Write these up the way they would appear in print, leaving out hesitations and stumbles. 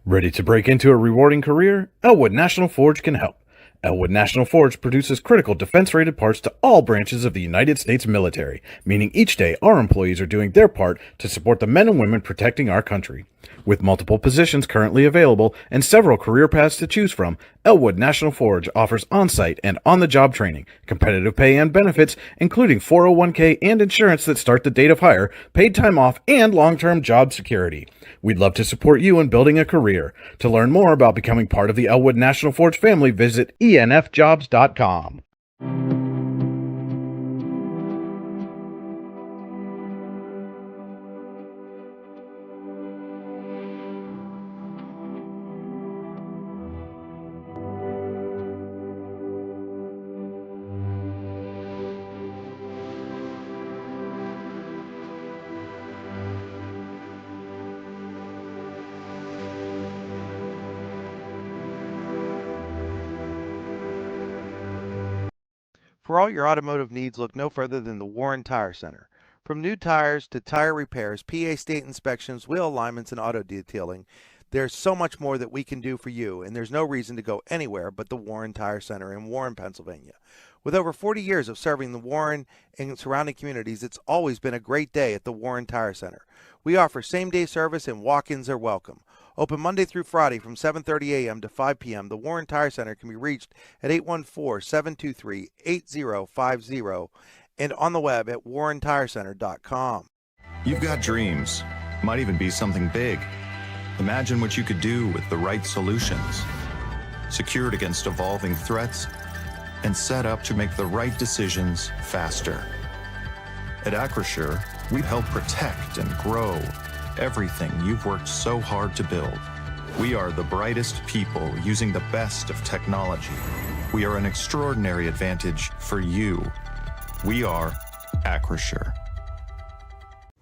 Ready to break into a rewarding career? Elwood National Forge can help. Elwood National Forge produces critical defense-rated parts to all branches of the United States military, meaning each day our employees are doing their part to support the men and women protecting our country. With multiple positions currently available and several career paths to choose from, Elwood National Forge offers on-site and on-the-job training, competitive pay and benefits, including 401k and insurance that start the date of hire, paid time off, and long-term job security. We'd love to support you in building a career. To learn more about becoming part of the Elwood National Forge family, visit enfjobs.com. For all your automotive needs, look no further than the Warren Tire Center. From new tires to tire repairs, PA state inspections, wheel alignments, and auto detailing, there's so much more that we can do for you, and there's no reason to go anywhere but the Warren Tire Center in Warren, Pennsylvania. With over 40 years of serving the Warren and surrounding communities, it's always been a great day at the Warren Tire Center. We offer same-day service and walk-ins are welcome. Open Monday through Friday from 7:30 a.m. to 5 p.m., the Warren Tire Center can be reached at 814-723-8050 and on the web at warrentirecenter.com. You've got dreams, might even be something big. Imagine what you could do with the right solutions, secured against evolving threats, and set up to make the right decisions faster. At Acrisure, we help protect and grow everything you've worked so hard to build. We are the brightest people using the best of technology. We are an extraordinary advantage for you. We are Acrisure.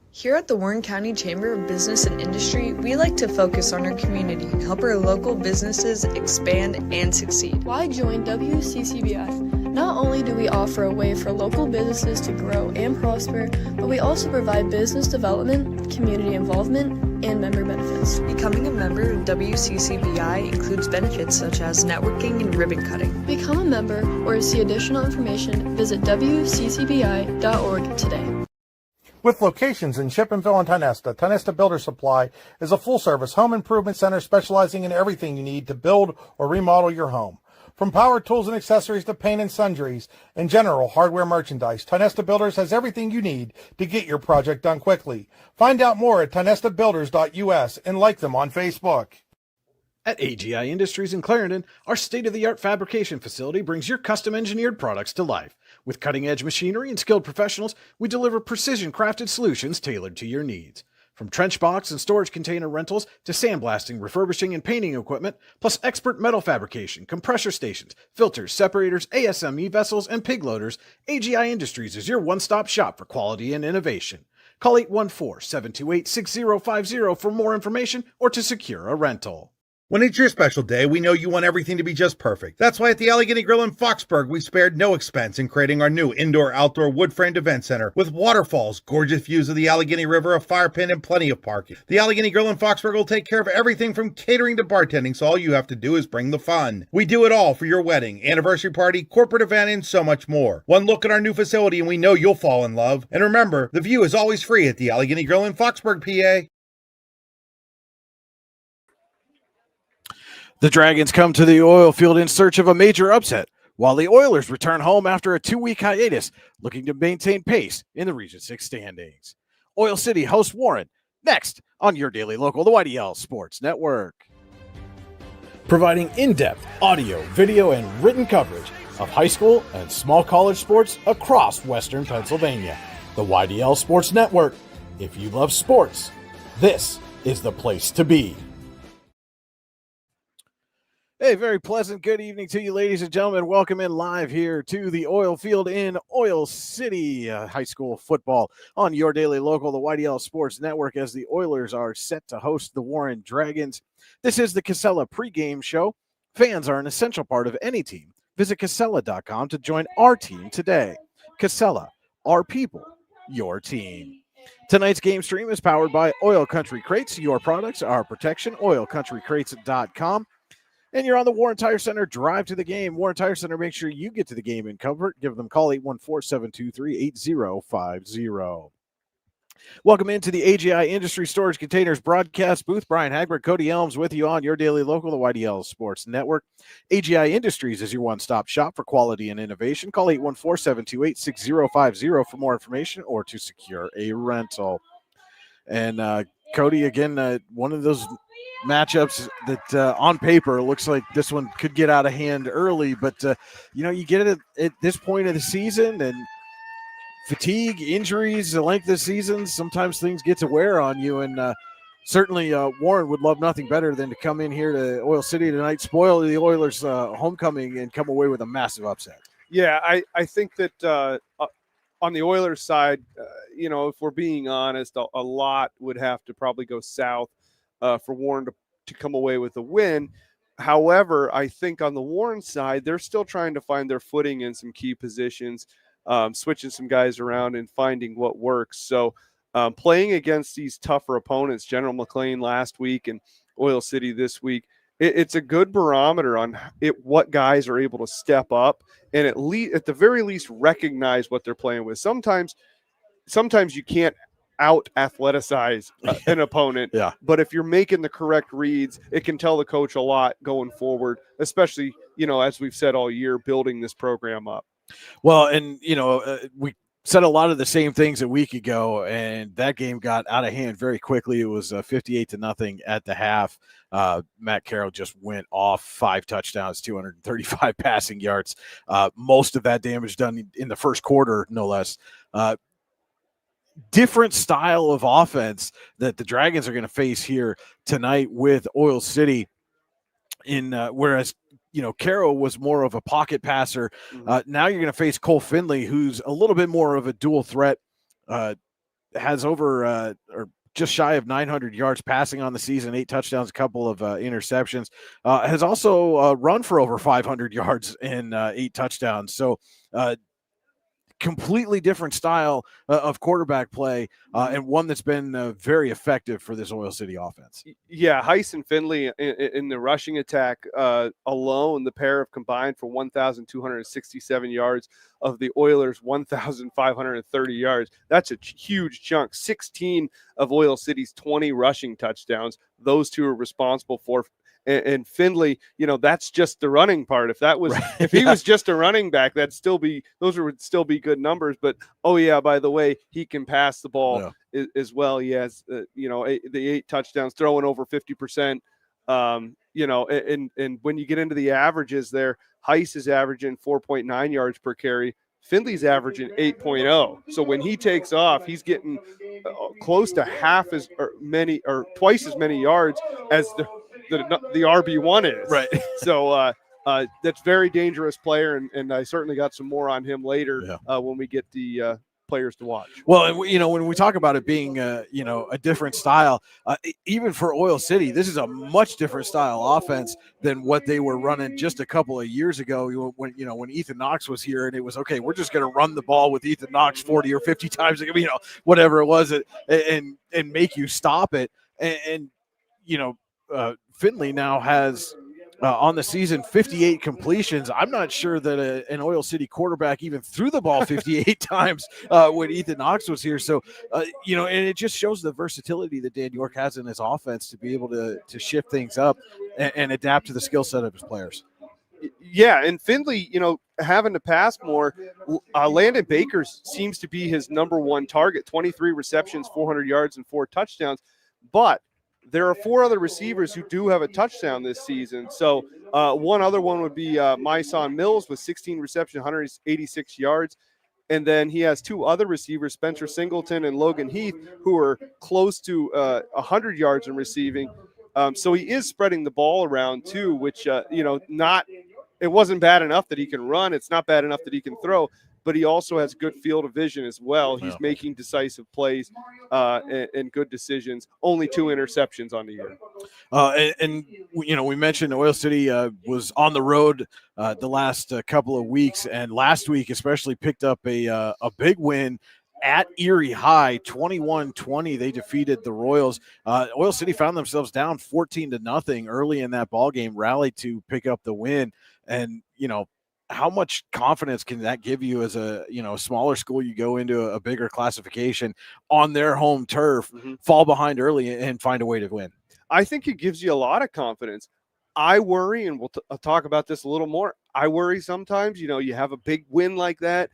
Here at the Warren County Chamber of Business and Industry, we like to focus on our community, help our local businesses expand and succeed. Why join WCCBI? Not only do we offer a way for local businesses to grow and prosper, but we also provide business development, community involvement, and member benefits. Becoming a member of WCCBI includes benefits such as networking and ribbon cutting. Become a member or to see additional information, visit WCCBI.org today. With locations in Shippensville and Tionesta, Tionesta Builder Supply is a full-service home improvement center specializing in everything you need to build or remodel your home. From power tools and accessories to paint and sundries and general hardware merchandise, Tionesta Builders has everything you need to get your project done quickly. Find out more at tionestabuilders.us and like them on Facebook. At AGI Industries in Clarendon, our state-of-the-art fabrication facility brings your custom-engineered products to life. With cutting-edge machinery and skilled professionals, we deliver precision-crafted solutions tailored to your needs. From trench box and storage container rentals to sandblasting, refurbishing, and painting equipment, plus expert metal fabrication, compressor stations, filters, separators, ASME vessels, and pig loaders, AGI Industries is your one-stop shop for quality and innovation. Call 814-728-6050 for more information or to secure a rental. When it's your special day, we know you want everything to be just perfect. That's why at the Allegheny Grill in Foxburg, we spared no expense in creating our new indoor-outdoor wood-framed event center with waterfalls, gorgeous views of the Allegheny River, a fire pit, and plenty of parking. The Allegheny Grill in Foxburg will take care of everything from catering to bartending, so all you have to do is bring the fun. We do it all for your wedding, anniversary party, corporate event, and so much more. One look at our new facility and we know you'll fall in love. And remember, the view is always free at the Allegheny Grill in Foxburg, PA. The Dragons come to the oil field in search of a major upset, while the Oilers return home after a 2-week hiatus, looking to maintain pace in the Region 6 standings. Oil City hosts Warren, next on your daily local, the YDL Sports Network. Providing in-depth audio, video, and written coverage of high school and small college sports across Western Pennsylvania. The YDL Sports Network. If you love sports, this is the place to be. Hey, very pleasant good evening to you, ladies and gentlemen. Welcome in live here to the oil field in Oil City high school football on your daily local, the YDL Sports Network, as the Oilers are set to host the Warren Dragons. This is the Casella pregame show. Fans are an essential part of any team. Visit Casella.com to join our team today. Casella, our people, your team. Tonight's game stream is powered by Oil Country Crates. Your products, our protection. OilCountryCrates.com. And you're on the Warren Tire Center drive to the game. Warren Tire Center, make sure you get to the game in comfort. Give them a call, 814-723-8050. Welcome into the AGI Industry Storage Containers broadcast booth. Brian Hagberg, Cody Elms with you on your daily local, the YDL Sports Network. AGI Industries is your one-stop shop for quality and innovation. Call 814-728-6050 for more information or to secure a rental. And Cody, again, one of those matchups that on paper looks like this one could get out of hand early, but you get it at this point of the season, and fatigue, injuries, the length of the season, sometimes things get to wear on you, and certainly Warren would love nothing better than to come in here to Oil City tonight, spoil the Oilers' homecoming, and come away with a massive upset. Yeah, I think that on the Oilers side, if we're being honest, a lot would have to probably go south for Warren to come away with a win. However, I think on the Warren side, they're still trying to find their footing in some key positions, switching some guys around and finding what works. So playing against these tougher opponents, General McLean last week and Oil City this week, it's a good barometer on what guys are able to step up and at the very least recognize what they're playing with. Sometimes you can't out athleticize an opponent, Yeah. But if you're making the correct reads, it can tell the coach a lot going forward, especially as we've said all year, building this program up. Well, and we said a lot of the same things a week ago, and that game got out of hand very quickly. It was 58-0 at the half. Matt Carroll just went off, 5 touchdowns, 235 passing yards. Most of that damage done in the first quarter, no less. Different style of offense that the Dragons are going to face here tonight with Oil City. Whereas Carroll was more of a pocket passer. Now you're going to face Cole Findlay, who's a little bit more of a dual threat. Has over or just shy of 900 yards passing on the season, 8 touchdowns, a couple of interceptions. Has also run for over 500 yards and 8 touchdowns. So completely different style of quarterback play, and one that's been very effective for this Oil City offense. Yeah, Heiss and Findlay in the rushing attack alone, the pair have combined for 1,267 yards of the Oilers' 1,530 yards. That's a huge chunk. 16 of Oil City's 20 rushing touchdowns, those two are responsible for. And Findlay, that's just the running part. If that was, if he was just a running back, those would still be good numbers. But by the way, he can pass the ball as well. He has, the 8 touchdowns, throwing over 50%. And when you get into the averages there, Heiss is averaging 4.9 yards per carry. Findlay's averaging 8.0. So when he takes off, he's getting close to twice as many yards as the RB1 is. Right. So that's very dangerous player, and I certainly got some more on him later when we get the players to watch. Well, when we talk about it being a different style, even for Oil City, this is a much different style offense than what they were running just a couple of years ago when Ethan Knox was here, and it was okay, we're just going to run the ball with Ethan Knox 40 or 50 times, whatever it was, and make you stop it. And Findlay now has on the season 58 completions. I'm not sure that an Oil City quarterback even threw the ball 58 times when Ethan Knox was here. So, and it just shows the versatility that Dan York has in his offense to be able to shift things up and adapt to the skill set of his players. Yeah, and Findlay, having to pass more, Landon Bakers seems to be his number one target, 23 receptions, 400 yards, and 4 touchdowns. But there are 4 other receivers who do have a touchdown this season. So one other one would be Myson Mills with 16 receptions, 186 yards. And then he has 2 other receivers, Spencer Singleton and Logan Heath, who are close to 100 yards in receiving. So he is spreading the ball around too, which, it wasn't bad enough that he can run. It's not bad enough that he can throw, but he also has good field of vision as well. He's making decisive plays and good decisions. Only 2 interceptions on the year. We mentioned Oil City was on the road the last couple of weeks, and last week especially picked up a big win at Erie High, 21-20. They defeated the Royals. Oil City found themselves down 14-0 early in that ball game, rallied to pick up the win. And, how much confidence can that give you as a smaller school? You go into a bigger classification on their home turf, fall behind early and find a way to win. I think it gives you a lot of confidence. I worry, and we'll talk about this a little more. I worry sometimes, you have a big win like that,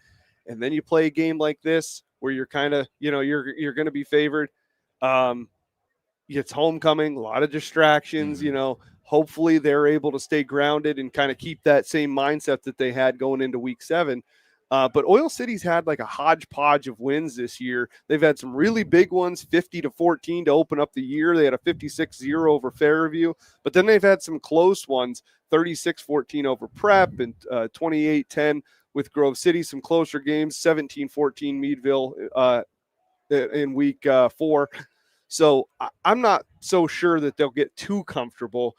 and then you play a game like this where you're kind of, you're going to be favored. It's homecoming, a lot of distractions, hopefully they're able to stay grounded and kind of keep that same mindset that they had going into week 7. But Oil City's had like a hodgepodge of wins this year. They've had some really big ones, 50-14 to open up the year. They had a 56-0 over Fairview, but then they've had some close ones, 36-14 over Prep and 28-10 with Grove City, some closer games, 17-14 Meadville in week 4. So I'm not so sure that they'll get too comfortable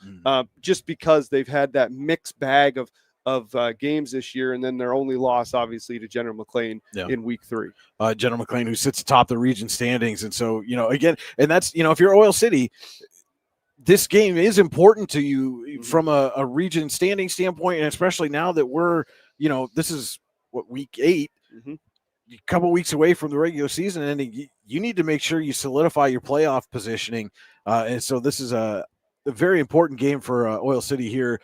just because they've had that mixed bag of games this year, and then their only loss, obviously, to General McLean in week 3. General McLean, who sits atop the region standings. And so, again, and that's, if you're Oil City, this game is important to you from a region standing standpoint, and especially now that we're, this is week 8. A couple weeks away from the regular season, and you need to make sure you solidify your playoff positioning. And so this is a very important game for Oil City here,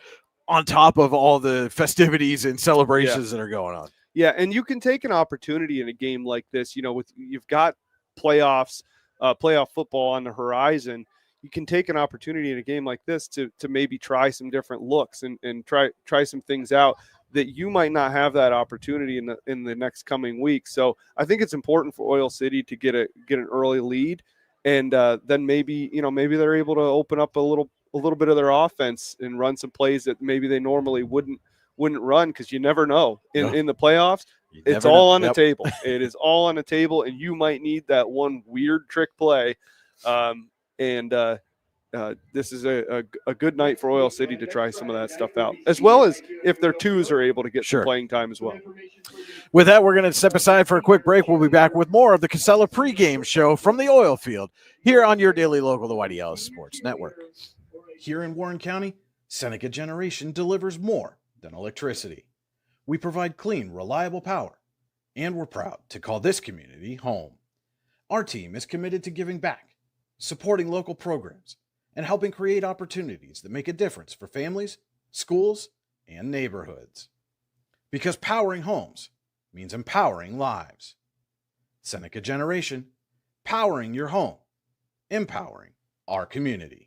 on top of all the festivities and celebrations that are going on. Yeah, and you can take an opportunity in a game like this. You've got playoff football on the horizon. You can take an opportunity in a game like this to maybe try some different looks and try some things out that you might not have that opportunity in the next coming weeks. So I think it's important for Oil City to get an early lead, and then maybe they're able to open up a little bit of their offense and run some plays that maybe they normally wouldn't run, because you never know in the playoffs. It's all on the table. It is all on the table, and you might need that one weird trick play. This is a good night for Oil City to try some of that stuff out, as well as if their twos are able to get some playing time as well. With that, we're going to step aside for a quick break. We'll be back with more of the Casella pregame show from the oil field here on your daily local, the Whitey Ellis Sports Network. Here in Warren County, Seneca Generation delivers more than electricity. We provide clean, reliable power, and we're proud to call this community home. Our team is committed to giving back, supporting local programs, and helping create opportunities that make a difference for families, schools, and neighborhoods. Because powering homes means empowering lives. Seneca Generation, powering your home, empowering our community.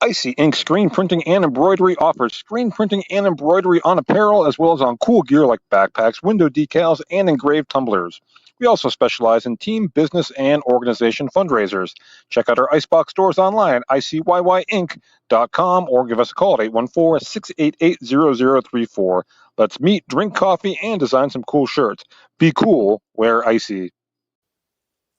Icy Ink Screen Printing and Embroidery offers screen printing and embroidery on apparel as well as on cool gear like backpacks, window decals, and engraved tumblers. We also specialize in team, business, and organization fundraisers. Check out our Icebox stores online at ICYYInc.com or give us a call at 814-688-0034. Let's meet, drink coffee, and design some cool shirts. Be cool, wear Icy.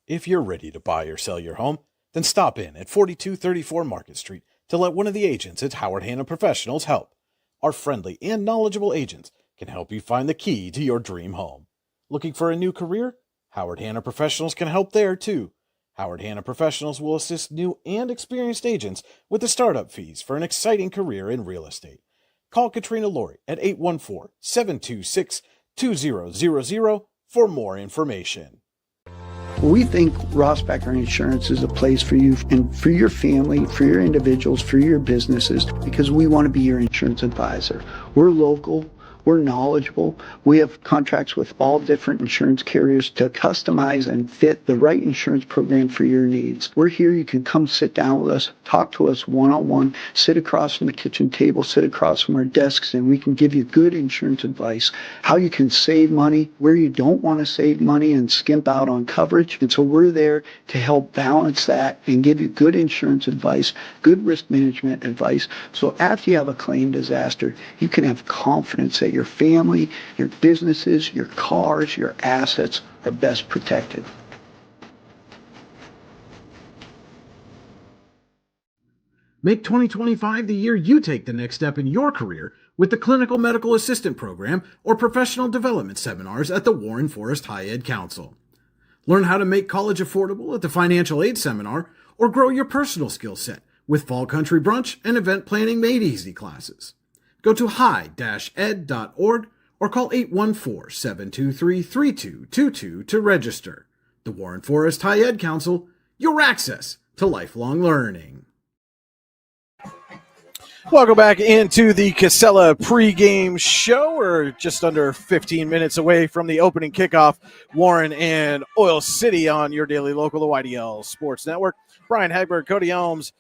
If you're ready to buy or sell your home, then stop in at 4234 Market Street to let one of the agents at Howard Hanna Professionals help. Our friendly and knowledgeable agents can help you find the key to your dream home. Looking for a new career? Howard Hanna Professionals can help there too. Howard Hanna Professionals will assist new and experienced agents with the startup fees for an exciting career in real estate. Call Katrina Laurie at 814-726-2000 for more information. We think Ross Becker Insurance is a place for you and for your family, for your individuals, for your businesses, because we want to be your insurance advisor. We're local. We're knowledgeable. We have contracts with all different insurance carriers to customize and fit the right insurance program for your needs. We're here. You can come sit down with us, talk to us one-on-one, sit across from the kitchen table, sit across from our desks, and we can give you good insurance advice, how you can save money, where you don't want to save money and skimp out on coverage. And so we're there to help balance that and give you good insurance advice, good risk management advice. So after you have a claim disaster, you can have confidence that your family, your businesses, your cars, your assets are best protected. Make 2025 the year you take the next step in your career with the Clinical Medical Assistant Program or Professional Development Seminars at the Warren Forest High Ed Council. Learn how to make college affordable at the Financial Aid Seminar or grow your personal skill set with Fall Country Brunch and Event Planning Made Easy classes. Go to high-ed.org or call 814-723-3222 to register. The Warren Forest High Ed Council, your access to lifelong learning. Welcome back into the Casella pregame show. We're just under 15 minutes away from the opening kickoff. Warren and Oil City on your daily local, the YDL Sports Network. Brian Hagberg, Cody Elms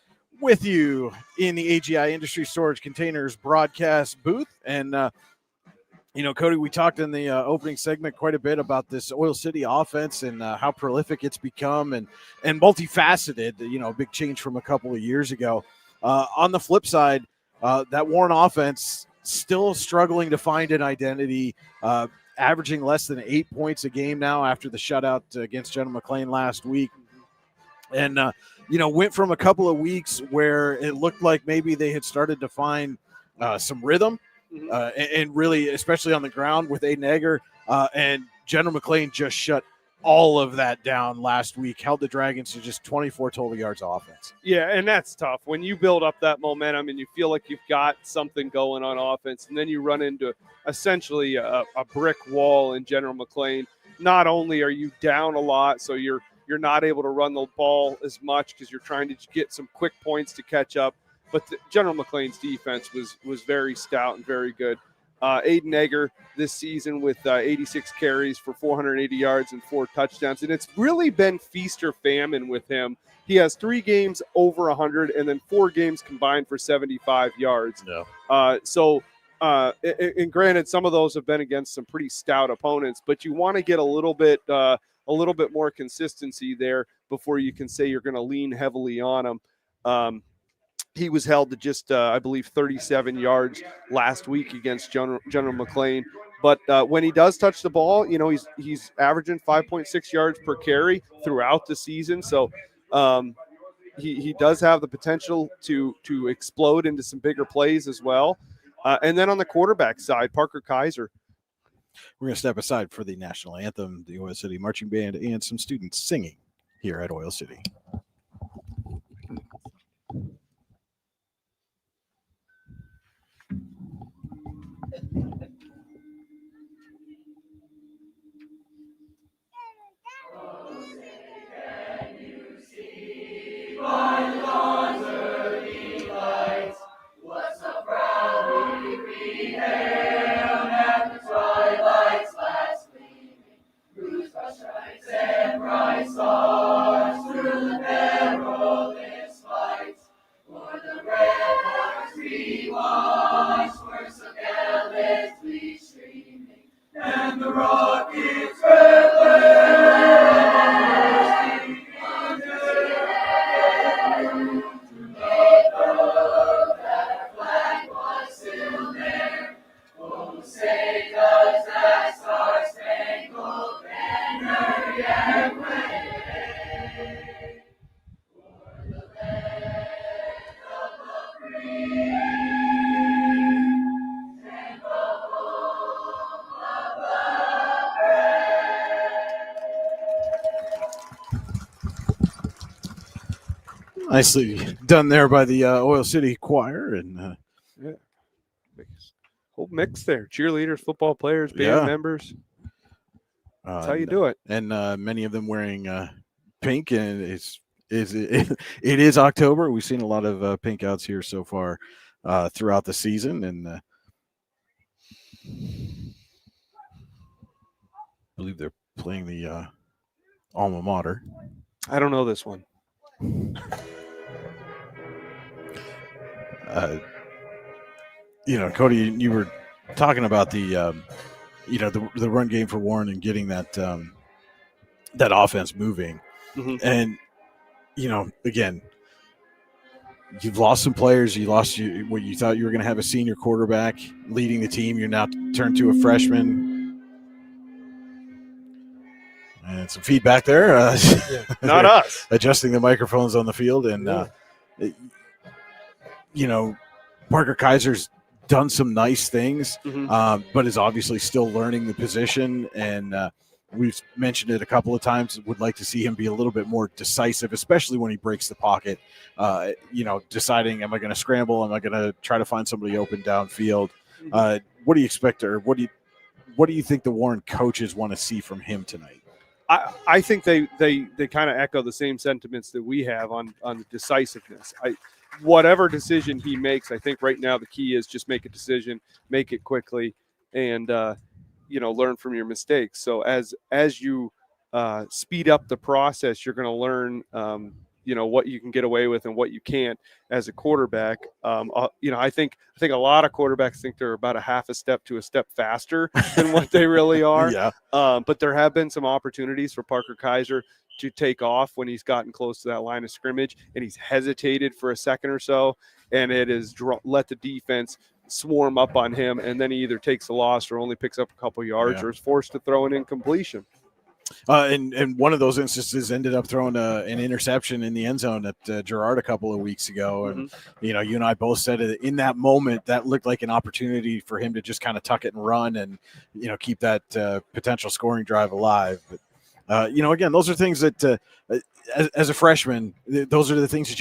with you in the AGI Industry Storage Containers broadcast booth. And, Cody, we talked in the opening segment quite a bit about this Oil City offense and how prolific it's become and multifaceted, a big change from a couple of years ago. On the flip side, that Warren offense still struggling to find an identity, averaging less than 8 points a game now after the shutout against General McLean last week. And, went from a couple of weeks where it looked like maybe they had started to find some rhythm and really, especially on the ground with Aiden Egger, and General McLean just shut all of that down last week, held the Dragons to just 24 total yards of offense. Yeah, and that's tough. When you build up that momentum and you feel like you've got something going on offense, and then you run into essentially a brick wall in General McLean, not only are you down a lot, so you're not able to run the ball as much because you're trying to get some quick points to catch up, but General McLean's defense was very stout and very good. Aiden Egger this season with 86 carries for 480 yards and 4 touchdowns. And it's really been feast or famine with him. He has 3 games over 100 and then 4 games combined for 75 yards. Yeah. And granted, some of those have been against some pretty stout opponents, but you want to get a little bit more consistency there before you can say you're going to lean heavily on him. He was held to just, I believe, 37 yards last week against General McLean. But when he does touch the ball, he's averaging 5.6 yards per carry throughout the season. So he does have the potential to explode into some bigger plays as well. And then on the quarterback side, Parker Kaiser. We're going to step aside for the national anthem, the Oil City Marching Band, and some students singing here at Oil City. Nicely done there by the Oil City Choir. And whole mix there. Cheerleaders, football players, band members. That's how you do it. And many of them wearing pink. And it is October. We've seen a lot of pink outs here so far throughout the season. And believe they're playing the alma mater. I don't know this one. Cody, you were talking about the run game for Warren and getting that that offense moving. Mhm. And, again, you've lost some players. You lost what you thought you were going to have a senior quarterback leading the team. You're now turned to a freshman. And some feedback there. Not us. Adjusting the microphones on the field. And, Parker Kaiser's done some nice things, but is obviously still learning the position. And we've mentioned it a couple of times. Would like to see him be a little bit more decisive, especially when he breaks the pocket, deciding, am I going to scramble? Am I going to try to find somebody open downfield? What do you expect, or what do you think the Warren coaches want to see from him tonight? I think they kind of echo the same sentiments that we have on the decisiveness. Whatever decision he makes, I think right now the key is just make a decision, make it quickly, and learn from your mistakes. So as you speed up the process, you're going to learn what you can get away with and what you can't as a quarterback. I think a lot of quarterbacks think they're about a half a step to a step faster than what they really are. Yeah. But there have been some opportunities for Parker Kaiser to take off when he's gotten close to that line of scrimmage, and he's hesitated for a second or so, and it has let the defense swarm up on him, and then he either takes the loss or only picks up a couple yards or is forced to throw an incompletion. And one of those instances ended up throwing an interception in the end zone at Girard a couple of weeks ago. And, you and I both said it, in that moment, that looked like an opportunity for him to just kind of tuck it and run and, keep that potential scoring drive alive. But, again, those are things that as a freshman, those are the things that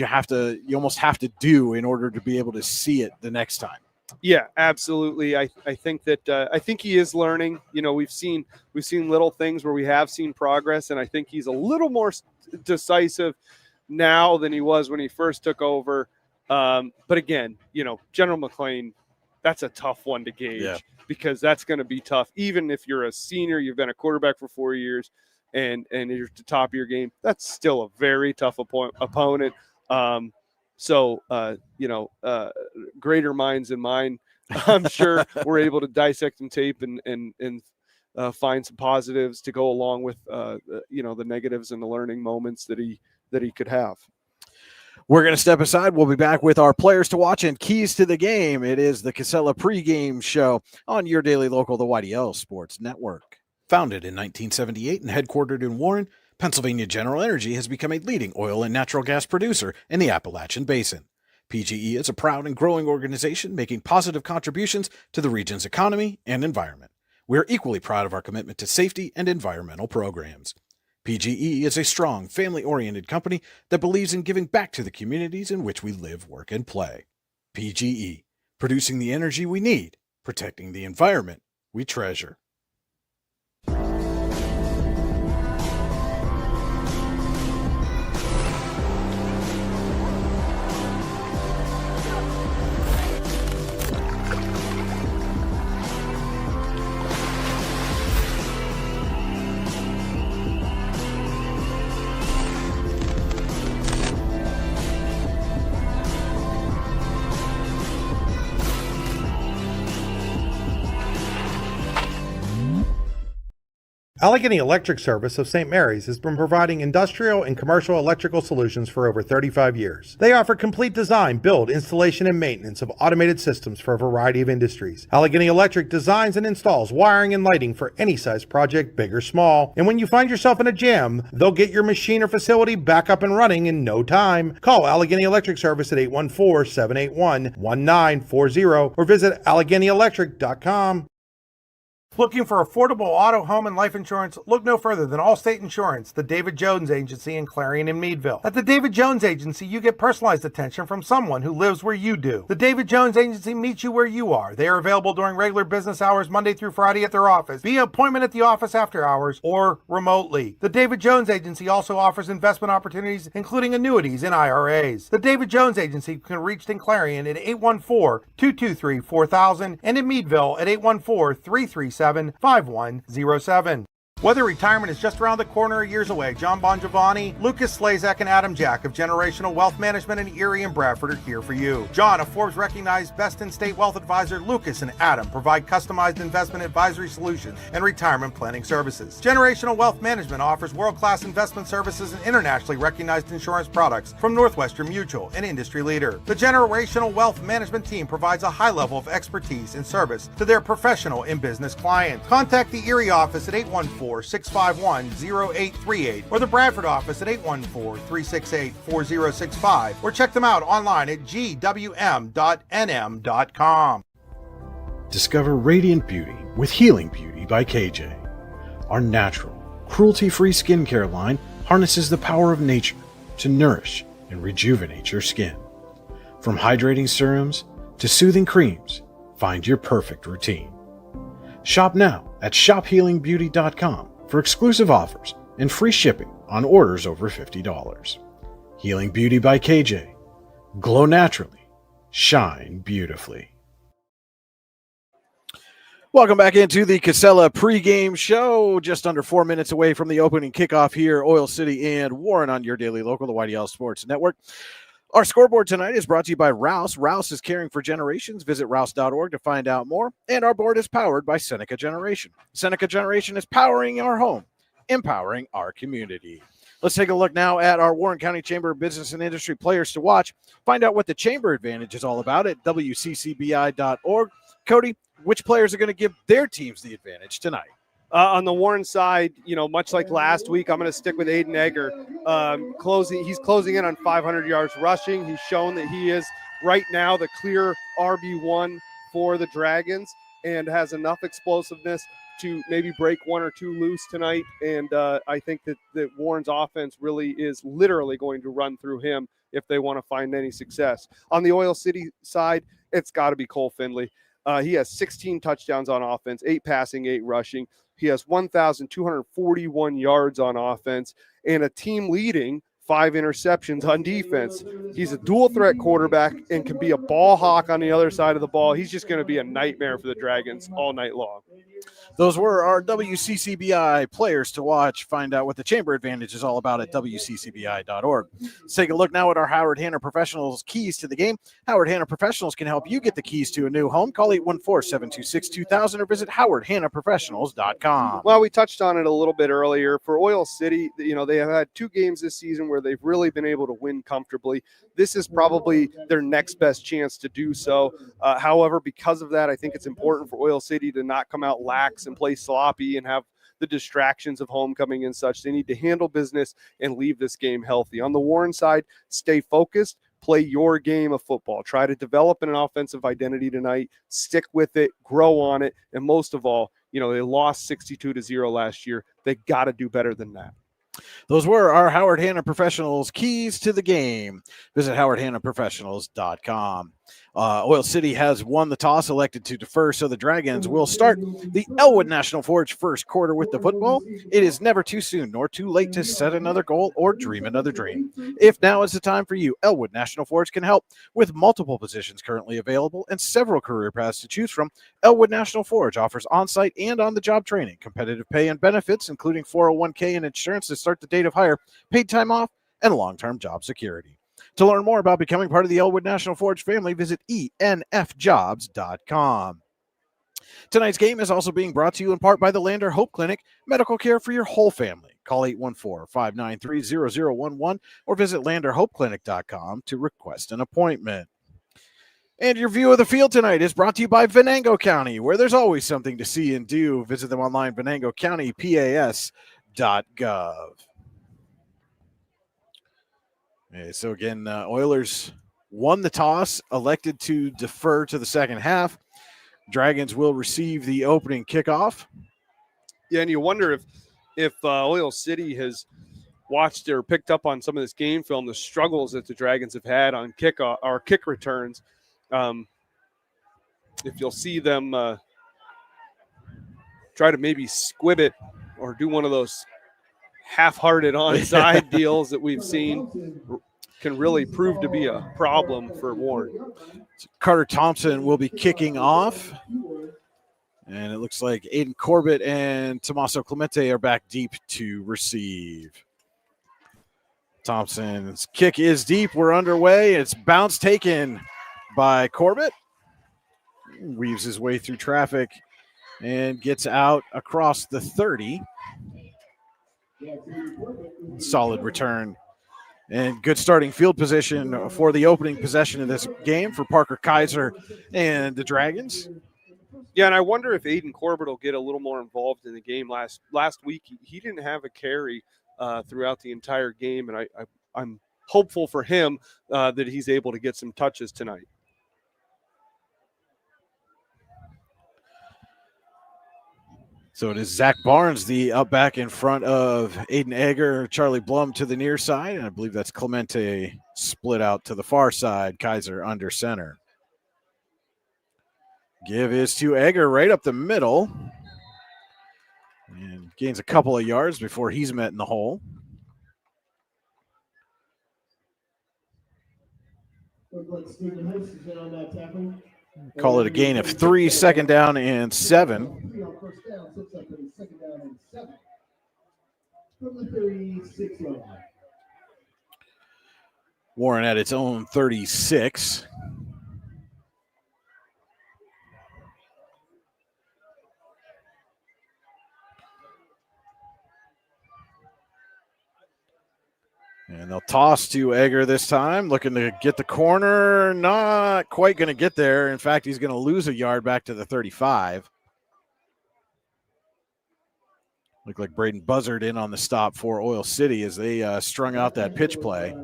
you almost have to do in order to be able to see it the next time. Yeah, absolutely. I think that I think he is learning. We've seen little things where we have seen progress, and I think he's a little more decisive now than he was when he first took over. But again, General McLean, that's a tough one to gauge because that's going to be tough. Even if you're a senior, you've been a quarterback for 4 years, and you're at the top of your game, that's still a very tough opponent. So, greater minds than mine, I'm sure we're able to dissect and tape and find some positives to go along with, the negatives and the learning moments that he could have. We're going to step aside. We'll be back with our players to watch and keys to the game. It is the Casella pregame show on your daily local, the YDL Sports Network. Founded in 1978 and headquartered in Warren, Pennsylvania General Energy has become a leading oil and natural gas producer in the Appalachian Basin. PGE is a proud and growing organization making positive contributions to the region's economy and environment. We are equally proud of our commitment to safety and environmental programs. PGE is a strong, family-oriented company that believes in giving back to the communities in which we live, work, and play. PGE, producing the energy we need, protecting the environment we treasure. Allegheny Electric Service of St. Mary's has been providing industrial and commercial electrical solutions for over 35 years. They offer complete design, build, installation, and maintenance of automated systems for a variety of industries. Allegheny Electric designs and installs wiring and lighting for any size project, big or small. And when you find yourself in a jam, they'll get your machine or facility back up and running in no time. Call Allegheny Electric Service at 814-781-1940 or visit AlleghenyElectric.com. Looking for affordable auto, home, and life insurance? Look no further than Allstate Insurance, the David Jones Agency in Clarion and Meadville. At the David Jones Agency, you get personalized attention from someone who lives where you do. The David Jones Agency meets you where you are. They are available during regular business hours, Monday through Friday at their office, via appointment at the office after hours, or remotely. The David Jones Agency also offers investment opportunities, including annuities and IRAs. The David Jones Agency can be reached in Clarion at 814-223-4000 and in Meadville at 814-337-5107. Whether retirement is just around the corner or years away, John Bongiovanni, Lucas Slazak, and Adam Jack of Generational Wealth Management in Erie and Bradford are here for you. John, a Forbes-recognized best-in-state wealth advisor, Lucas and Adam provide customized investment advisory solutions and retirement planning services. Generational Wealth Management offers world-class investment services and internationally recognized insurance products from Northwestern Mutual, an industry leader. The Generational Wealth Management team provides a high level of expertise and service to their professional and business clients. Contact the Erie office at 814-651-0838 or the Bradford office at 814-368-4065 or check them out online at gwm.nm.com. Discover radiant beauty with Healing Beauty by KJ. Our natural, cruelty-free skincare line harnesses the power of nature to nourish and rejuvenate your skin. From hydrating serums to soothing creams, find your perfect routine. Shop now at shophealingbeauty.com for exclusive offers and free shipping on orders over $50. Healing Beauty by KJ. Glow naturally. Shine beautifully. Welcome back into the Casella pregame show. Just under 4 minutes away from the opening kickoff here, Oil City and Warren on your daily local, the YDL Sports Network. Our scoreboard tonight is brought to you by Rouse. Rouse is caring for generations. Visit rouse.org to find out more. And our board is powered by Seneca Generation. Seneca Generation is powering our home, empowering our community. Let's take a look now at our Warren County Chamber of Business and Industry players to watch. Find out what the Chamber Advantage is all about at wccbi.org. Cody, which players are going to give their teams the advantage tonight? On the Warren side, much like last week, I'm going to stick with Aiden Egger. He's closing in on 500 yards rushing. He's shown that he is right now the clear RB1 for the Dragons and has enough explosiveness to maybe break one or two loose tonight. And I think that Warren's offense really is literally going to run through him if they want to find any success. On the Oil City side, it's got to be Cole Findlay. He has 16 touchdowns on offense, 8 passing, 8 rushing. He has 1,241 yards on offense and a team leading 5 interceptions on defense. He's a dual threat quarterback and can be a ball hawk on the other side of the ball. He's just going to be a nightmare for the Dragons all night long. Those were our WCCBI players to watch. Find out what the Chamber Advantage is all about at WCCBI.org. Let's take a look now at our Howard Hanna Professionals keys to the game. Howard Hanna Professionals can help you get the keys to a new home. Call 814-726-2000 or visit howardhannaprofessionals.com. Well, we touched on it a little bit earlier. For Oil City, they have had 2 games this season where they've really been able to win comfortably. This is probably their next best chance to do so. However, because of that, I think it's important for Oil City to not come out lax and play sloppy and have the distractions of homecoming and such. They need to handle business and leave this game healthy. On the Warren side, stay focused, play your game of football. Try to develop an offensive identity tonight, stick with it, grow on it, and most of all, they lost 62-0 last year. They got to do better than that. Those were our Howard Hanna Professionals keys to the game. Visit howardhannaprofessionals.com. Oil City has won the toss, elected to defer, so the Dragons will start the Elwood National Forge first quarter with the football. It is never too soon nor too late to set another goal or dream another dream. If now is the time for you, Elwood National Forge can help. With multiple positions currently available and several career paths to choose from, Elwood National Forge offers on-site and on-the-job training, competitive pay and benefits, including 401k and insurance to start the date of hire, paid time off, and long-term job security. To learn more about becoming part of the Elwood National Forge family, visit enfjobs.com. Tonight's game is also being brought to you in part by the Lander Hope Clinic, medical care for your whole family. Call 814-593-0011 or visit landerhopeclinic.com to request an appointment. And your view of the field tonight is brought to you by Venango County, where there's always something to see and do. Visit them online, venangocountypas.gov. So again, Oilers won the toss, elected to defer to the second half. Dragons will receive the opening kickoff. Yeah, and you wonder if Oil City has watched or picked up on some of this game film, the struggles that the Dragons have had on kick returns. If you'll see them try to maybe squib it or do one of those half-hearted onside deals that we've seen, can really prove to be a problem for Warren. Carter Thompson will be kicking off. And it looks like Aiden Corbett and Tommaso Clemente are back deep to receive. Thompson's kick is deep. We're underway. It's bounce taken by Corbett. Weaves his way through traffic and gets out across the 30. Solid return and good starting field position for the opening possession of this game for Parker Kaiser and the Dragons. Yeah, and I wonder if Aiden Corbett will get a little more involved in the game. Last week, he didn't have a carry throughout the entire game, and I'm hopeful for him that he's able to get some touches tonight. So it is Zach Barnes, the up back in front of Aiden Egger, Charlie Blum to the near side, and I believe that's Clemente split out to the far side, Kaiser under center. Give is to Egger right up the middle. And gains a couple of yards before he's met in the hole. Call it a gain of 3, second down and 7. Warren at its own 36. And they'll toss to Egger this time, looking to get the corner. Not quite going to get there. In fact, he's going to lose a yard back to the 35. Looked like Braden Buzzard in on the stop for Oil City as they strung out that pitch play.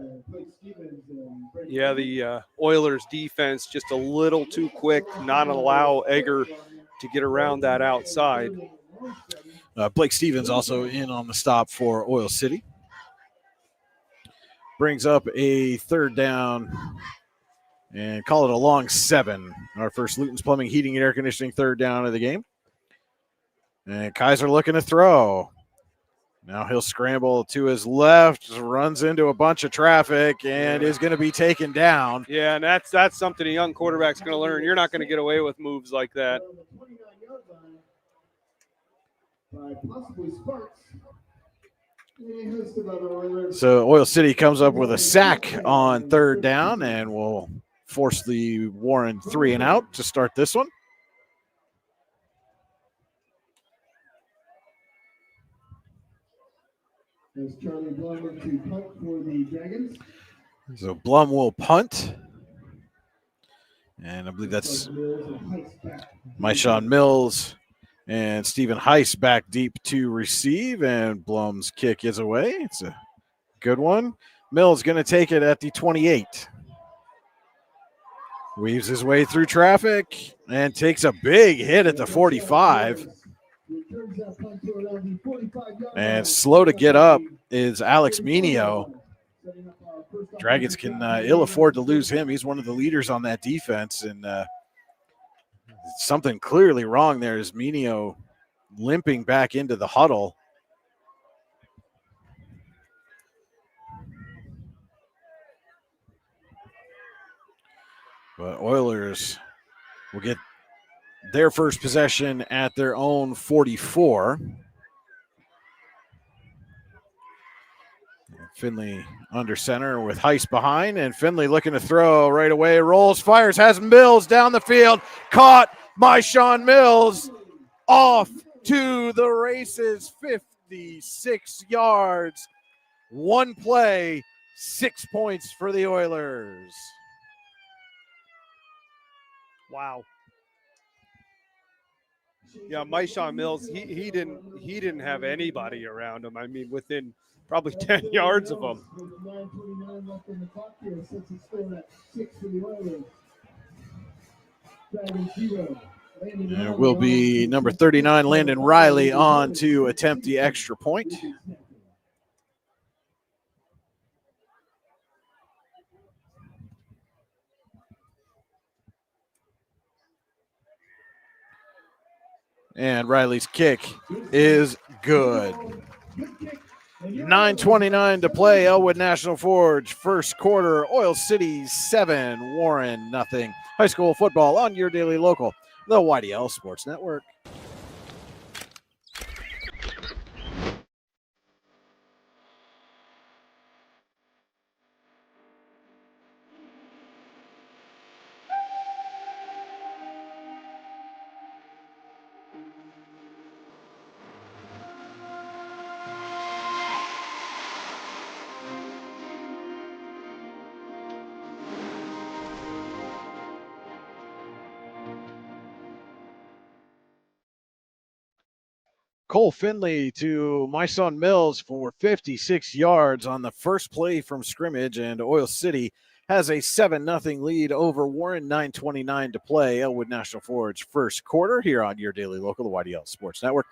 Yeah, the Oilers defense just a little too quick, not allow Egger to get around that outside. Blake Stevens also in on the stop for Oil City. Brings up a third down and call it a long 7. Our first Luton's Plumbing, Heating, and Air Conditioning third down of the game. And Kaiser looking to throw. Now he'll scramble to his left, runs into a bunch of traffic, and is going to be taken down. Yeah, and that's something a young quarterback's going to learn. You're not going to get away with moves like that. So Oil City comes up with a sack on third down and will force the Warren 3 and out to start this one. As Charlie Blum to punt for the Dragons. So Blum will punt. And I believe that's Myshawn Mills and Stephen Heiss back deep to receive. And Blum's kick is away. It's a good one. Mills going to take it at the 28. Weaves his way through traffic and takes a big hit at the 45. And slow to get up is Alex Minio. Dragons can ill afford to lose him. He's one of the leaders on that defense, and something clearly wrong there is Minio limping back into the huddle. But Oilers will get their first possession at their own 44. Finley under center with Heiss behind, and Finley looking to throw right away. Rolls, fires, has Mills down the field. Caught Myshawn Mills off to the races. 56 yards. One play, 6 points for the Oilers. Wow. Yeah, Myshawn Mills, he didn't have anybody around him. I mean, within probably 10 yards of him. And it will be number 39, Landon Riley, on to attempt the extra point. And Riley's kick is good. 9:29 to play. Elwood National Forge, first quarter. Oil City 7, Warren nothing. High school football on your daily local, the YDL Sports Network. Cole Finley to my son Mills for 56 yards on the first play from scrimmage, and Oil City has a 7-0 lead over Warren. 9:29 to play. Elwood National Forge, first quarter, here on your daily local, the YDL Sports Network.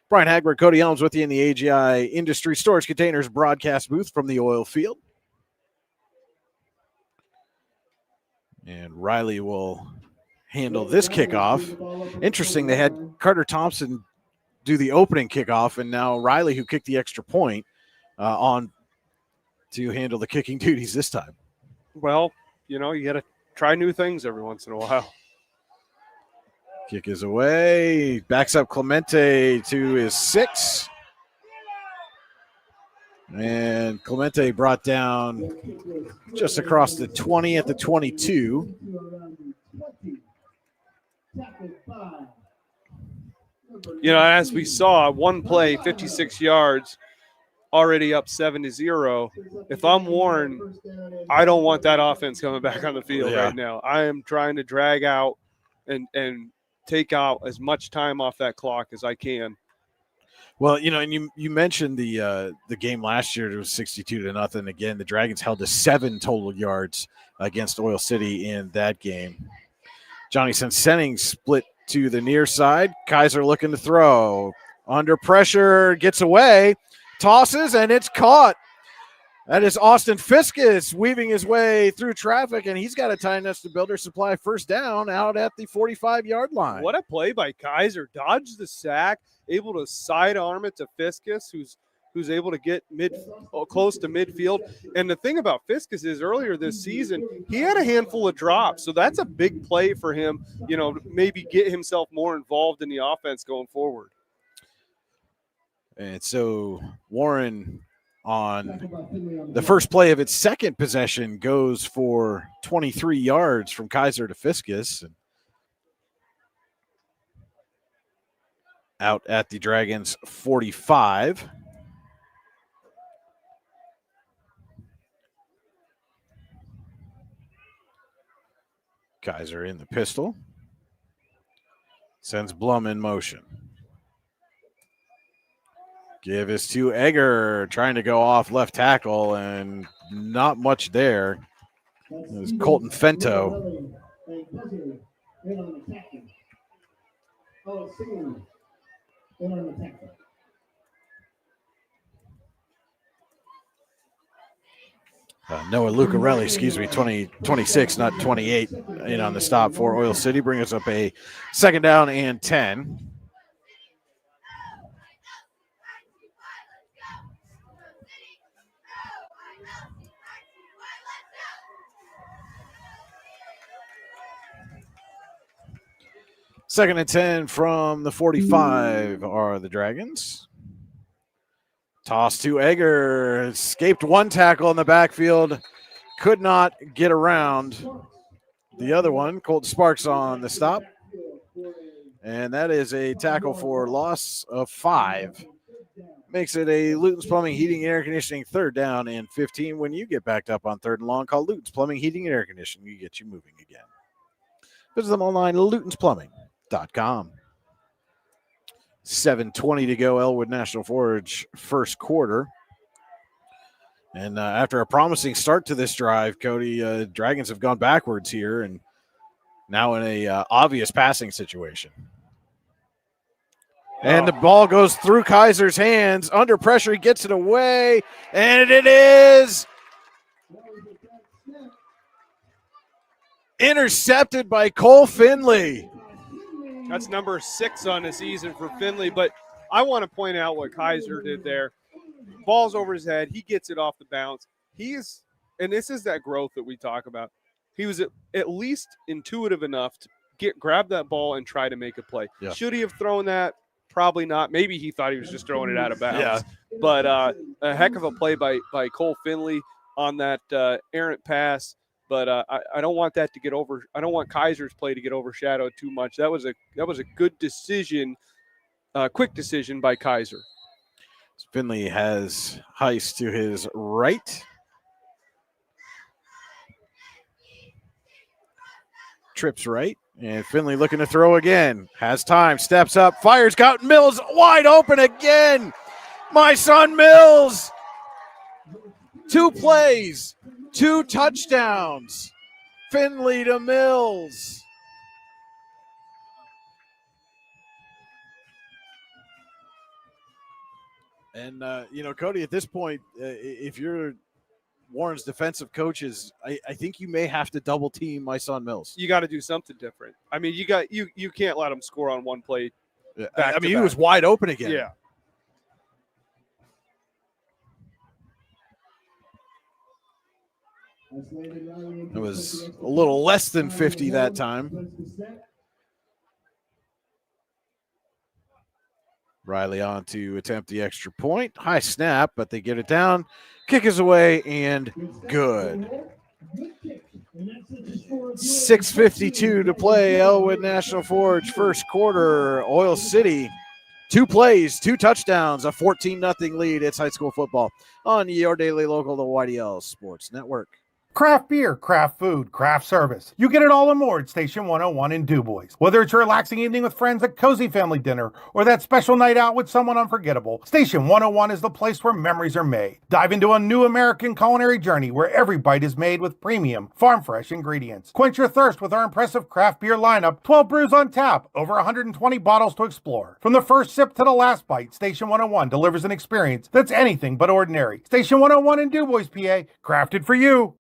Brian Hagberg, Cody Elms with you in the AGI Industry Storage Containers broadcast booth from the oil field. And Riley will handle this kickoff. Interesting, they had Carter Thompson do the opening kickoff, and now Riley, who kicked the extra point, on to handle the kicking duties this time. Well, you got to try new things every once in a while. Kick is away. Backs up Clemente to his 6. And Clemente brought down just across the 20 at the 22. As we saw, one play, 56 yards, already up 7-0. If I'm Warren, I don't want that offense coming back on the field right now. I am trying to drag out and take out as much time off that clock as I can. Well, and you mentioned the game last year. It was 62-0. Again, the Dragons held to 7 total yards against Oil City in that game. Johnny Sensenning split to the near side. Kaiser looking to throw. Under pressure, gets away, tosses, and it's caught. That is Austin Fiskus weaving his way through traffic, and he's got a tie nuts to Builder Supply first down out at the 45-yard line. What a play by Kaiser. Dodged the sack, able to sidearm it to Fiskus, who's able to get close to midfield. And the thing about Fiskus is earlier this season, he had a handful of drops. So that's a big play for him, maybe get himself more involved in the offense going forward. And so Warren, on the first play of its second possession, goes for 23 yards from Kaiser to Fiskus. Out at the Dragons 45. Kaiser in the pistol. Sends Blum in motion. Give is to Egger, trying to go off left tackle, and not much there. It was Colton Fento. Noah Lucarelli, 26, not 28, in on the stop for Oil City. Bring us up a second down and 10. Second and 10 from the 45 are the Dragons. Toss to Egger. Escaped one tackle in the backfield. Could not get around the other one. Colton Sparks on the stop. And that is a tackle for loss of 5. Makes it a Luton's Plumbing, Heating, and Air Conditioning third down and 15. When you get backed up on third and long, call Luton's Plumbing, Heating, and Air Conditioning. We get you moving again. Visit them online, lutonsplumbing.com. 7:20 to go, Elwood National Forge, first quarter. And after a promising start to this drive, Cody, Dragons have gone backwards here. And Now in a obvious passing situation. And the ball goes through Kaiser's hands. Under pressure, he gets it away. And it is intercepted by Cole Finley. That's number 6 on the season for Finley. But I want to point out what Kaiser did there. Ball's over his head. He gets it off the bounce. And this is that growth that we talk about. He was at least intuitive enough to grab that ball and try to make a play. Yeah. Should he have thrown that? Probably not. Maybe he thought he was just throwing it out of bounds. Yeah. But a heck of a play by Cole Finley on that errant pass. But I don't want that to get over. I don't want Kaiser's play to get overshadowed too much. That was a good decision, quick decision by Kaiser. Finley has Heist to his right. Trips right. And Finley looking to throw again. Has time. Steps up. Fires. Got Mills wide open again. My son Mills. 2 plays. 2 touchdowns. Finley to Mills. And, Cody, at this point, if you're Warren's defensive coaches, I think you may have to double team my son Mills. You got to do something different. I mean, you can't let him score on one play. I mean, he was wide open again. Yeah. It was a little less than 50 that time. Riley on to attempt the extra point. High snap, but they get it down. Kick is away and good. 6:52 to play. Elwood National Forge first quarter. Oil City, 2 plays, 2 touchdowns, a 14-0 lead. It's high school football on your daily local, the YDL Sports Network. Craft beer, craft food, craft service. You get it all and more at Station 101 in DuBois. Whether it's your relaxing evening with friends at Cozy Family Dinner or that special night out with someone unforgettable, Station 101 is the place where memories are made. Dive into a new American culinary journey where every bite is made with premium, farm-fresh ingredients. Quench your thirst with our impressive craft beer lineup, 12 brews on tap, over 120 bottles to explore. From the first sip to the last bite, Station 101 delivers an experience that's anything but ordinary. Station 101 in DuBois, PA, crafted for you.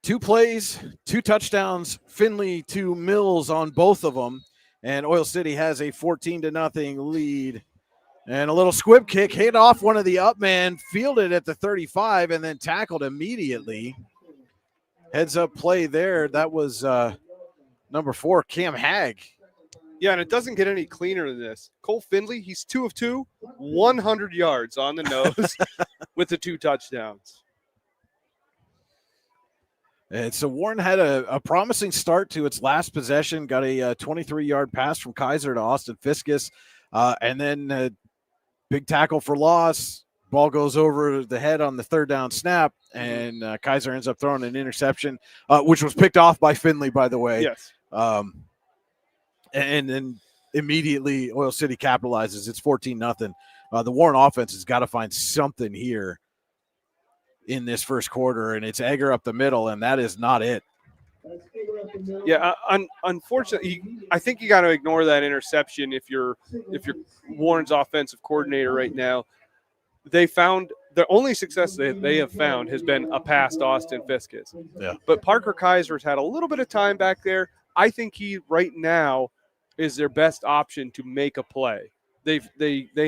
2 plays, 2 touchdowns, Finley to Mills on both of them, and Oil City has a 14-0 lead. And a little squib kick hit off one of the up men, fielded at the 35, and then tackled immediately. Heads up play there. That was number 4, Cam Hagg. Yeah, and it doesn't get any cleaner than this. Cole Finley, he's 2 of 2, 100 yards on the nose with the 2 touchdowns. And so Warren had a promising start to its last possession, got a 23-yard pass from Kaiser to Austin Fiskus, and then a big tackle for loss. Ball goes over the head on the 3rd down snap, and Kaiser ends up throwing an interception, which was picked off by Finley, by the way. Yes. And then immediately Oil City capitalizes. It's 14-0. The Warren offense has got to find something here in this first quarter, and it's Egger up the middle, and that is not it. Yeah, unfortunately, I think you got to ignore that interception if you're Warren's offensive coordinator right now. They found the only success they have found has been a pass to Austin Fiskus. Yeah. But Parker Kaiser's had a little bit of time back there. I think he right now is their best option to make a play. They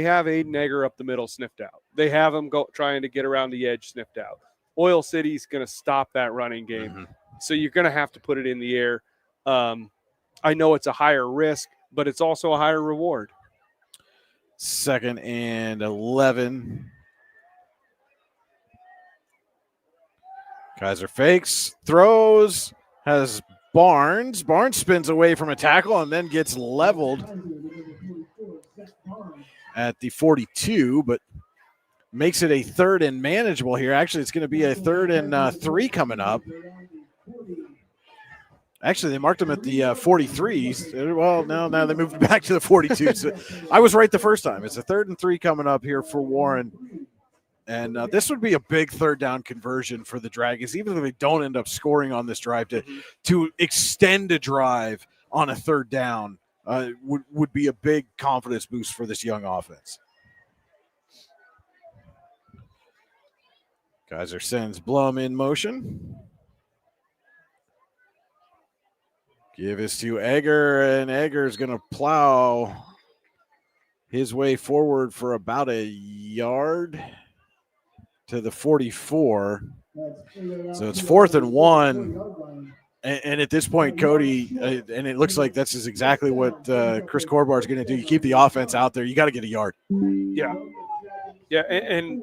have Aiden Egger up the middle sniffed out. They have him trying to get around the edge sniffed out. Oil City's going to stop that running game. Mm-hmm. So you're going to have to put it in the air. I know it's a higher risk, but it's also a higher reward. 2nd and 11. Kaiser fakes, throws, has Barnes. Barnes spins away from a tackle and then gets leveled at the 42, but makes it a 3rd and manageable here. Actually, it's going to be a 3rd and 3 coming up. Actually, they marked him at the 43. Well, now they moved back to the 42. So I was right the first time. It's a 3rd and 3 coming up here for Warren. And this would be a big third down conversion for the Dragons, even if they don't end up scoring on this drive, to extend a drive on a third down would be a big confidence boost for this young offense. Kaiser sends Blum in motion. Give this to Egger, and Egger's going to plow his way forward for about a yard to the 44. So it's 4th and 1. And at this point, Cody, and it looks like that's exactly what Chris Corbar is going to do. You keep the offense out there. You got to get a yard. Yeah. Yeah, and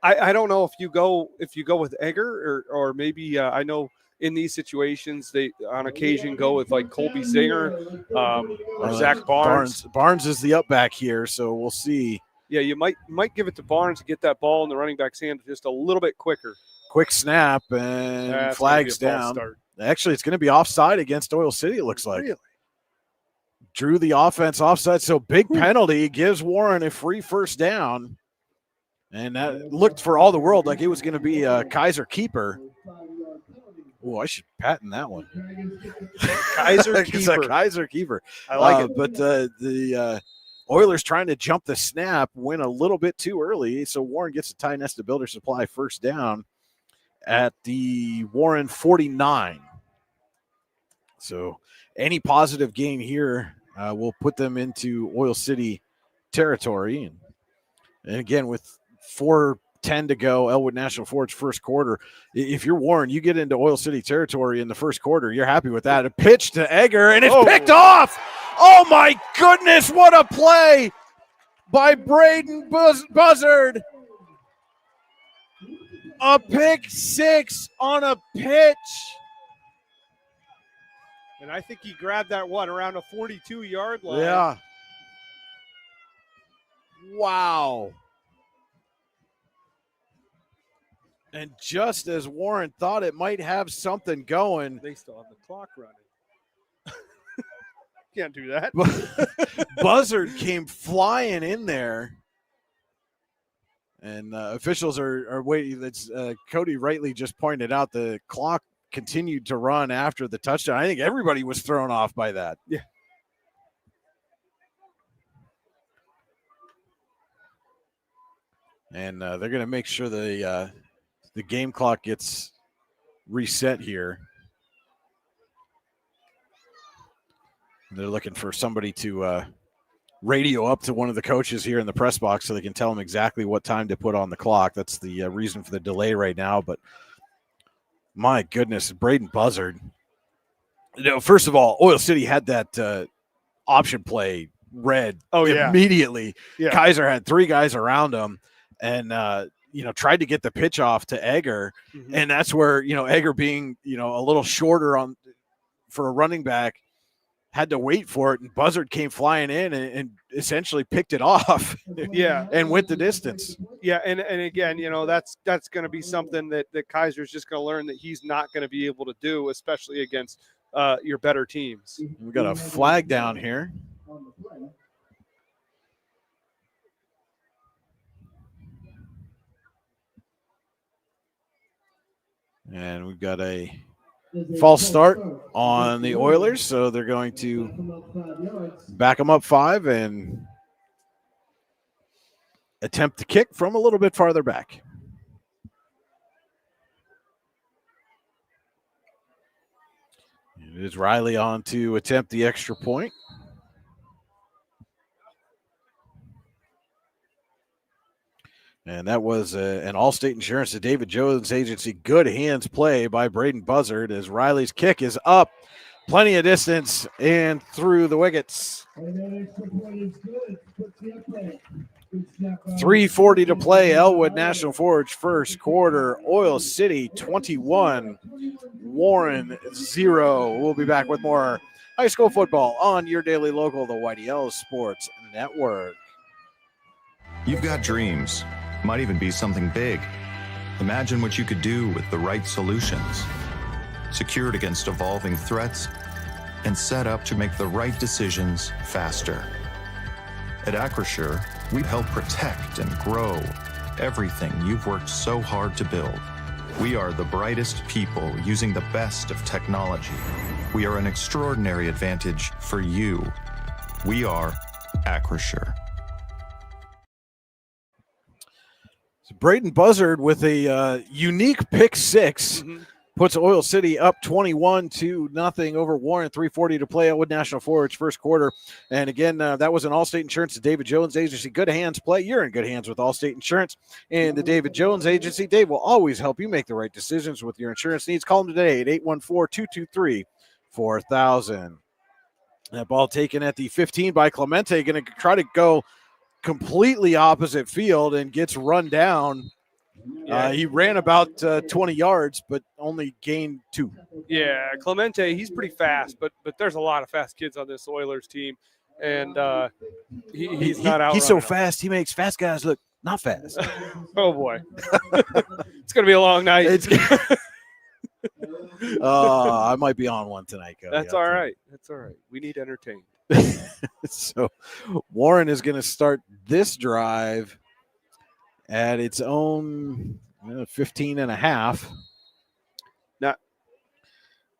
I don't know if you go with Egger or maybe I know in these situations they on occasion go with like Colby Zinger or Zach Barnes. Barnes is the up back here, so we'll see. Yeah, you might give it to Barnes to get that ball in the running back's hand just a little bit quicker. Quick snap and flags down. Actually, it's going to be offside against Oil City, it looks like. Really? Drew the offense offside, so big penalty gives Warren a free first down. And that looked for all the world like it was going to be a Kaiser keeper. Oh, I should patent that one. Kaiser It's a keeper. Kaiser keeper. I like it. But the Oilers trying to jump the snap went a little bit too early, so Warren gets a Ty Nesta Builder Supply first down at the Warren 49. So any positive gain here will put them into Oil City territory. And again, with 4:10 to go, Elwood National Forge first quarter. If you're Warren, you get into Oil City territory in the first quarter, you're happy with that. A pitch to Egger, and it's picked off. Oh, my goodness, what a play by Braden Buzzard. A pick six on a pitch. And I think he grabbed that one around a 42-yard line. Yeah. Wow. And just as Warren thought it might have something going, They still have the clock running. Can't do that. Buzzard came flying in there. And officials are waiting. That's Cody rightly just pointed out the clock continued to run after the touchdown. I think everybody was thrown off by that. Yeah. And they're going to make sure the game clock gets reset here. They're looking for somebody to radio up to one of the coaches here in the press box so they can tell them exactly what time to put on the clock. That's the reason for the delay right now. But my goodness, Braden Buzzard. You know, first of all, Oil City had that option play read immediately. Yeah. Kaiser had three guys around him and, tried to get the pitch off to Egger. Mm-hmm. And that's where, Egger being, a little shorter for a running back, had to wait for it, and Buzzard came flying in and essentially picked it off. Yeah. And went the distance. Yeah, and again, that's going to be something that Kaiser's just going to learn that he's not going to be able to do, especially against your better teams. We got a flag down here. And we've got a false start on the Oilers, so they're going to back them up 5 and attempt to kick from a little bit farther back. It is Riley on to attempt the extra point. And that was an Allstate Insurance to David Jones Agency. Good hands play by Braden Buzzard as Riley's kick is up. Plenty of distance and through the wickets. 3:40 to play. Elwood National Forge first quarter. Oil City 21. Warren 0. We'll be back with more high school football on your daily local, the YDL Sports Network. You've got dreams. Might even be something big. Imagine what you could do with the right solutions. Secured against evolving threats and set up to make the right decisions faster. At Acrisure, we help protect and grow, everything you've worked so hard to build. We are the brightest people using the best of technology. We are an extraordinary advantage for you. We are Acrisure. Braden Buzzard with a unique pick six puts Oil City up 21-0 over Warren. 3:40 to play. Elwood National Forge first quarter. And again, that was an Allstate Insurance and David Jones Agency. Good hands play. You're in good hands with Allstate Insurance and the David Jones Agency. Dave will always help you make the right decisions with your insurance needs. Call them today at 814-223-4000. That ball taken at the 15 by Clemente. Going to try to go completely opposite field and gets run down. He ran about 20 yards, but only gained 2. Yeah, Clemente, he's pretty fast, but there's a lot of fast kids on this Oilers team, and he's not out. He's so fast, he makes fast guys look not fast. Oh, boy. It's going to be a long night. I might be on one tonight, Cody. That's all right. That's all right. We need entertainment. So Warren is going to start this drive at its own 15 and a half.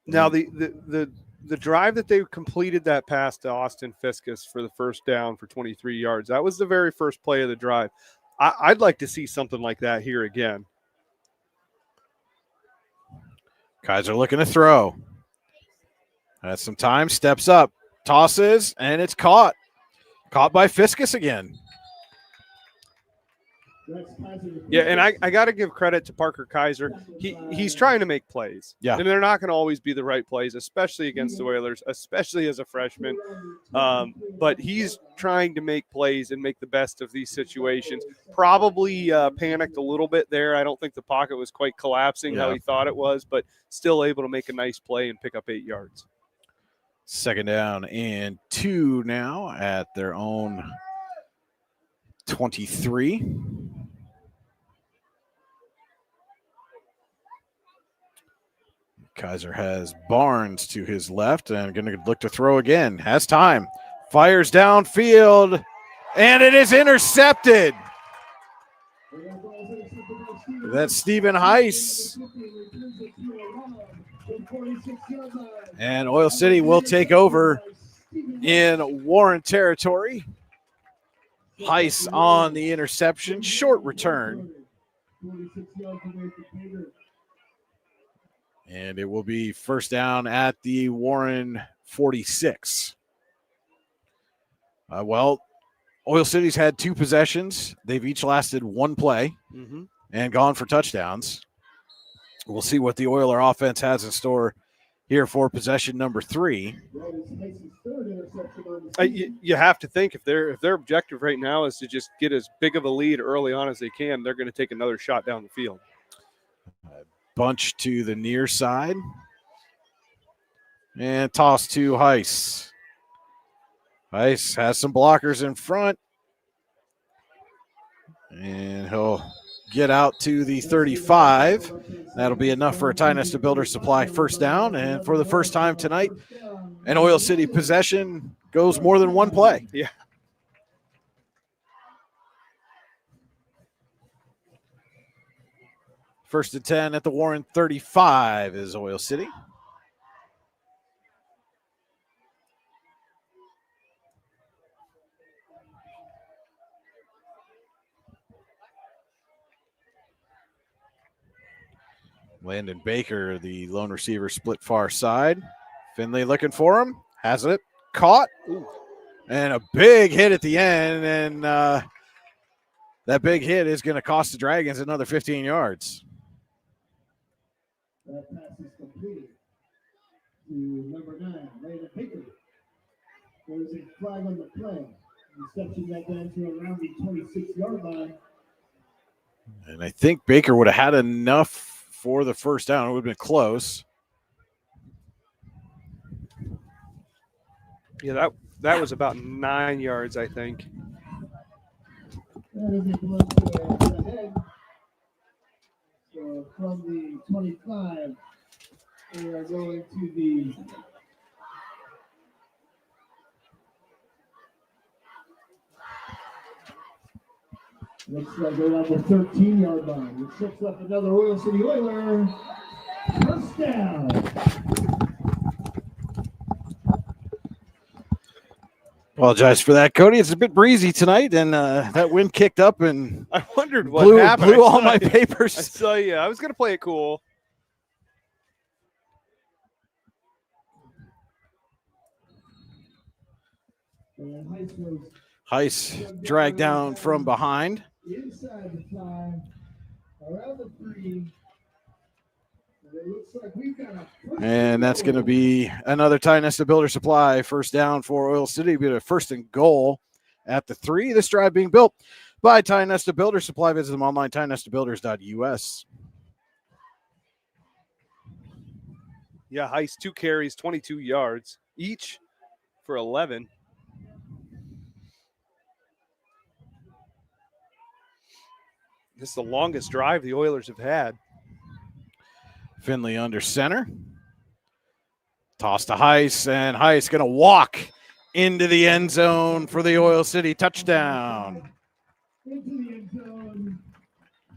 Now the drive that they completed that pass to Austin Fiskus for the first down for 23 yards, that was the very first play of the drive. I'd like to see something like that here again. Kaiser looking to throw. Has some time, steps up, tosses, and it's caught. Caught by Fiskus again. Yeah, and I got to give credit to Parker Kaiser. He's trying to make plays. Yeah. And they're not going to always be the right plays, especially against the Oilers, especially as a freshman. But he's trying to make plays and make the best of these situations. Probably panicked a little bit there. I don't think the pocket was quite collapsing how he thought it was, but still able to make a nice play and pick up 8 yards. Second down and 2 now at their own 23. Kaiser has Barnes to his left and going to look to throw again. Has time. Fires downfield, and it is intercepted. That's Stephen Heiss. And Oil City will take over in Warren territory. Heiss on the interception. Short return. And it will be first down at the Warren 46. Oil City's had 2 possessions. They've each lasted 1 play and gone for touchdowns. We'll see what the Oiler offense has in store here for possession number 3. You have to think if their objective right now is to just get as big of a lead early on as they can, they're going to take another shot down the field. Bunch to the near side. And toss to Heiss. Heiss has some blockers in front. And he'll get out to the 35. That'll be enough for a Tie Nesta Builder Supply first down. And for the first time tonight, an Oil City possession goes more than 1 play. Yeah. First and 10 at the Warren 35 is Oil City. Landon Baker, the lone receiver, split far side. Finley looking for him. Has it. Caught. And a big hit at the end. And that big hit is going to cost the Dragons another 15 yards. That pass is completed to number 9, Landon Baker. There's a flag on the play. Reception that down to around the 26-yard line. And I think Baker would have had enough for the first down. It would have been close. Yeah, that was about 9 yards, I think. That is a blow to the head. So from the 25, we are going to the Looks like they're on the 13-yard line. It sets up another Oil City Oiler. First down. Apologize for that, Cody. It's a bit breezy tonight, and that wind kicked up and I wondered what blew happened. all my papers. I saw you. I was going to play it cool. Heiss dragged down from behind. Inside the 5, around the 3. It looks like we've got a And that's going to be another Ty Nesta Builder Supply first down for Oil City. Be a first and goal at the 3. This drive being built by Ty Nesta Builder Supply. Visit them online, tynestabuilders.us. Yeah, Heiss, 2 carries, 22 yards each for 11. This is the longest drive the Oilers have had. Finley under center. Toss to Heiss, and Heiss going to walk into the end zone for the Oil City touchdown. into the end zone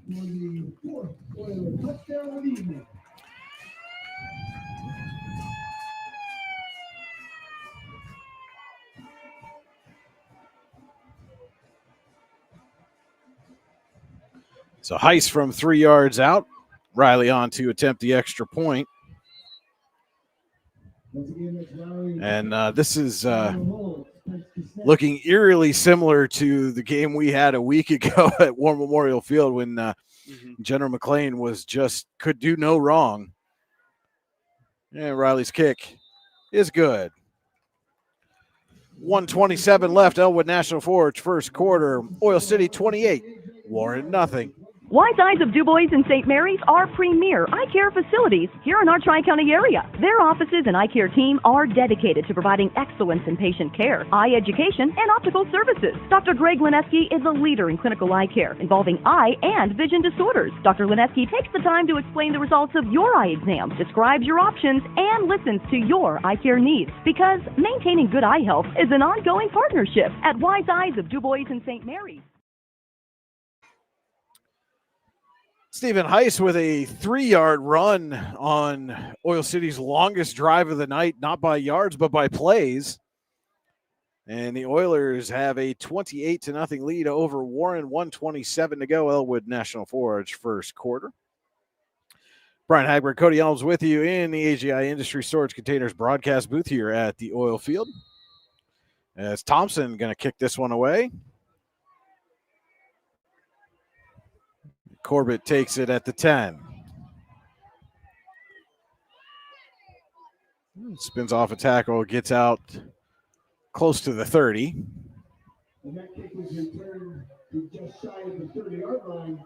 for the 4th Oiler touchdown of the evening. So Heiss from 3 yards out. Riley on to attempt the extra point. And this is looking eerily similar to the game we had a week ago at War Memorial Field when General McLean could do no wrong. And Riley's kick is good. 1:27 left. Elwood National Forge first quarter. Oil City 28. Warren nothing. Wise Eyes of DuBois and St. Mary's are premier eye care facilities here in our Tri-County area. Their offices and eye care team are dedicated to providing excellence in patient care, eye education, and optical services. Dr. Greg Lineski is a leader in clinical eye care involving eye and vision disorders. Dr. Lineski takes the time to explain the results of your eye exam, describes your options, and listens to your eye care needs. Because maintaining good eye health is an ongoing partnership at Wise Eyes of DuBois and St. Mary's. Stephen Heiss with a 3-yard run on Oil City's longest drive of the night, not by yards, but by plays. And the Oilers have a 28-0 lead over Warren, 1:27 to go. Elwood National Forge first quarter. Brian Hagberg, Cody Elms with you in the AGI Industry Storage Containers broadcast booth here at the oil field. As Thompson going to kick this one away. Corbett takes it at the 10. Spins off a tackle, gets out close to the 30. And that kick was returned to just shy of the 30-yard line.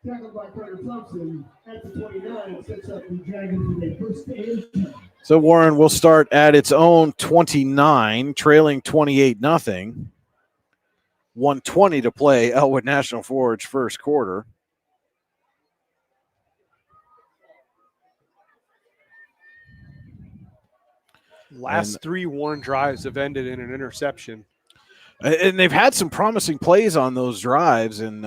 Tackled by Carter Thompson at the 29, sets up the Dragons with a first and 10. So Warren will start at its own 29, trailing 28-0. 1:20 to play. Elwood National Forge first quarter. Last 3 Warren drives have ended in an interception. And they've had some promising plays on those drives, and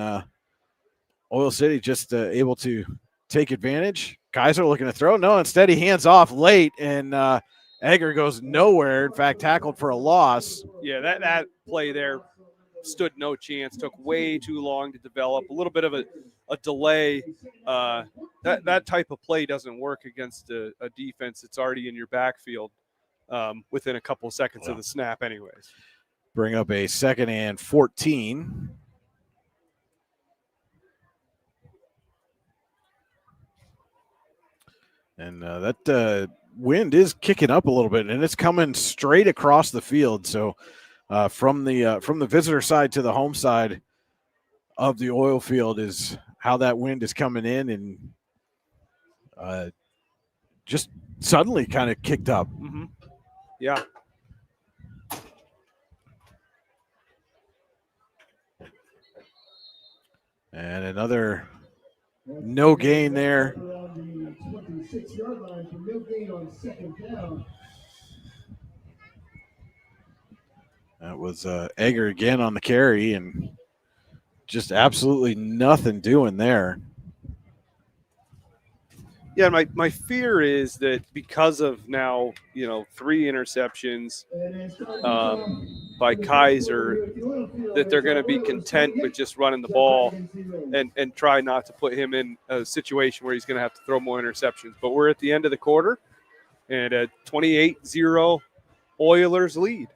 Oil City just able to take advantage. Kaiser looking to throw. No, instead he hands off late, and Egger goes nowhere. In fact, tackled for a loss. Yeah, that play there stood no chance, took way too long to develop, a little bit of a delay. That type of play doesn't work against a defense that's already in your backfield within a couple seconds of the snap anyways. Bring up a 2nd and 14. And that wind is kicking up a little bit, and it's coming straight across the field. So from the visitor side to the home side of the oil field is how that wind is coming in, and just suddenly kind of kicked up. Mm-hmm. Yeah. And another no gain there. Around the 26-yard line for no gain on 2nd down. That was Egger again on the carry, and just absolutely nothing doing there. Yeah, my fear is that because of now, 3 interceptions by Kaiser, that they're going to be content with just running the ball and try not to put him in a situation where he's going to have to throw more interceptions. But we're at the end of the quarter, and a 28-0 Oilers lead.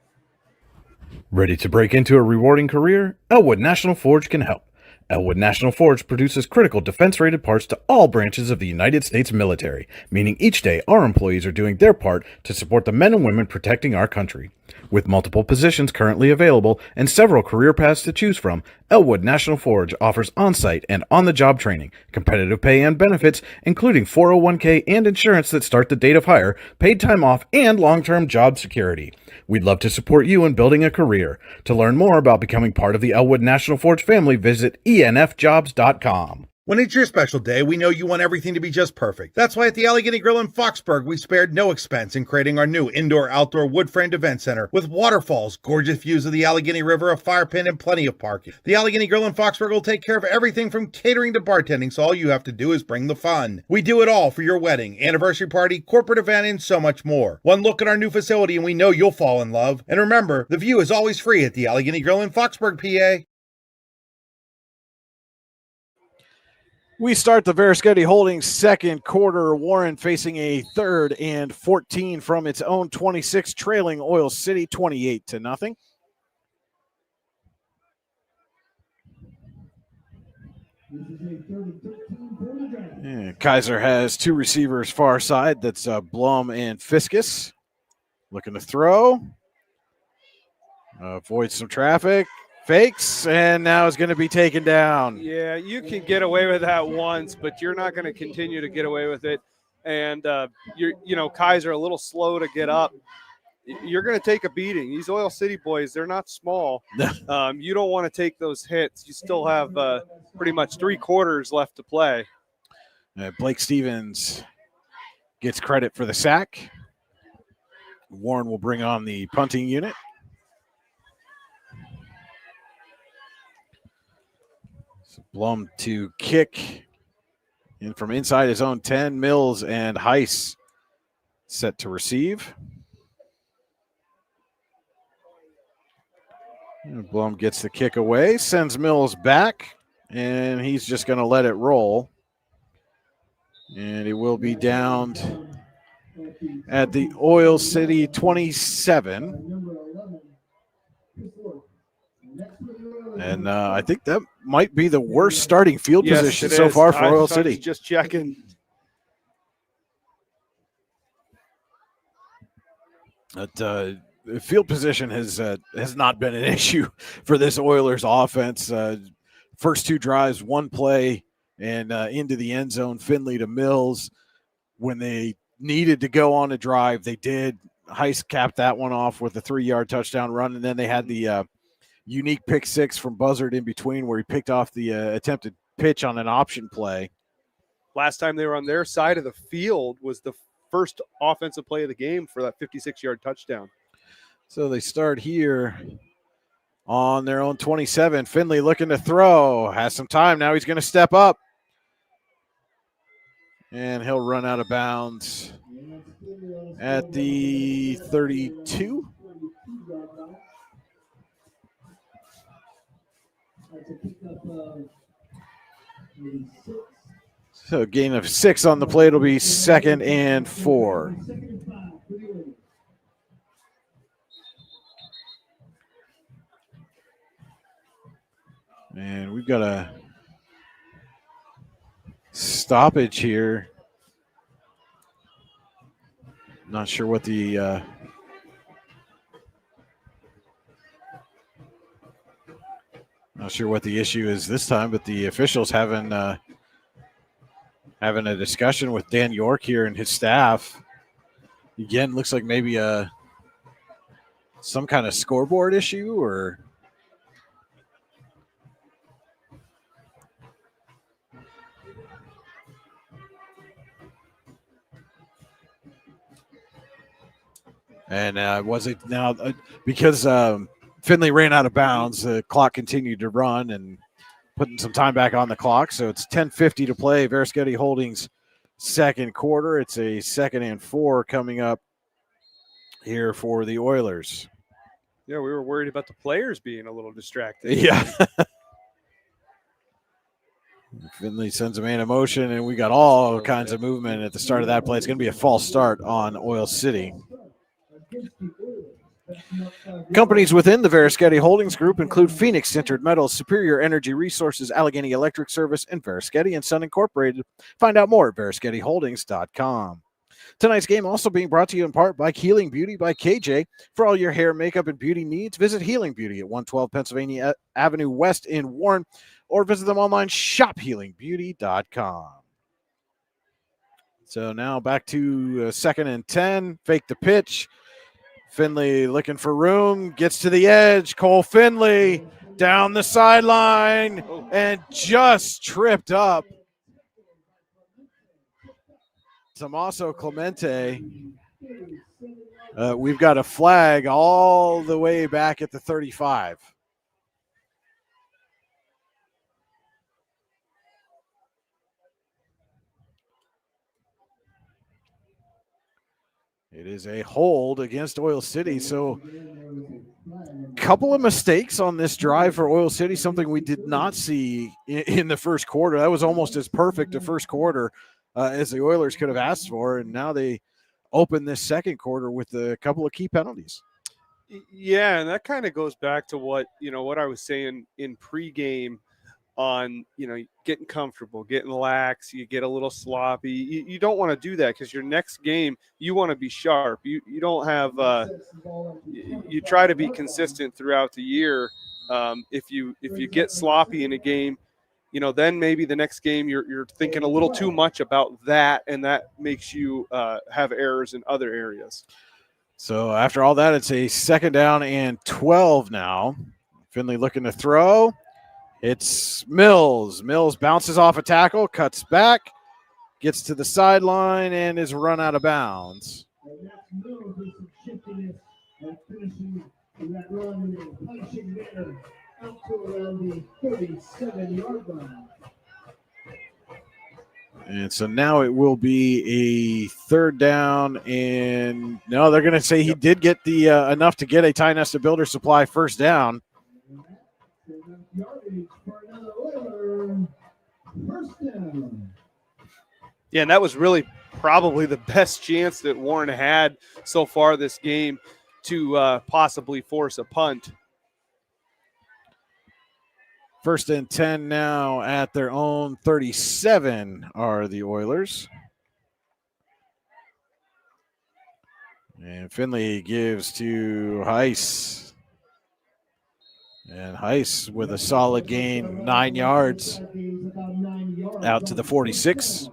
Ready to break into a rewarding career? Elwood National Forge can help. Elwood National Forge produces critical defense-rated parts to all branches of the United States military, meaning each day our employees are doing their part to support the men and women protecting our country. With multiple positions currently available and several career paths to choose from, Elwood National Forge offers on-site and on-the-job training, competitive pay and benefits, including 401k and insurance that start the date of hire, paid time off, and long-term job security. We'd love to support you in building a career. To learn more about becoming part of the Elwood National Forge family, visit enfjobs.com. When it's your special day, we know you want everything to be just perfect. That's why at the Allegheny Grill in Foxburg, we spared no expense in creating our new indoor-outdoor wood-framed event center with waterfalls, gorgeous views of the Allegheny River, a fire pit, and plenty of parking. The Allegheny Grill in Foxburg will take care of everything from catering to bartending, so all you have to do is bring the fun. We do it all for your wedding, anniversary party, corporate event, and so much more. One look at our new facility and we know you'll fall in love. And remember, the view is always free at the Allegheny Grill in Foxburg, PA. We start the Veriskety Holdings second quarter. Warren facing a 3rd and 14 from its own 26, trailing Oil City 28-0. Yeah, Kaiser has 2 receivers far side. That's Blum and Fiskus. Looking to throw. Avoids some traffic. Fakes, and now is going to be taken down. Yeah, you can get away with that once, but you're not going to continue to get away with it. And Kaiser a little slow to get up. You're going to take a beating. These Oil City boys, they're not small. You don't want to take those hits. You still have pretty much 3 quarters left to play. Blake Stevens gets credit for the sack. Warren will bring on the punting unit. Blum to kick in from inside his own 10. Mills and Heiss set to receive. And Blum gets the kick away, sends Mills back, and he's just going to let it roll. And it will be downed at the Oil City 27. And I think that might be the worst starting field position so far for Oil City. Just checking. That field position has not been an issue for this Oilers offense. First 2 drives, 1 play, and into the end zone. Finley to Mills. When they needed to go on a drive, they did. Heiss capped that one off with a 3-yard touchdown run, and then they had the unique pick 6 from Buzzard in between where he picked off the attempted pitch on an option play. Last time they were on their side of the field was the first offensive play of the game for that 56-yard touchdown. So they start here on their own 27. Finley looking to throw. Has some time. Now he's going to step up. And he'll run out of bounds at the 32. So a gain of 6 on the play. It'll be 2nd and 4. And we've got a stoppage here. Not sure what the issue is this time, but the officials having a discussion with Dan York here and his staff. Again, looks like maybe some kind of scoreboard issue or. And was it now because Finley ran out of bounds, the clock continued to run, and putting some time back on the clock. So it's 10:50 to play. Veriskety Holdings second quarter. It's a 2nd and 4 coming up here for the Oilers. Yeah, we were worried about the players being a little distracted. Yeah. Finley sends a man in motion, and we got all kinds of movement at the start of that play. It's going to be a false start on Oil City. Companies within the Veriskety Holdings Group include Phoenix Sintered Metals, Superior Energy Resources, Allegheny Electric Service, and Veriskety & Son Incorporated. Find out more at VeriskettyHoldings.com. Tonight's game also being brought to you in part by Healing Beauty by KJ. For all your hair, makeup, and beauty needs, visit Healing Beauty at 112 Pennsylvania Avenue West in Warren, or visit them online, shophealingbeauty.com. So now back to 2nd and 10. Fake the pitch. Finley looking for room, gets to the edge. Cole Finley down the sideline and just tripped up. Tommaso Clemente. We've got a flag all the way back at the 35. It is a hold against Oil City. So a couple of mistakes on this drive for Oil City, something we did not see in the first quarter. That was almost as perfect a first quarter as the Oilers could have asked for. And now they open this second quarter with a couple of key penalties. Yeah, and that kind of goes back to what I was saying in pregame on, getting comfortable, getting lax, you get a little sloppy. You don't want to do that because your next game, you want to be sharp. You don't have you try to be consistent throughout the year. If you get sloppy in a game, then maybe the next game you're thinking a little too much about that, and that makes you have errors in other areas. So after all that, it's a 2nd down and 12 now. Finley looking to throw. It's Mills. Mills bounces off a tackle, cuts back, gets to the sideline, and is run out of bounds. And that's Mills with some shiftiness and finishing that run in a punching manner out to around the 37-yard line. And so now it will be a 3rd down, and no, they're going to say he did get the enough to get a Ty Nesta Builder Supply first down. Yeah, and that was really probably the best chance that Warren had so far this game to possibly force a punt. 1st and 10 now at their own 37 are the Oilers. And Finley gives to Heiss. And Heiss with a solid gain, 9 yards. Out to the 46.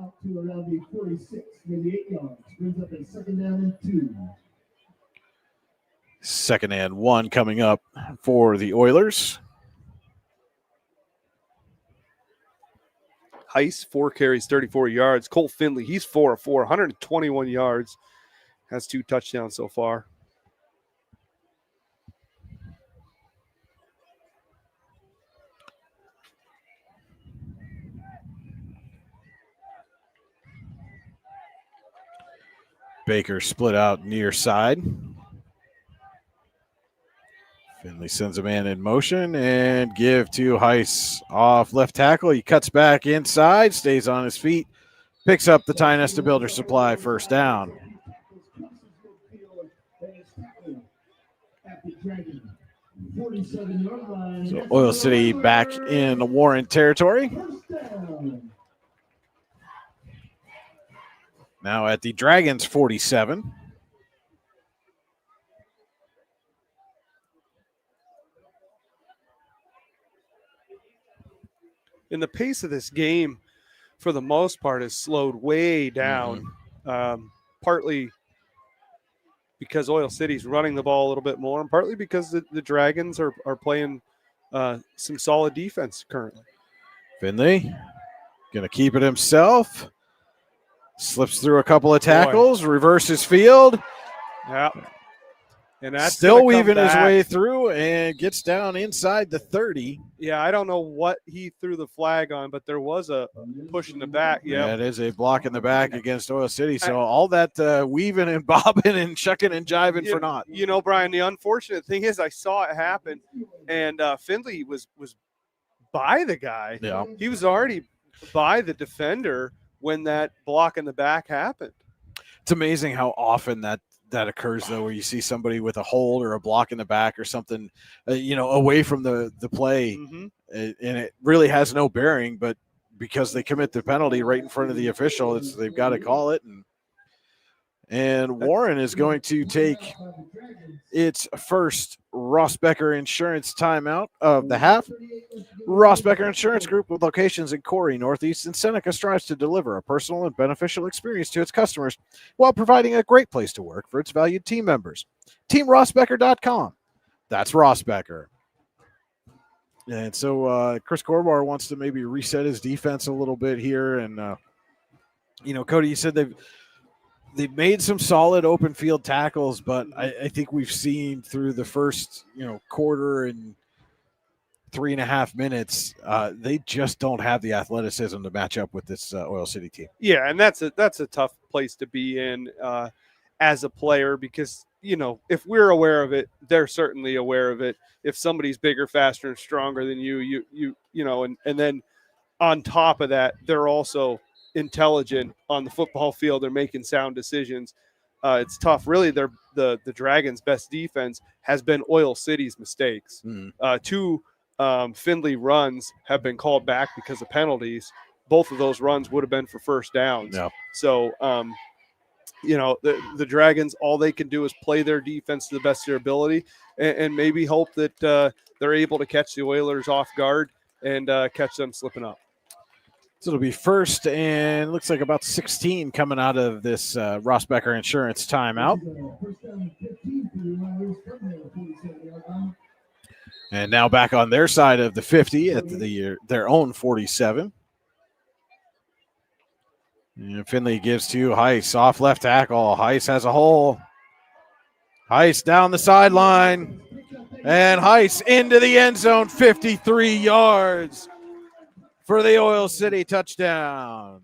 Out to around the 46, maybe 8 yards. Brings up a 2nd down and 2. 2nd and 1 coming up for the Oilers. Heiss, 4 carries, 34 yards. Cole Finley, he's 4 of 4, 121 yards. Has 2 touchdowns so far. Baker split out near side. Finley sends a man in motion and give to Heiss off left tackle. He cuts back inside, stays on his feet, picks up the Ty Nesta Builder Supply first down. So Oil City back in Warren territory. Now at the Dragons 47. And the pace of this game, for the most part, has slowed way down. Partly because Oil City's running the ball a little bit more, and partly because the Dragons are playing some solid defense currently. Finley going to keep it himself. Slips through a couple of tackles, reverses field. Yeah. And that's still gonna come weaving his back. way through and gets down inside the 30. Yeah, I don't know what he threw the flag on, but there was a push in the back. Yeah, That is a block in the back against Oil City. So all that weaving and bobbing and shucking and jiving for naught. You know, Brian, the unfortunate thing is I saw it happen, and Findlay was by the guy. Yeah. He was already by the defender when that block in the back happened. It's amazing how often that occurs, though, where you see somebody with a hold or a block in the back or something, away from the play, and it really has no bearing. But because they commit the penalty right in front of the official, they've got to call it. And Warren is going to take its first Ross Becker Insurance timeout of the half. Ross Becker Insurance Group, with locations in Corey, Northeast, and Seneca, strives to deliver a personal and beneficial experience to its customers while providing a great place to work for its valued team members. TeamRossBecker.com. That's Ross Becker. And so Chris Corbar wants to maybe reset his defense a little bit here. And, Cody, you said they've made some solid open field tackles, but I think we've seen through the first, quarter and 3.5 minutes, they just don't have the athleticism to match up with this Oil City team. Yeah, and that's a tough place to be in as a player because, if we're aware of it, they're certainly aware of it. If somebody's bigger, faster, and stronger than you, and then on top of that, they're also intelligent on the football field. They're making sound decisions. It's tough. Really, the Dragons' best defense has been Oil City's mistakes. Two Findlay runs have been called back because of penalties. Both of those runs would have been for first downs. Yep. So, the Dragons, all they can do is play their defense to the best of their ability and maybe hope that they're able to catch the Oilers off guard and catch them slipping up. So it'll be first and looks like about 16 coming out of this Ross Becker Insurance timeout. And now back on their side of the 50 at their own 47. And Findlay gives to Heiss off left tackle. Heiss has a hole. Heiss down the sideline. And Heiss into the end zone, 53 yards for the Oil City touchdown.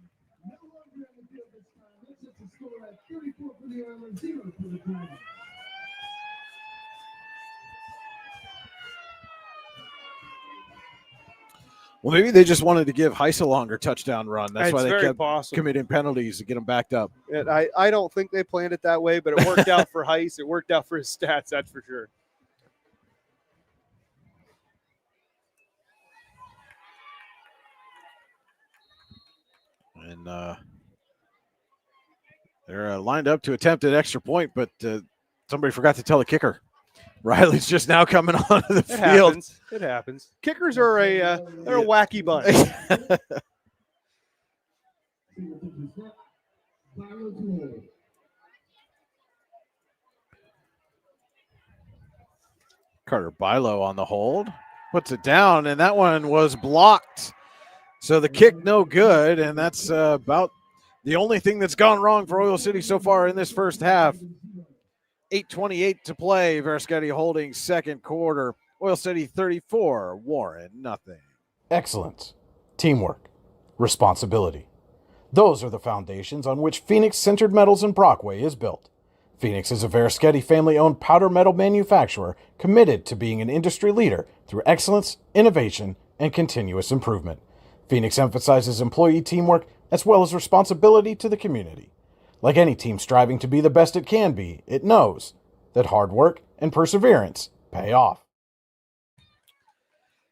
Well, maybe they just wanted to give Heiss a longer touchdown run. That's why they kept committing penalties to get them backed up. And I don't think they planned it that way, but it worked out for Heiss. It worked out for his stats, that's for sure. And they're lined up to attempt an extra point, but somebody forgot to tell the kicker. Riley's just now coming onto the field. It happens. Kickers are they're a wacky bunch. Carter Bilo on the hold. Puts it down, and that one was blocked. So the kick no good, and that's about the only thing that's gone wrong for Oil City so far in this first half. 8:28 to play. Veriskety Holdings second quarter. Oil City 34, Warren nothing. Excellence, teamwork, responsibility. Those are the foundations on which Phoenix Centered Metals in Brockway is built. Phoenix is a Veriskety family-owned powder metal manufacturer committed to being an industry leader through excellence, innovation, and continuous improvement. Phoenix emphasizes employee teamwork as well as responsibility to the community. Like any team striving to be the best it can be, it knows that hard work and perseverance pay off.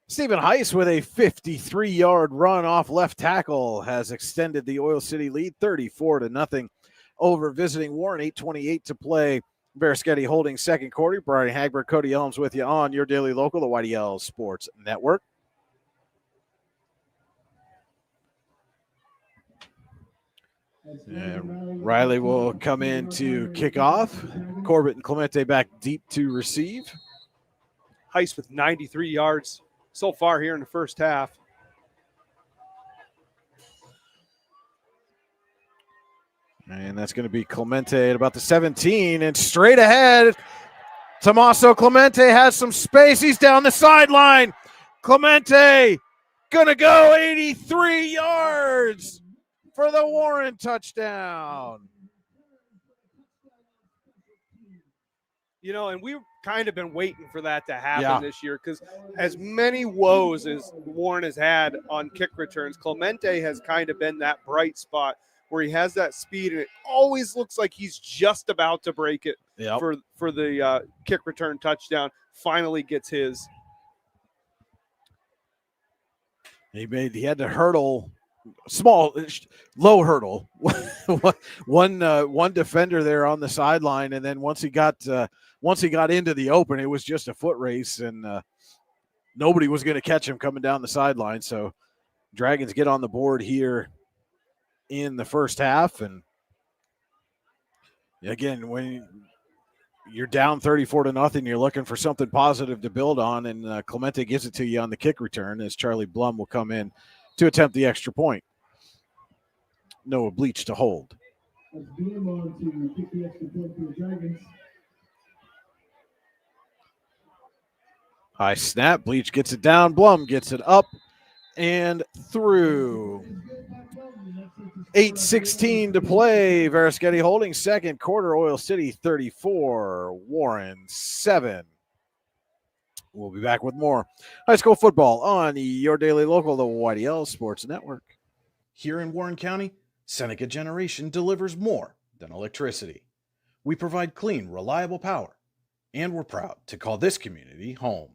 Stephen Heiss with a 53-yard run off left tackle has extended the Oil City lead 34-0 over visiting Warren. 8:28 to play. Veriskety Holdings second quarter. Brian Hagberg, Cody Elms with you on your daily local, the YDL Sports Network. And Riley will come in to kick off. Corbett and Clemente back deep to receive. Heiss with 93 yards so far here in the first half. And that's going to be Clemente at about the 17 and straight ahead Tommaso Clemente has some space. He's down the sideline. Clemente gonna go 83 yards for the Warren touchdown. And we've kind of been waiting for that to happen this year, because as many woes as Warren has had on kick returns, Clemente has kind of been that bright spot where he has that speed, and it always looks like he's just about to break it for the kick return touchdown. Finally gets his. He had to hurdle, low hurdle, one defender there on the sideline, and then once he got into the open, it was just a foot race, and nobody was going to catch him coming down the sideline. So Dragons get on the board here in the first half, and again, when you're down 34-0, you're looking for something positive to build on, and Clemente gives it to you on the kick return as Charlie Blum will come in to attempt the extra point. Noah Bleach to hold. High snap. Bleach gets it down. Blum gets it up and through. 8:16 to play. Veriskety holding second quarter. Oil City 34, Warren 7. We'll be back with more high school football on your daily local, the YDL Sports Network. Here in Warren County, Seneca Generation delivers more than electricity. We provide clean, reliable power, and we're proud to call this community home.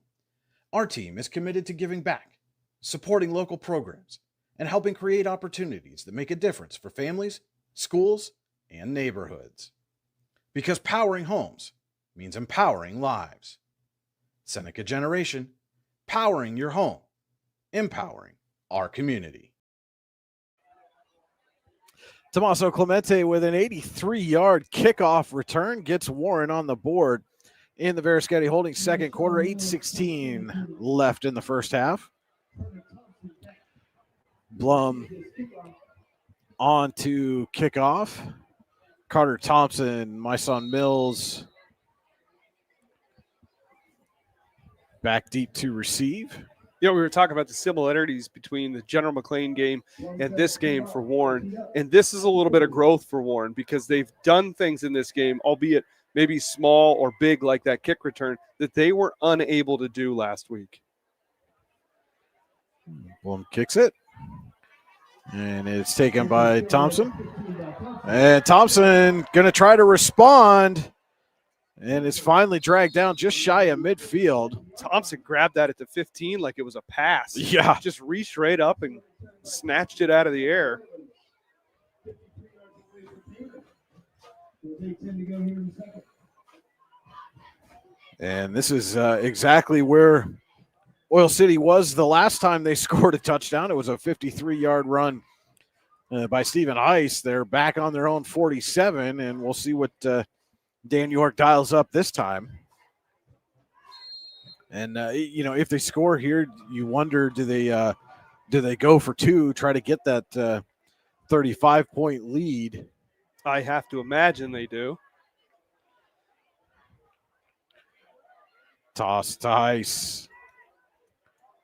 Our team is committed to giving back, supporting local programs, and helping create opportunities that make a difference for families, schools, and neighborhoods. Because powering homes means empowering lives. Seneca Generation, powering your home, empowering our community. Tommaso Clemente with an 83-yard kickoff return gets Warren on the board in the Veriskety holding second quarter. 8:16 left in the first half. Blum on to kickoff. Carter Thompson, Myson Mills back deep to receive. We were talking about the similarities between the General McLean game and this game for Warren. And this is a little bit of growth for Warren because they've done things in this game, albeit maybe small or big like that kick return, that they were unable to do last week. Blum kicks it. And it's taken by Thompson. And Thompson going to try to respond. And it's finally dragged down just shy of midfield. Thompson grabbed that at the 15 like it was a pass. Yeah. Just reached right up and snatched it out of the air. And this is exactly where Oil City was the last time they scored a touchdown. It was a 53-yard run by Stephen Heiss. They're back on their own 47, and we'll see what Dan York dials up this time. And, if they score here, you wonder, do they go for two, try to get that 35-point lead? I have to imagine they do. Toss to Heiss.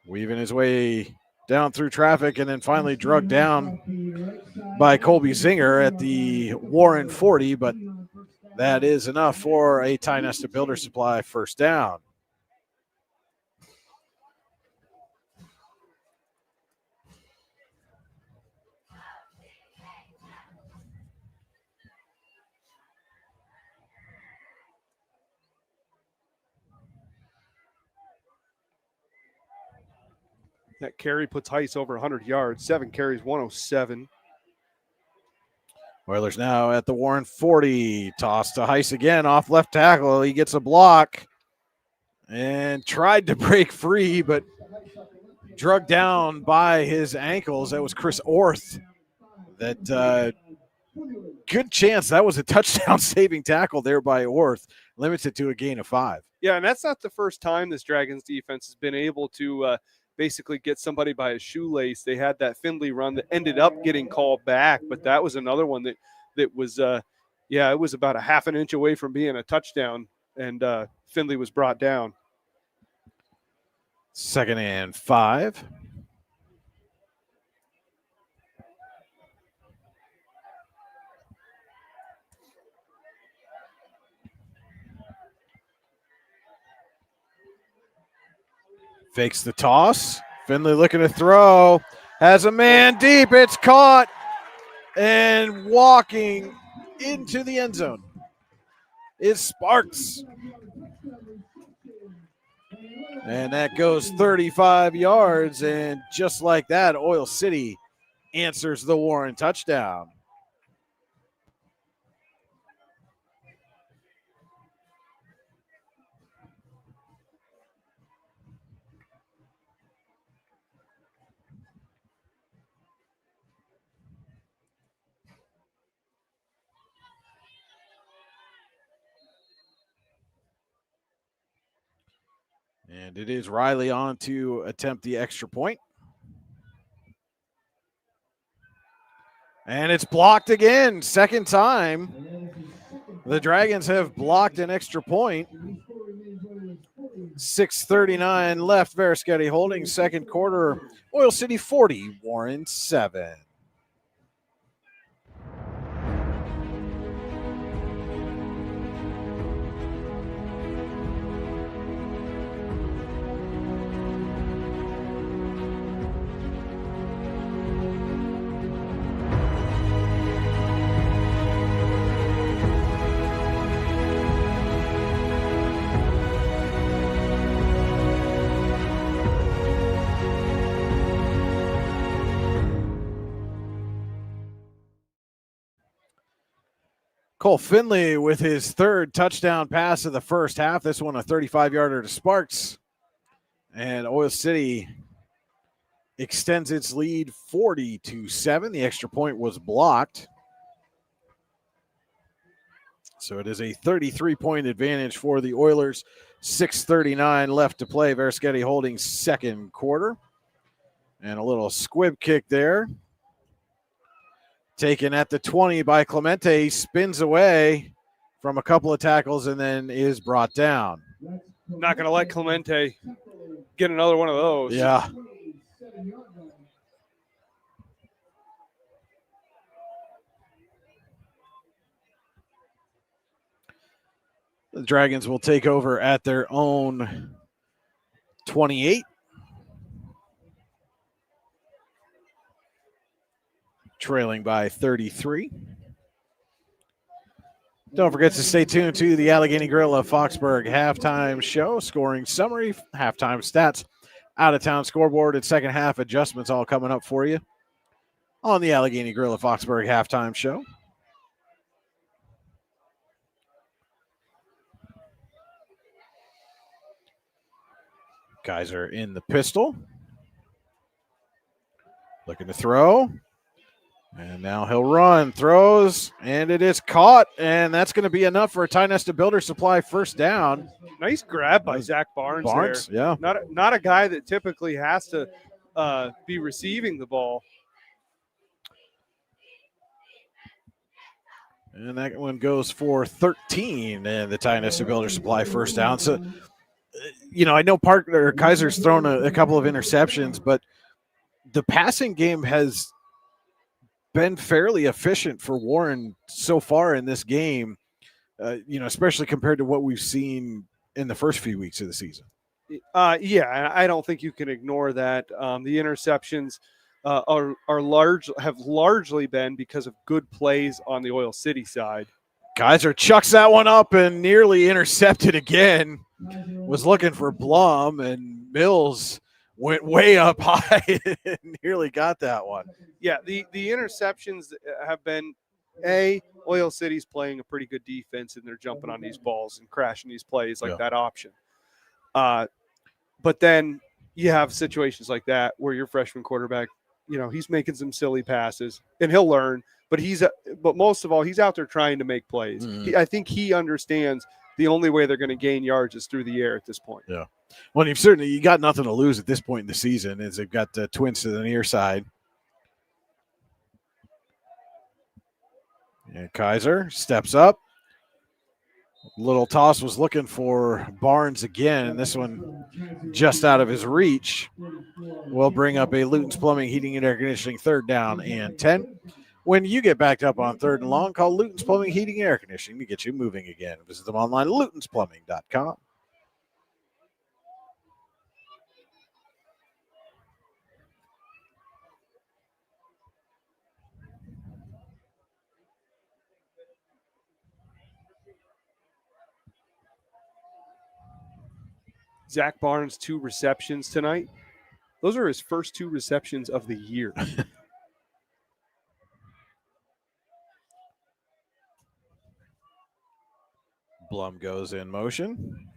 Weaving his way down through traffic and then finally drugged down by Colby Zinger at the Warren 40, but that is enough for a Ty Nesta Builder Supply first down. That carry puts Heiss over 100 yards. 7 carries, 107. Oilers now at the Warren 40. Toss to Heiss again off left tackle. He gets a block and tried to break free, but drugged down by his ankles. That was Chris Orth. That good chance that was a touchdown saving tackle there by Orth. Limits it to a gain of 5. Yeah, and that's not the first time this Dragons defense has been able to basically get somebody by a shoelace. They had that Findlay run that ended up getting called back, but that was another one that was, it was about a half an inch away from being a touchdown. and Findlay was brought down. 2nd and 5. Fakes the toss. Findlay looking to throw. Has a man deep. It's caught. And walking into the end zone is Sparks. And that goes 35 yards. And just like that, Oil City answers the Warren touchdown. And it is Riley on to attempt the extra point. And it's blocked again. 2nd time. The Dragons have blocked an extra point. 6:39 left. Verischetti holding 2nd quarter. Oil City 40, Warren 7. Cole Findlay with his 3rd touchdown pass of the first half. This one a 35-yarder to Sparks. And Oil City extends its lead 40-7. The extra point was blocked. So it is a 33-point advantage for the Oilers. 6:39 left to play. Verischetti holding 2nd quarter. And a little squib kick there. Taken at the 20 by Clemente, spins away from a couple of tackles and then is brought down. Not going to let Clemente get another one of those. Yeah. The Dragons will take over at their own 28. Trailing by 33. Don't forget to stay tuned to the Allegheny Grill of Foxburg halftime show. Scoring summary, halftime stats, out-of-town scoreboard, and 2nd half adjustments all coming up for you on the Allegheny Grill of Foxburg halftime show. Kaiser in the pistol. Looking to throw. And now he'll run, throws, and it is caught, and that's going to be enough for a Ty-Nesta Builder Supply first down. Nice grab by Zach Barnes there. Yeah. Not a guy that typically has to be receiving the ball. And that one goes for 13, and the Ty-Nesta Builder Supply first down. So, I know Kaiser's thrown a couple of interceptions, but the passing game has been fairly efficient for Warren so far in this game, especially compared to what we've seen in the first few weeks of the season. Yeah, I don't think you can ignore that. The interceptions have largely been because of good plays on the Oil City side. Kaiser chucks that one up and nearly intercepted again. Was looking for Blum, and Mills went way up high and nearly got that one. Yeah, the interceptions have been, Oil City's playing a pretty good defense, and they're jumping on these balls and crashing these plays like that option. But then you have situations like that where your freshman quarterback, he's making some silly passes, and he'll learn. But most of all, he's out there trying to make plays. I think he understands the only way they're going to gain yards is through the air at this point. Yeah. Well, you got nothing to lose at this point in the season, as they've got the Twins to the near side. And Kaiser steps up, Little toss was looking for Barnes again, and this one just out of his reach will bring up a Luton's Plumbing, Heating, and Air Conditioning 3rd down and 10. When you get backed up on 3rd and long, call Luton's Plumbing, Heating, and Air Conditioning to get you moving again. Visit them online at lutonsplumbing.com. Zach Barnes, 2 receptions tonight. Those are his first 2 receptions of the year. Blum goes in motion.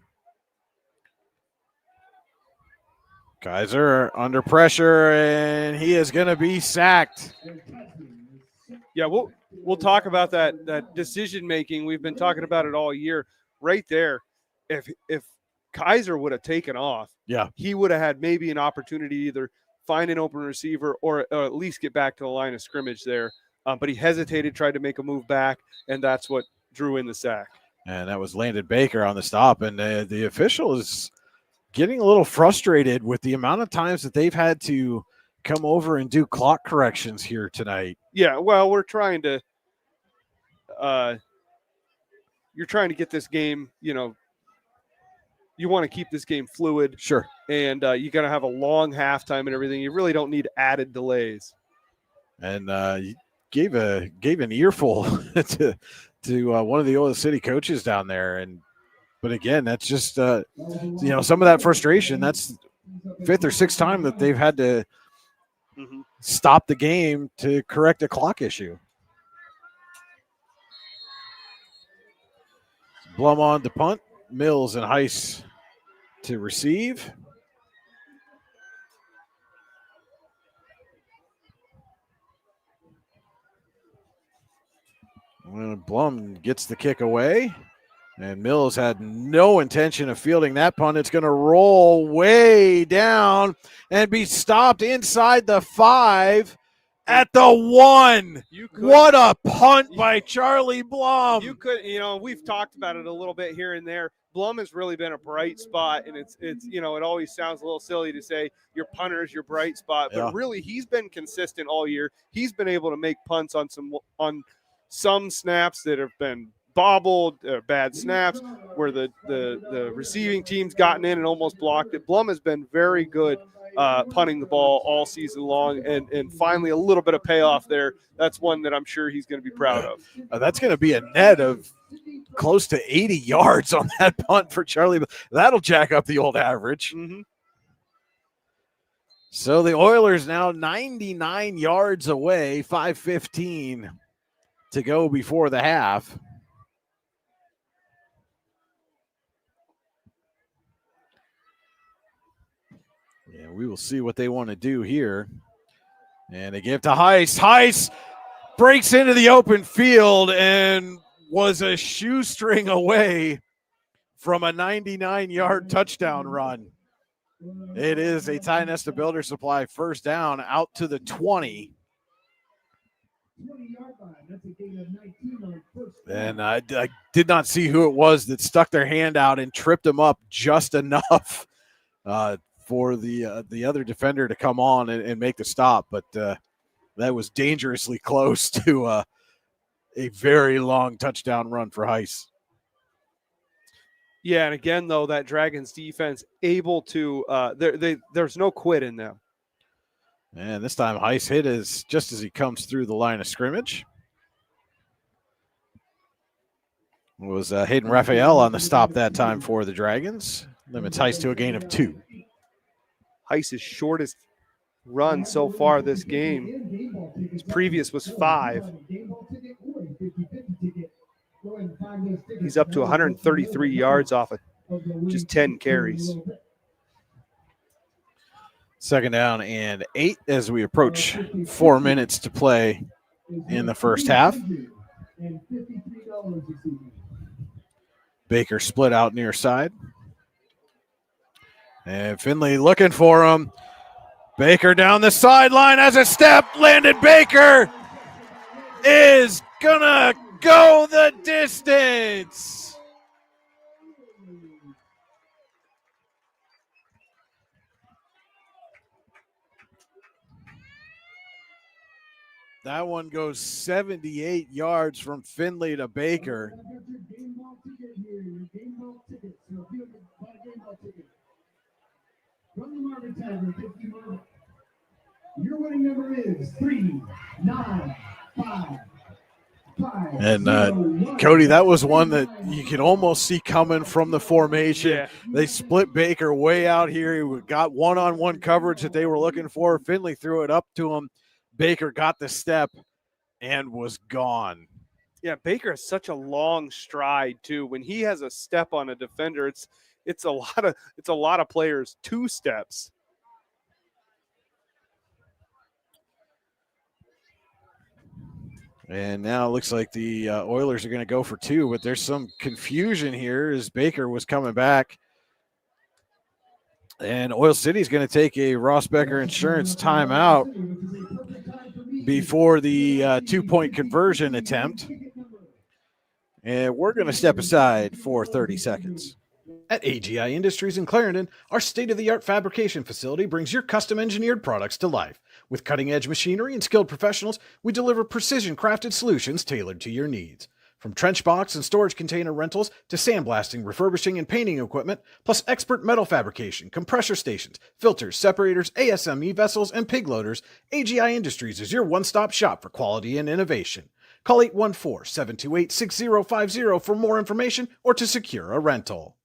Kaiser under pressure, and he is going to be sacked. Yeah, we'll talk about that decision making. We've been talking about it all year. Right there, if Kaiser would have taken off, he would have had maybe an opportunity to either find an open receiver or at least get back to the line of scrimmage there. But he hesitated, tried to make a move back, and that's what drew in the sack. And that was Landon Baker on the stop. And the official is getting a little frustrated with the amount of times that they've had to come over and do clock corrections here tonight. Yeah, well, we're trying to you're trying to get this game, you want to keep this game fluid. Sure. And you got to have a long halftime and everything. You really don't need added delays. And you gave an earful to one of the Oil City coaches down there. But again, that's just, some of that frustration. That's 5th or 6th time that they've had to stop the game to correct a clock issue. Blum on to punt. Mills and Heiss to receive. Blum gets the kick away, and Mills had no intention of fielding that punt. It's going to roll way down and be stopped inside the 5 at the 1. What a punt by Charlie Blum. You could, we've talked about it a little bit here and there. Blum has really been a bright spot, and it's it always sounds a little silly to say your punter is your bright spot, but really he's been consistent all year. He's been able to make punts on some snaps that have been bobbled, bad snaps, where the receiving team's gotten in and almost blocked it. Blum has been very good punting the ball all season long, and finally a little bit of payoff there. That's one that I'm sure he's going to be proud of. That's going to be a net of close to 80 yards on that punt for Charlie. That'll jack up the old average. So the Oilers now 99 yards away, 5:15 to go before the half. Yeah, we will see what they want to do here. And they give to Heiss. Heiss breaks into the open field and was a shoestring away from a 99-yard touchdown run. It is a Ty Nesta Builder Supply first down out to the 20. And I did not see who it was that stuck their hand out and tripped him up just enough for the other defender to come on and make the stop. But that was dangerously close to a very long touchdown run for Heiss. Yeah, and again, though, that Dragons defense able to there's no quit in them. And this time Heiss hit just as he comes through the line of scrimmage. It was Hayden Raphael on the stop that time for the Dragons. Limits Heiss to a gain of 2. Heiss's shortest run so far this game. His previous was 5. He's up to 133 yards off of just 10 carries. Second down and 8 as we approach 4 minutes to play in the first half. Baker split out near side. And Finley looking for him. Baker down the sideline has a step. Landon Baker is going to go the distance. That one goes 78 yards from Finley to Baker. I've got your game ball ticket here, your game ball ticket. So if you have bought a game ball ticket from the Marvin Tavern, 50 Marvin, your winning number is 395. And Cody, that was one that you could almost see coming from the formation. Yeah. They split Baker way out here. He got one-on-one coverage that they were looking for. Finley threw it up to him. Baker got the step and was gone. Yeah, Baker has such a long stride too. When he has a step on a defender, it's a lot of players 2 steps. And now it looks like the Oilers are going to go for 2, but there's some confusion here as Baker was coming back. And Oil City's going to take a Ross Becker Insurance timeout before the 2-point conversion attempt. And we're going to step aside for 30 seconds. At AGI Industries in Clarendon, our state-of-the-art fabrication facility brings your custom-engineered products to life. With cutting-edge machinery and skilled professionals, we deliver precision-crafted solutions tailored to your needs. From trench box and storage container rentals to sandblasting, refurbishing, and painting equipment, plus expert metal fabrication, compressor stations, filters, separators, ASME vessels, and pig loaders, AGI Industries is your one-stop shop for quality and innovation. Call 814-728-6050 for more information or to secure a rental.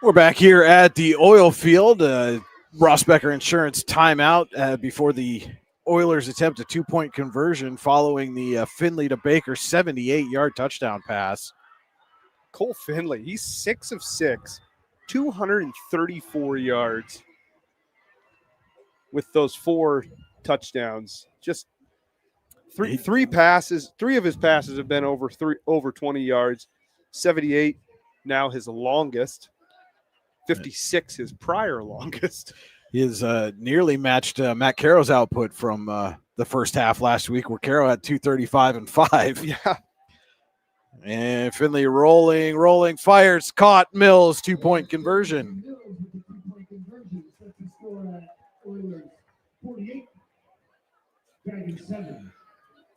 We're back here at the oil field. Ross Becker Insurance timeout before the Oilers attempt a 2-point conversion following the Finley to Baker 78-yard touchdown pass. Cole Finley, he's 6 of 6, 234 yards with those 4 touchdowns. Just three passes. 3 of his passes have been over 20 yards. 78 now his longest. 56 his prior longest. He has nearly matched Matt Carroll's output from the first half last week, where Carroll had 235 and 5. Yeah. And Finley rolling, fires, caught, Mills, 2-point conversion.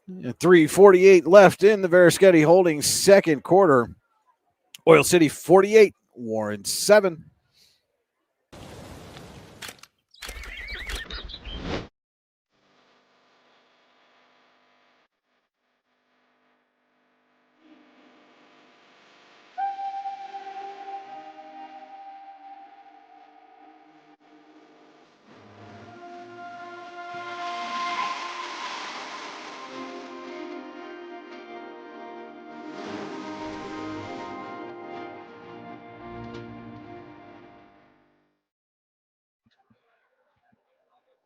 3:48 left in the Veriskety Holdings second quarter. Oil City 48, Warren 7.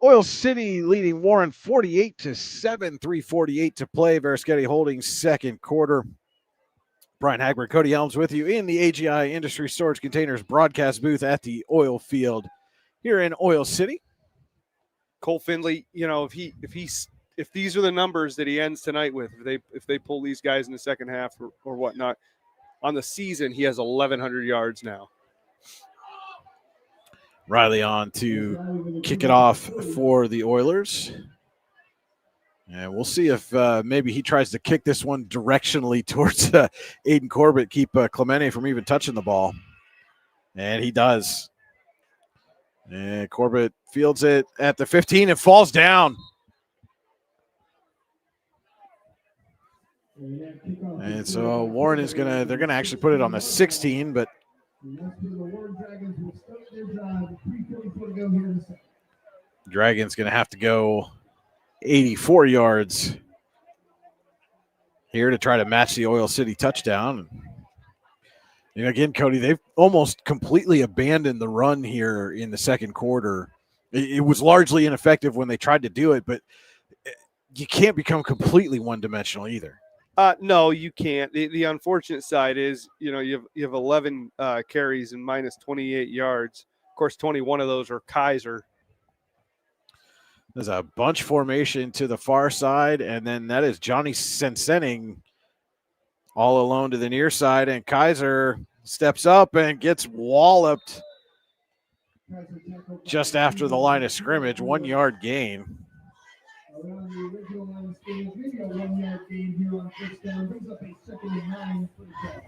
Oil City leading Warren 48-7, 3:48 to play. Veriskety Holdings second quarter. Brian Hagberg, Cody Elms with you in the AGI Industry Storage Containers broadcast booth at the oil field here in Oil City. Cole Finley, if these are the numbers that he ends tonight with, if they pull these guys in the second half or whatnot, on the season he has 1,100 yards now. Riley on to kick it off for the Oilers. And we'll see if maybe he tries to kick this one directionally towards Aiden Corbett, keep Clemente from even touching the ball. And he does. And Corbett fields it at the 15 and falls down. And so Warren is they're going to actually put it on the 16, but Dragons going to have to go 84 yards here to try to match the Oil City touchdown. And again, Cody, they've almost completely abandoned the run here in the second quarter. It was largely ineffective when they tried to do it, but you can't become completely one-dimensional either. No, you can't. The unfortunate side is, you have 11 carries and minus 28 yards. Of course, 21 of those are Kaiser. There's a bunch formation to the far side, and then that is Johnny Sensening all alone to the near side, and Kaiser steps up and gets walloped just after the line of scrimmage, 1 yard gain. Around the original line of scrimmage, maybe a 1 yard gain here on first down, brings up a 2nd and 9 for the Jags.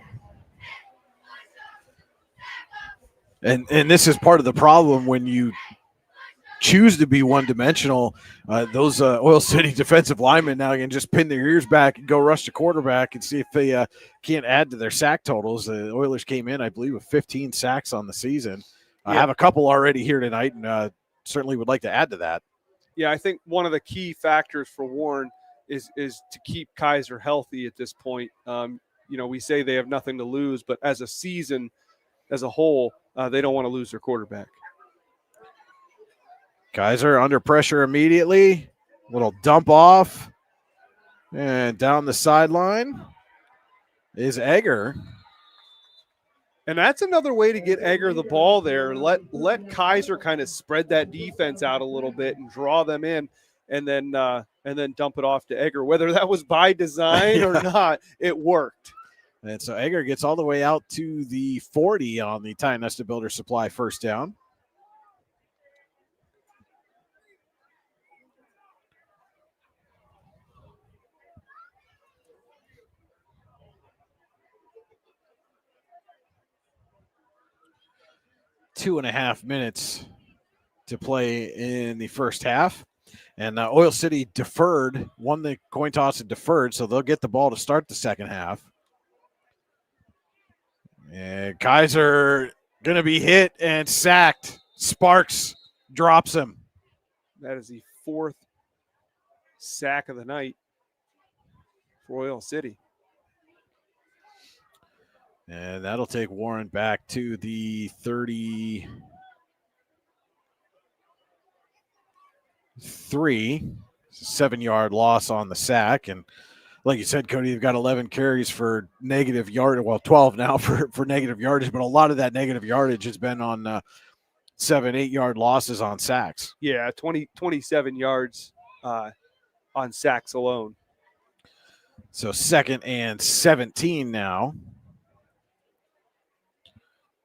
And this is part of the problem when you choose to be one-dimensional. Those Oil City defensive linemen now can just pin their ears back and go rush the quarterback and see if they can't add to their sack totals. The Oilers came in, I believe, with 15 sacks on the season. I have a couple already here tonight, and certainly would like to add to that. Yeah, I think one of the key factors for Warren is to keep Kaiser healthy at this point. We say they have nothing to lose, but as a season, as a whole, they don't want to lose their quarterback. Kaiser under pressure immediately. Little dump off. And down the sideline is Egger. And that's another way to get Egger the ball there. Let Kaiser kind of spread that defense out a little bit and draw them in, and then dump it off to Egger. Whether that was by design or not, it worked. And so Egger gets all the way out to the 40 on the Titan Nesta Builder Supply first down. Two and a half minutes to play in the first half. And Oil City won the coin toss and deferred, so they'll get the ball to start the second half. And Kaiser going to be hit and sacked. Sparks drops him. That is the 4th sack of the night for Oil City. And that'll take Warren back to the 33. 7-yard loss on the sack. And like you said, Cody, you've got 11 carries for negative yardage. Well, 12 now for negative yardage, but a lot of that negative yardage has been on 7-8 yard losses on sacks. Yeah, 27 yards on sacks alone. So 2nd and 17 now.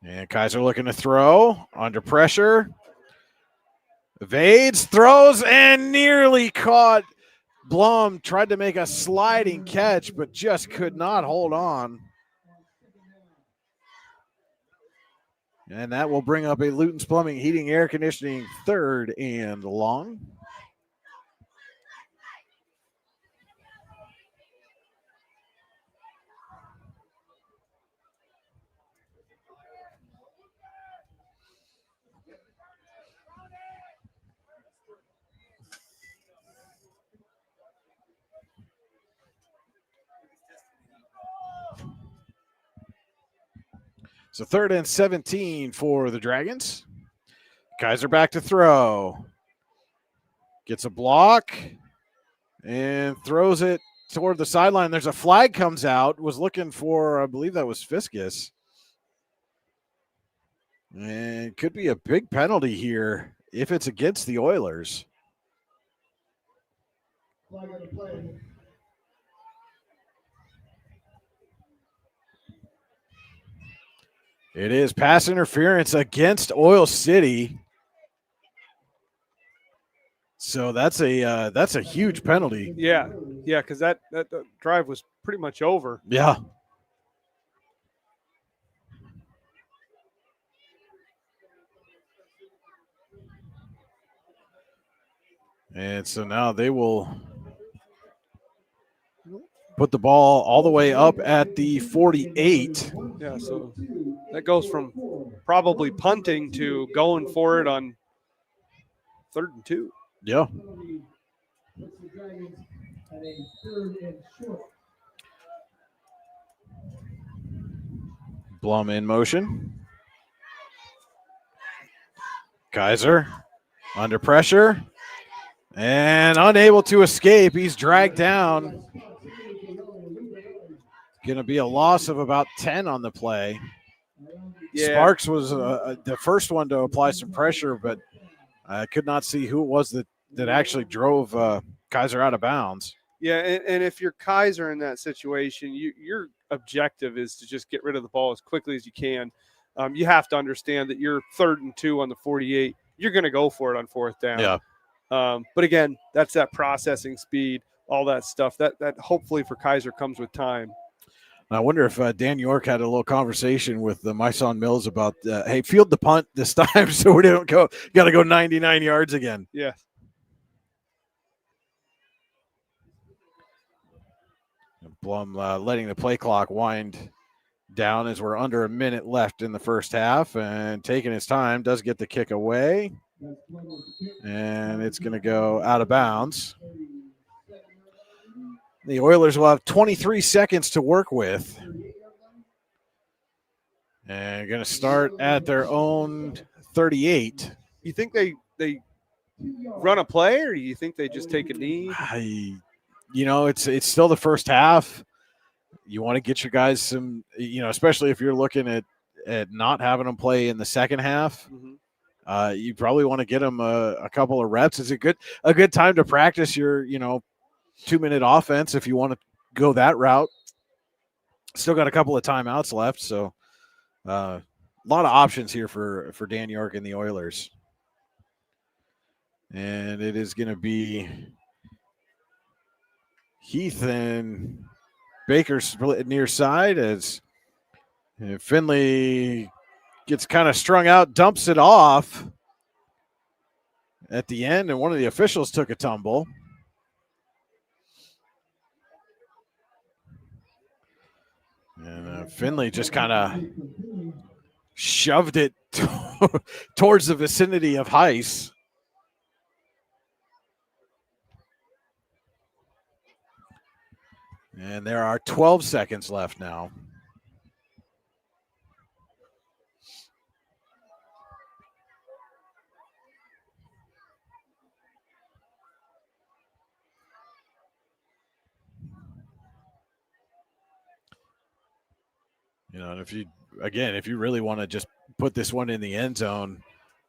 And Kaiser looking to throw under pressure. Evades, throws, and nearly caught. Blum tried to make a sliding catch, but just could not hold on. And that will bring up a Luton's Plumbing, Heating, Air Conditioning 3rd and long. So 3rd and 17 for the Dragons. Kaiser back to throw. Gets a block and throws it toward the sideline. There's a flag comes out. Was looking for, I believe that was Fiskus. And could be a big penalty here if it's against the Oilers. Flag on the play. It is pass interference against Oil City. So that's a huge penalty. Yeah, because that drive was pretty much over. Yeah. And so now they will put the ball all the way up at the 48. Yeah, so that goes from probably punting to going for it on 3rd and 2. Yeah. Blum in motion. Kaiser under pressure and unable to escape. He's dragged down. Going to be a loss of about 10 on the play. Yeah. Sparks was the first one to apply some pressure, but I could not see who it was that actually drove Kaiser out of bounds. Yeah, and if you're Kaiser in that situation, your objective is to just get rid of the ball as quickly as you can. You have to understand that you're 3rd and 2 on the 48. You're going to go for it on 4th down. Yeah. But again, that's that processing speed, all that stuff that hopefully for Kaiser comes with time. I wonder if Dan York had a little conversation with Mason Mills about, hey, field the punt this time so we don't got to go 99 yards again. Yeah. Blum letting the play clock wind down as we're under a minute left in the first half, and taking his time, does get the kick away, and it's going to go out of bounds. The Oilers will have 23 seconds to work with, and going to start at their own 38. You think they run a play, or do you think they just take a knee? It's still the first half. You want to get your guys some, especially if you're looking at not having them play in the second half. Mm-hmm. You probably want to get them a couple of reps. It's a good time to practice your 2-minute offense if you want to go that route. Still got a couple of timeouts left, so a lot of options here for Dan York and the Oilers. And it is going to be Heath and Baker split near side as Finley gets kind of strung out, dumps it off at the end, and one of the officials took a tumble. And Finley just kind of shoved it towards the vicinity of Heiss. And there are 12 seconds left now. And if you really want to just put this one in the end zone,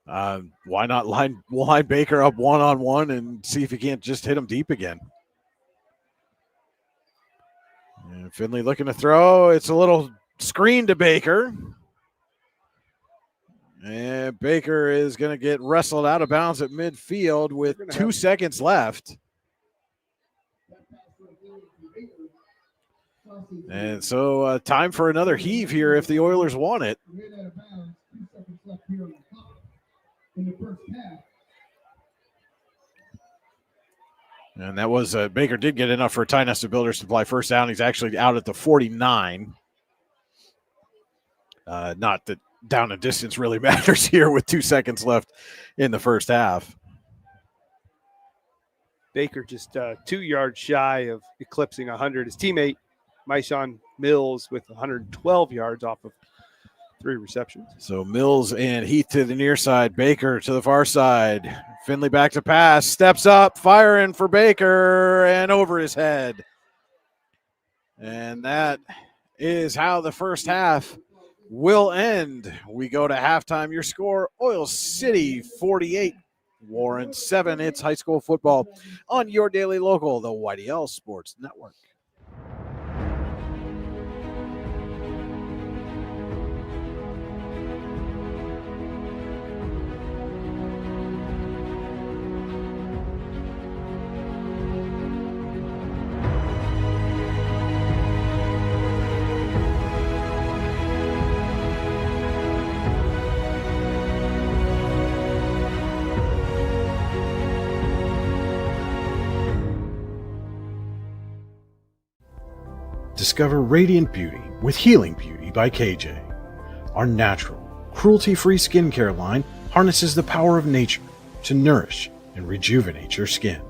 why not line Baker up one-on-one and see if he can't just hit him deep again? And Finley looking to throw. It's a little screen to Baker. And Baker is going to get wrestled out of bounds at midfield with 2 seconds left. And so time for another heave here if the Oilers want it. And that was Baker did get enough for Ty Nesta Builders Supply first down. He's actually out at the 49. Not that down and distance really matters here with 2 seconds left in the first half. Baker just 2 yards shy of eclipsing 100. His teammate, Mason Mills, with 112 yards off of 3 receptions. So Mills and Heath to the near side, Baker to the far side. Finley back to pass, steps up, firing for Baker, and over his head. And that is how the first half will end. We go to halftime. Your score, Oil City 48, Warren 7. It's high school football on your daily local, the YDL Sports Network. Discover radiant beauty with Healing Beauty by KJ. Our natural, cruelty-free skincare line harnesses the power of nature to nourish and rejuvenate your skin.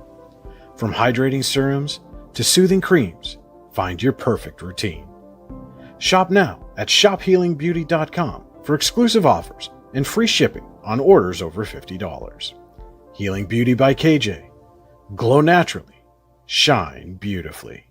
From hydrating serums to soothing creams, find your perfect routine. Shop now at shophealingbeauty.com for exclusive offers and free shipping on orders over $50. Healing Beauty by KJ. Glow naturally. Shine beautifully.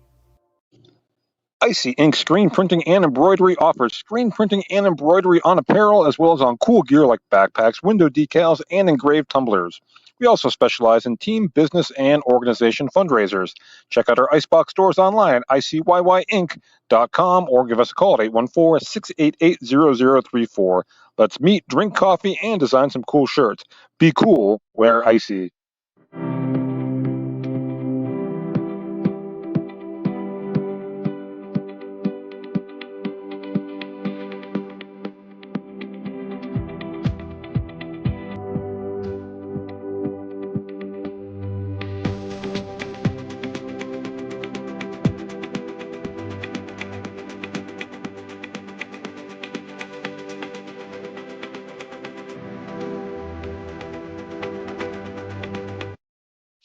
Icy Ink Screen Printing and Embroidery offers screen printing and embroidery on apparel as well as on cool gear like backpacks, window decals, and engraved tumblers. We also specialize in team, business, and organization fundraisers. Check out our Icebox stores online at ICYYInc.com or give us a call at 814-688-0034. Let's meet, drink coffee, and design some cool shirts. Be cool, wear Icy.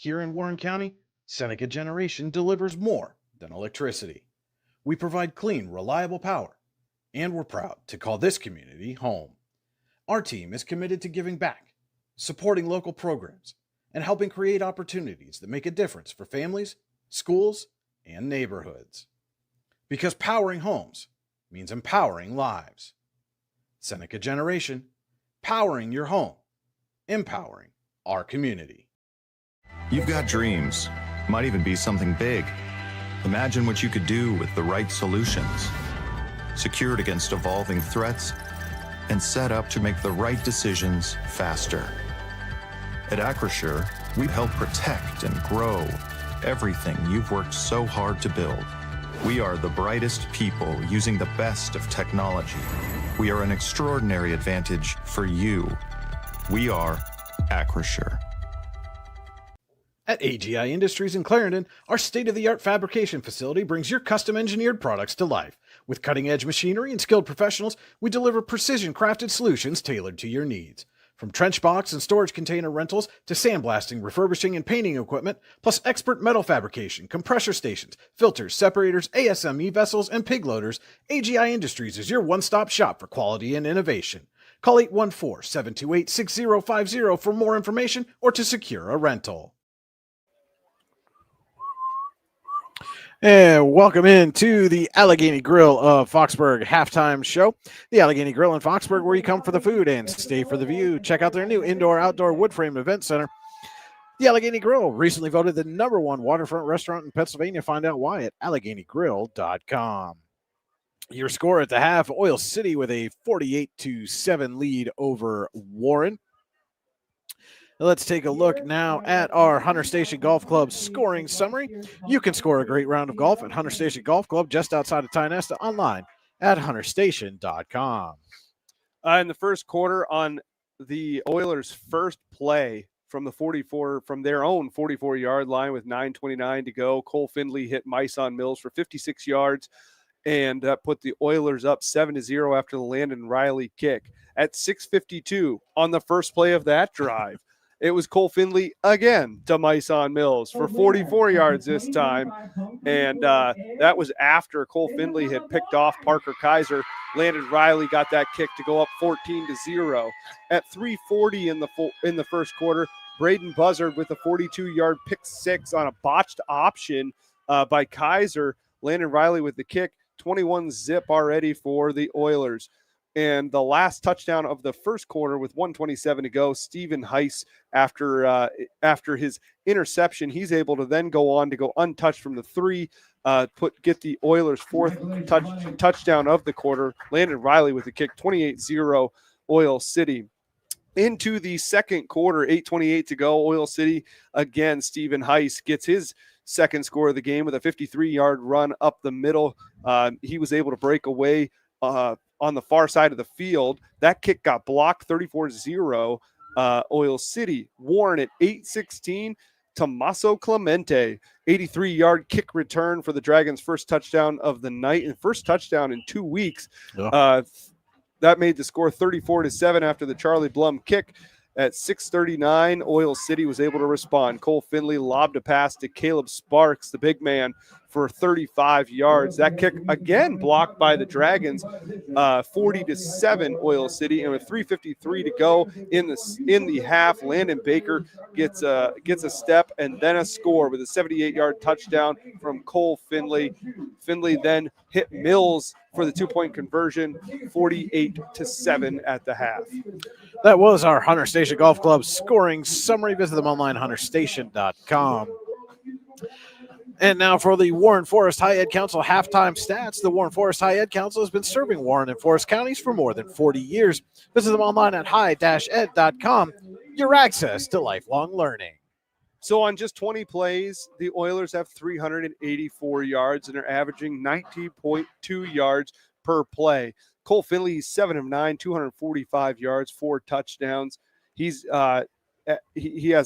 Here in Warren County, Seneca Generation delivers more than electricity. We provide clean, reliable power, and we're proud to call this community home. Our team is committed to giving back, supporting local programs, and helping create opportunities that make a difference for families, schools, and neighborhoods. Because powering homes means empowering lives. Seneca Generation, powering your home, empowering our community. You've got dreams, might even be something big. Imagine what you could do with the right solutions. Secured against evolving threats and set up to make the right decisions faster. At Acrisure, we help protect and grow everything you've worked so hard to build. We are the brightest people using the best of technology. We are an extraordinary advantage for you. We are Acrisure. At AGI Industries in Clarendon, our state-of-the-art fabrication facility brings your custom-engineered products to life. With cutting-edge machinery and skilled professionals, we deliver precision-crafted solutions tailored to your needs. From trench box and storage container rentals to sandblasting, refurbishing, and painting equipment, plus expert metal fabrication, compressor stations, filters, separators, ASME vessels, and pig loaders, AGI Industries is your one-stop shop for quality and innovation. Call 814-728-6050 for more information or to secure a rental. And welcome into the Allegheny Grill of Foxburg halftime show. The Allegheny Grill in Foxburg, where you come for the food and stay for the view. Check out their new indoor-outdoor wood-frame event center. The Allegheny Grill, recently voted the #1 waterfront restaurant in Pennsylvania. Find out why at AlleghenyGrill.com. Your score at the half, Oil City with a 48-7 lead over Warren. Let's take a look now at our Hunter Station Golf Club scoring summary. You can score a great round of golf at Hunter Station Golf Club just outside of Tionesta, online at hunterstation.com. In the first quarter, on the Oilers' first play from their own 44-yard line with 9:29 to go, Cole Findlay hit Myson Mills for 56 yards, and that put the Oilers up 7-0 after the Landon Riley kick. At 6:52 on the first play of that drive, it was Cole Findlay again to Myson Mills for 44 yards this time. And that was after Cole Findlay had picked off Parker Kaiser. Landon Riley got that kick to go up 14-0. At 3:40 in the first quarter, Braden Buzzard with a 42-yard pick six on a botched option by Kaiser. Landon Riley with the kick, 21-zip already for the Oilers. And the last touchdown of the first quarter with 1:27 to go, Stephen Heiss, after his interception, he's able to then go on to go untouched from the three, get the Oilers' fourth touchdown of the quarter. Landon Riley with the kick, 28-0 Oil City. Into the second quarter, 8:28 to go, Oil City, again, Stephen Heiss gets his second score of the game with a 53-yard run up the middle. He was able to break away on the far side of the field. That kick got blocked, 34-0 Oil City. Warren at 8:16, Tommaso Clemente, 83-yard kick return for the Dragons' first touchdown of the night and first touchdown in 2 weeks. Yeah. That made the score 34-7 after the Charlie Blum kick. At 6:39, Oil City was able to respond. Cole Findlay lobbed a pass to Caleb Sparks, the big man, for 35 yards. That kick again blocked by the Dragons. 40-7 Oil City, and with 3:53 to go in the half, Landon Baker gets a step and then a score with a 78-yard touchdown from Cole Findlay. Findlay then hit Mills for the 2-point conversion, 48-7 at the half. That was our Hunter Station Golf Club scoring summary. Visit them online, hunterstation.com. And now for the Warren Forest High Ed Council halftime stats. The Warren Forest High Ed Council has been serving Warren and Forest counties for more than 40 years. Visit them online at high-ed.com. Your access to lifelong learning. So on just 20 plays, the Oilers have 384 yards and are averaging 19.2 yards per play. Cole Findlay, 7 of 9, 245 yards, 4 touchdowns. He has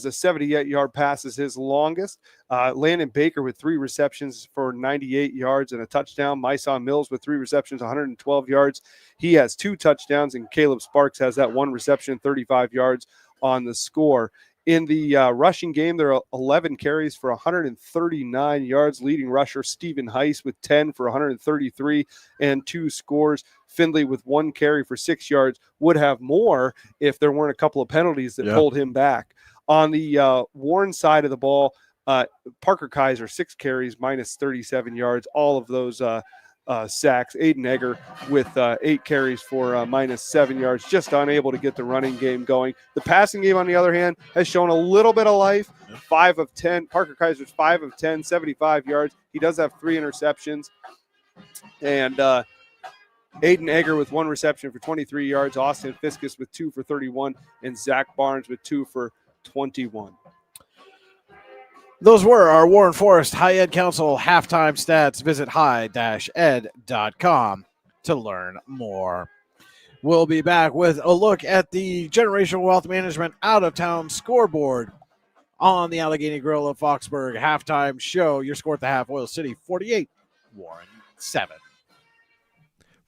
a 78-yard pass as his longest. Landon Baker with 3 receptions for 98 yards and a touchdown. Myson Mills with 3 receptions, 112 yards. He has 2 touchdowns, and Caleb Sparks has that 1 reception, 35 yards on the score. In the rushing game, there are 11 carries for 139 yards. Leading rusher Stephen Heiss with 10 for 133 and 2 scores. Findlay with 1 carry for 6 yards. Would have more if there weren't a couple of penalties that pulled him back. On the Warren side of the ball, Parker Kaiser, 6 carries, minus 37 yards. All of those sacks. Aiden Egger with 8 carries for minus 7 yards, just unable to get the running game going. The passing game, on the other hand, has shown a little bit of life. 5 of 10. Parker Kaiser's 5 of 10, 75 yards. He does have 3 interceptions. And Aiden Egger with 1 reception for 23 yards. Austin Fiskus with 2 for 31. And Zach Barnes with 2 for 21. Those were our Warren Forest High Ed Council halftime stats. Visit high-ed.com to learn more. We'll be back with a look at the Generational Wealth Management out-of-town scoreboard on the Allegheny Grill of Foxburg halftime show. Your score at the half, Oil City 48, Warren 7.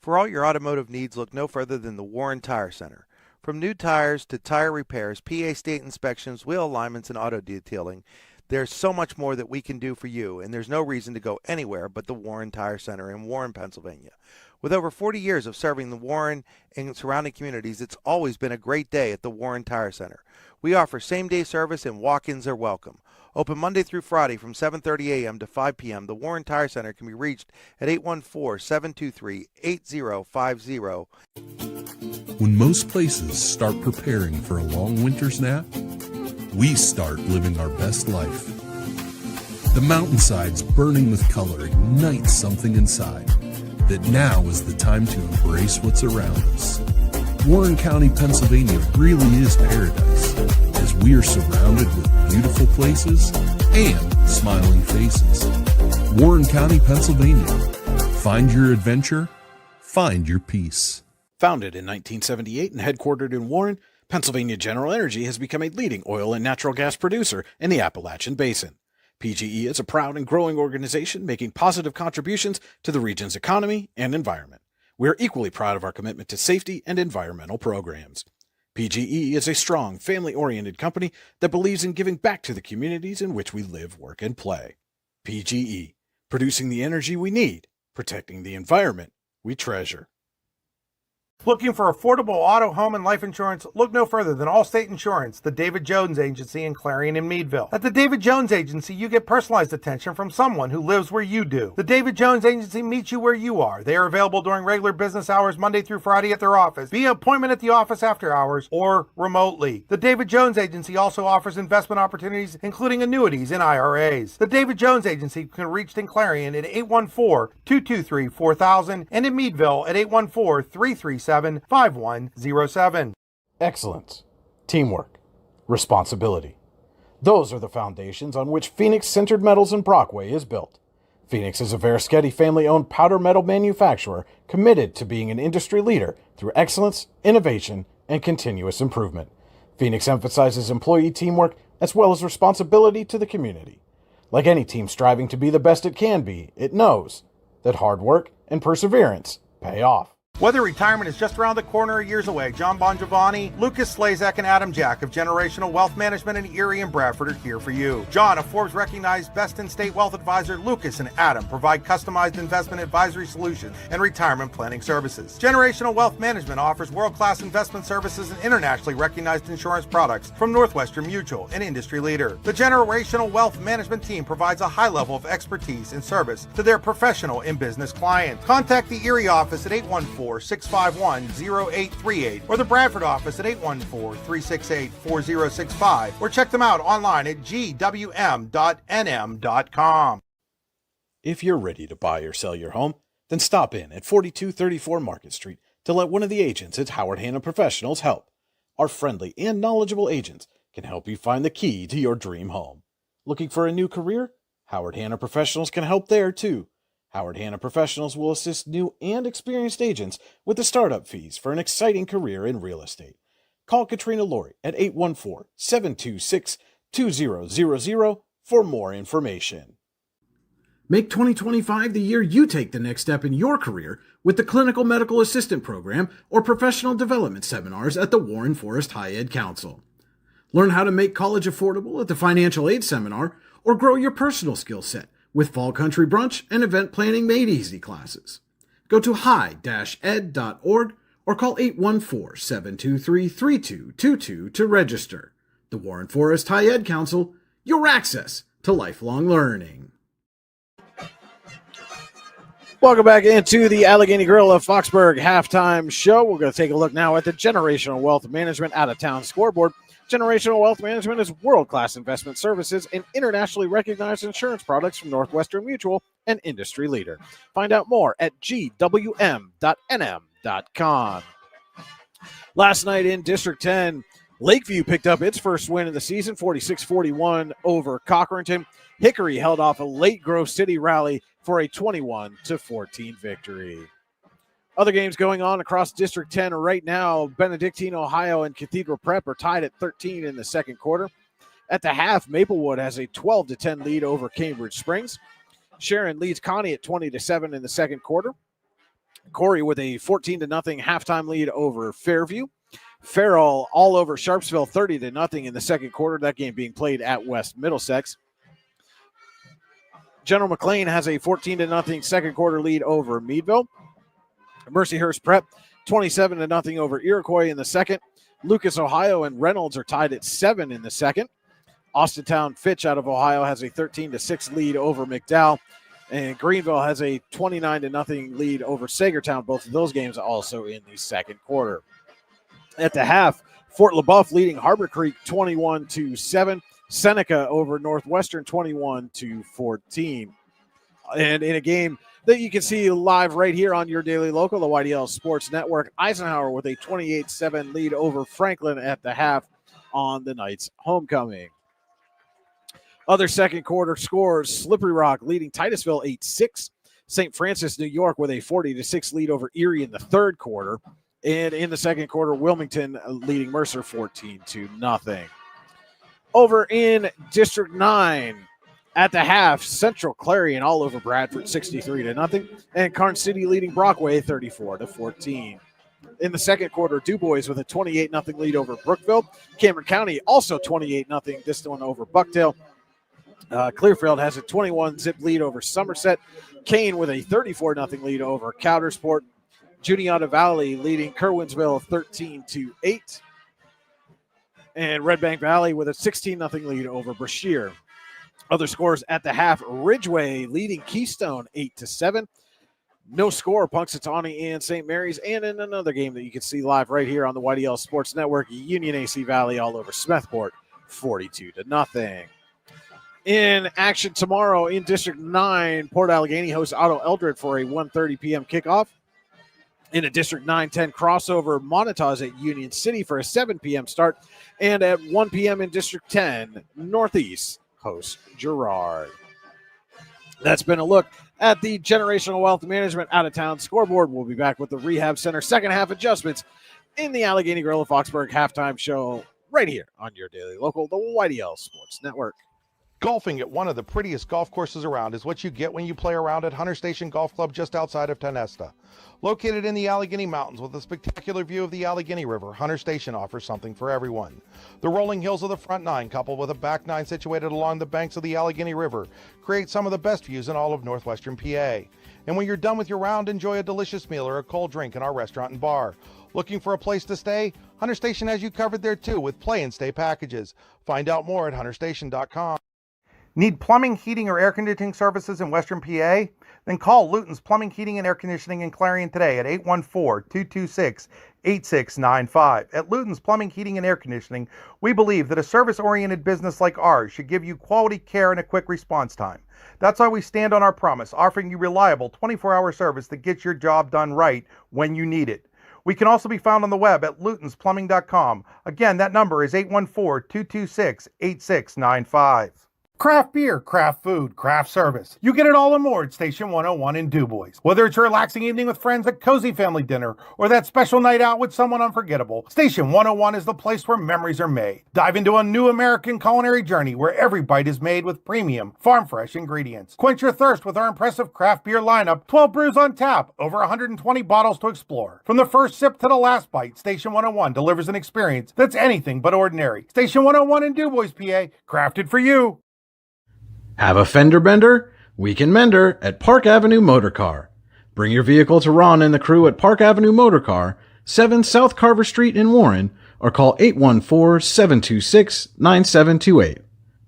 For all your automotive needs, look no further than the Warren Tire Center. From new tires to tire repairs, PA state inspections, wheel alignments, and auto detailing, there's so much more that we can do for you, and there's no reason to go anywhere but the Warren Tire Center in Warren, Pennsylvania. With over 40 years of serving the Warren and surrounding communities, it's always been a great day at the Warren Tire Center. We offer same-day service and walk-ins are welcome. Open Monday through Friday from 7:30 a.m. to 5 p.m., the Warren Tire Center can be reached at 814-723-8050. When most places start preparing for a long winter's nap, we start living our best life. The mountainsides burning with color ignite something inside that now is the time to embrace what's around us. Warren County, Pennsylvania really is paradise, as we are surrounded with beautiful places and smiling faces. Warren County, Pennsylvania. Find your adventure, find your peace. Founded in 1978 and headquartered in Warren, Pennsylvania General Energy has become a leading oil and natural gas producer in the Appalachian Basin. PGE is a proud and growing organization making positive contributions to the region's economy and environment. We are equally proud of our commitment to safety and environmental programs. PGE is a strong, family-oriented company that believes in giving back to the communities in which we live, work, and play. PGE, producing the energy we need, protecting the environment we treasure. Looking for affordable auto, home, and life insurance? Look no further than Allstate Insurance, the David Jones Agency in Clarion and Meadville. At the David Jones Agency, you get personalized attention from someone who lives where you do. The David Jones Agency meets you where you are. They are available during regular business hours Monday through Friday at their office, via appointment at the office after hours, or remotely. The David Jones Agency also offers investment opportunities, including annuities and IRAs. The David Jones Agency can be reached in Clarion at 814-223-4000 and in Meadville at 814-337-5107. Excellence, teamwork, responsibility. Those are the foundations on which Phoenix Sintered Metals in Brockway is built. Phoenix is a Verischetti family-owned powder metal manufacturer committed to being an industry leader through excellence, innovation, and continuous improvement. Phoenix emphasizes employee teamwork as well as responsibility to the community. Like any team striving to be the best it can be, it knows that hard work and perseverance pay off. Whether retirement is just around the corner or years away, John Bongiovanni, Lucas Slazak, and Adam Jack of Generational Wealth Management in Erie and Bradford are here for you. John, a Forbes-recognized best-in-state wealth advisor, Lucas and Adam provide customized investment advisory solutions and retirement planning services. Generational Wealth Management offers world-class investment services and internationally recognized insurance products from Northwestern Mutual, an industry leader. The Generational Wealth Management team provides a high level of expertise and service to their professional and business clients. Contact the Erie office at 814-651-0838 or the Bradford office at 814-368-4065 or check them out online at gwm.nm.com. If you're ready to buy or sell your home, then stop in at 4234 Market Street to let one of the agents at Howard Hanna Professionals help. Our friendly and knowledgeable agents can help you find the key to your dream home. Looking for a new career? Howard Hanna Professionals can help there too. Howard Hanna Professionals will assist new and experienced agents with the startup fees for an exciting career in real estate. Call Katrina Laurie at 814-726-2000 for more information. Make 2025 the year you take the next step in your career with the Clinical Medical Assistant Program or Professional Development Seminars at the Warren Forest High Ed Council. Learn how to make college affordable at the Financial Aid Seminar, or grow your personal skill set with Fall Country Brunch and Event Planning Made Easy classes. Go to high-ed.org or call 814-723-3222 to register. The Warren Forest High Ed Council, your access to lifelong learning. Welcome back into the Allegheny Grill of Foxburg halftime show. We're going to take a look now at the Generational Wealth Management out-of-town scoreboard. Generational Wealth Management is world-class investment services and internationally recognized insurance products from Northwestern Mutual, an industry leader. Find out more at gwm.nm.com. Last night in District 10, Lakeview picked up its first win of the season, 46-41 over Cochranton. Hickory held off a late Grove City rally for a 21-14 victory. Other games going on across District 10 right now. Benedictine, Ohio, and Cathedral Prep are tied at 13 in the second quarter. At the half, Maplewood has a 12-10 lead over Cambridge Springs. Sharon leads Connie at 20-7 in the second quarter. Corey with a 14-0 halftime lead over Fairview. Farrell all over Sharpsville 30-0 in the second quarter. That game being played at West Middlesex. General McLean has a 14-0 second quarter lead over Meadville. Mercyhurst Prep 27-0 over Iroquois in the second. Lucas, Ohio, and Reynolds are tied at 7 in the second. Austintown Fitch out of Ohio has a 13-6 lead over McDowell. And Greenville has a 29-0 lead over Sagertown. Both of those games also in the second quarter. At the half, Fort LaBeouf leading Harbor Creek 21-7. Seneca over Northwestern 21-14. And in a game that you can see live right here on your daily local, the YDL Sports Network, Eisenhower with a 28-7 lead over Franklin at the half on the Knights' homecoming. Other second quarter scores, Slippery Rock leading Titusville 8-6. St. Francis, New York with a 40-6 lead over Erie in the third quarter. And in the second quarter, Wilmington leading Mercer 14-0. Over in District 9, at the half, Central Clarion all over Bradford 63-0, and Karn City leading Brockway 34-14. In the second quarter, DuBois with a 28-0 lead over Brookville. Cameron County also 28-0, this one over Buckdale. Clearfield has a 21-zip lead over Somerset. Kane with a 34-0 lead over Coudersport. Juniata Valley leading Kerwinsville 13-8. And Red Bank Valley with a 16-0 lead over Brashear. Other scores at the half, Ridgeway leading Keystone 8-7. No score, Punxsutawney and St. Mary's. And in another game that you can see live right here on the YDL Sports Network, Union AC Valley all over Smethport 42-0. In action tomorrow in District 9, Port Allegheny hosts Otto Eldred for a 1:30 p.m. kickoff. In a District 9-10 crossover, Montauk's at Union City for a 7 p.m. start. And at 1 p.m. in District 10, Northeast hosts Girard. That's been a look at the Generational Wealth Management out-of-town scoreboard. We'll be back with the Rehab Center second half adjustments in the Allegheny Grill of Foxburg halftime show right here on your daily local, the YDL Sports Network. Golfing at one of the prettiest golf courses around is what you get when you play around at Hunter Station Golf Club just outside of Tonesta. Located in the Allegheny Mountains with a spectacular view of the Allegheny River, Hunter Station offers something for everyone. The rolling hills of the front nine, coupled with a back nine situated along the banks of the Allegheny River, create some of the best views in all of northwestern PA. And when you're done with your round, enjoy a delicious meal or a cold drink in our restaurant and bar. Looking for a place to stay? Hunter Station has you covered there too with play and stay packages. Find out more at hunterstation.com. Need plumbing, heating, or air conditioning services in Western PA? Then call Luton's Plumbing, Heating, and Air Conditioning in Clarion today at 814-226-8695. At Luton's Plumbing, Heating, and Air Conditioning, we believe that a service-oriented business like ours should give you quality care and a quick response time. That's why we stand on our promise, offering you reliable 24-hour service that gets your job done right when you need it. We can also be found on the web at lutonsplumbing.com. Again, that number is 814-226-8695. Craft beer, craft food, craft service. You get it all and more at Station 101 in DuBois. Whether it's a relaxing evening with friends at cozy family dinner or that special night out with someone unforgettable, Station 101 is the place where memories are made. Dive into a new American culinary journey where every bite is made with premium, farm-fresh ingredients. Quench your thirst with our impressive craft beer lineup, 12 brews on tap, over 120 bottles to explore. From the first sip to the last bite, Station 101 delivers an experience that's anything but ordinary. Station 101 in DuBois, PA, crafted for you. Have a fender bender? We can mender at Park Avenue Motor Car. Bring your vehicle to Ron and the crew at Park Avenue Motor Car, 7 South Carver Street in Warren, or call 814-726-9728.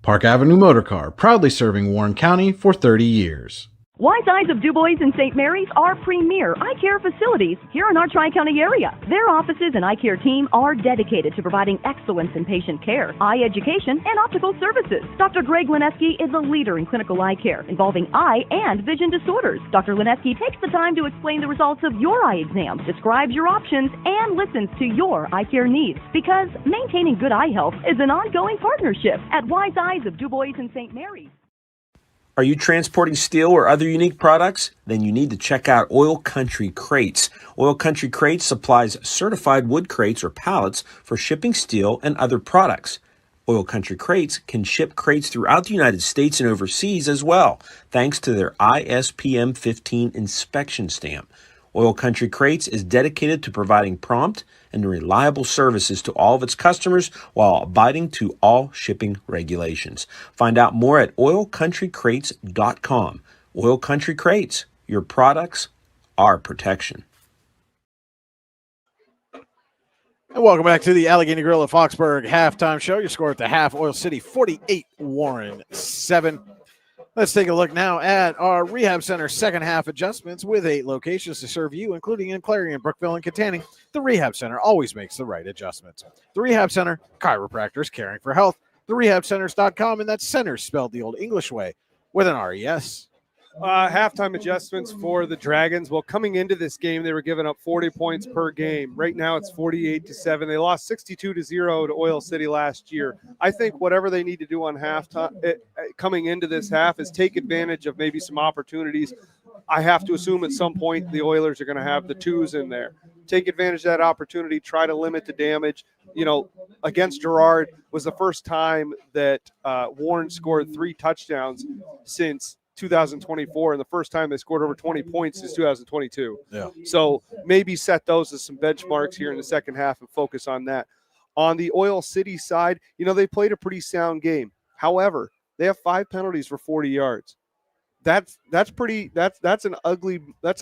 Park Avenue Motor Car, proudly serving Warren County for 30 years. Wise Eyes of DuBois and St. Mary's are premier eye care facilities here in our Tri-County area. Their offices and eye care team are dedicated to providing excellence in patient care, eye education, and optical services. Dr. Greg Lineski is a leader in clinical eye care involving eye and vision disorders. Dr. Lineski takes the time to explain the results of your eye exam, describes your options, and listens to your eye care needs, because maintaining good eye health is an ongoing partnership at Wise Eyes of DuBois and St. Mary's. Are you transporting steel or other unique products? Then you need to check out Oil Country Crates. Oil Country Crates supplies certified wood crates or pallets for shipping steel and other products. Oil Country Crates can ship crates throughout the United States and overseas as well, thanks to their ISPM 15 inspection stamp. Oil Country Crates is dedicated to providing prompt and reliable services to all of its customers while abiding to all shipping regulations. Find out more at oilcountrycrates.com. Oil Country Crates, your products, our protection. And welcome back to the Allegheny Grill of Foxburg halftime show. Your score at the half, Oil City 48, Warren 7. Let's take a look now at our Rehab Center second half adjustments with 8 locations to serve you, including in Clarion, Brookville, and Katanning. The Rehab Center always makes the right adjustments. The Rehab Center, chiropractors caring for health. TheRehabCenters.com, and that's centers spelled the old English way with an R-E-S. Halftime adjustments for the Dragons. Well, coming into this game, they were giving up 40 points per game. Right now, it's 48-7. They lost 62-0 to Oil City last year. I think whatever they need to do on halftime, coming into this half, is take advantage of maybe some opportunities. I have to assume at some point the Oilers are going to have the twos in there. Take advantage of that opportunity. Try to limit the damage. You know, against Girard was the first time that Warren scored 3 touchdowns since 2024, and the first time they scored over 20 points is 2022. Yeah. So maybe set those as some benchmarks here in the second half and focus on that. On the Oil City side, you know, they played a pretty sound game. However, they have 5 penalties for 40 yards. That's a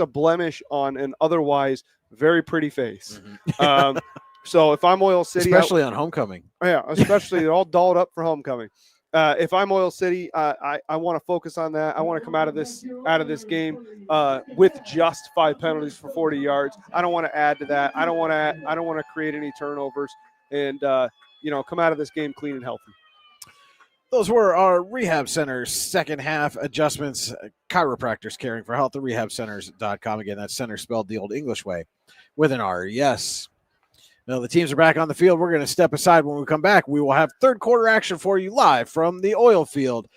blemish on an otherwise very pretty face. Mm-hmm. So if I'm Oil City, especially on homecoming. Yeah, especially all dolled up for homecoming. If I'm Oil City, I want to focus on that. I want to come out of this game with just 5 penalties for 40 yards. I don't want to add to that. I don't want to create any turnovers, and come out of this game clean and healthy. Those were our Rehab Center's second half adjustments. Chiropractors caring for health. TheRehabCenters.com. Again, that's center spelled the old English way with an R. Yes. Now the teams are back on the field. We're going to step aside. When we come back, we will have third quarter action for you live from the oil field.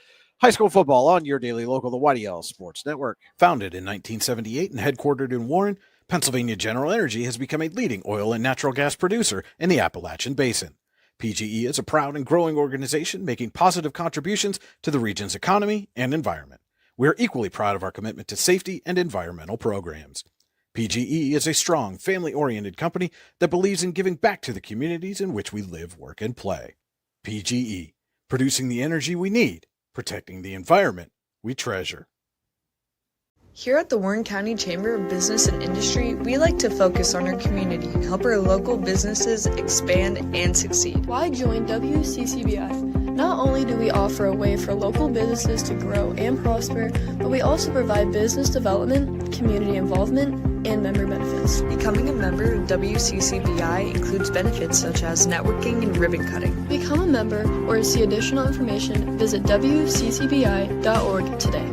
High school football on your daily local, the YDL Sports Network. Founded in 1978 and headquartered in Warren, Pennsylvania General Energy has become a leading oil and natural gas producer in the Appalachian Basin. PGE is a proud and growing organization making positive contributions to the region's economy and environment. We are equally proud of our commitment to safety and environmental programs. PGE is a strong, family-oriented company that believes in giving back to the communities in which we live, work, and play. PGE, producing the energy we need, protecting the environment we treasure. Here at the Warren County Chamber of Business and Industry, we like to focus on our community and help our local businesses expand and succeed. Why join WCCBF? Not only do we offer a way for local businesses to grow and prosper, but we also provide business development, community involvement, and member benefits. Becoming a member of WCCBI includes benefits such as networking and ribbon cutting. Become a member or to see additional information, visit WCCBI.org today.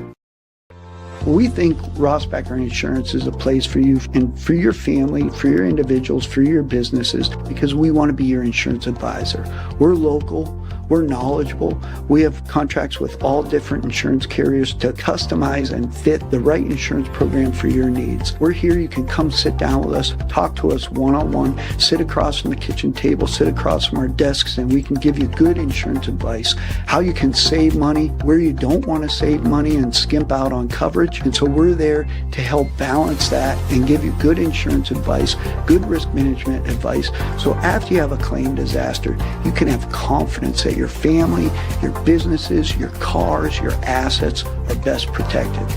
We think Ross Becker Insurance is a place for you and for your family, for your individuals, for your businesses, because we want to be your insurance advisor. We're local. We're knowledgeable. We have contracts with all different insurance carriers to customize and fit the right insurance program for your needs. We're here. You can come sit down with us, talk to us one-on-one, sit across from the kitchen table, sit across from our desks, and we can give you good insurance advice, how you can save money, where you don't want to save money and skimp out on coverage. And so we're there to help balance that and give you good insurance advice, good risk management advice. So after you have a claim disaster, you can have confidence that your family, your businesses, your cars, your assets are best protected.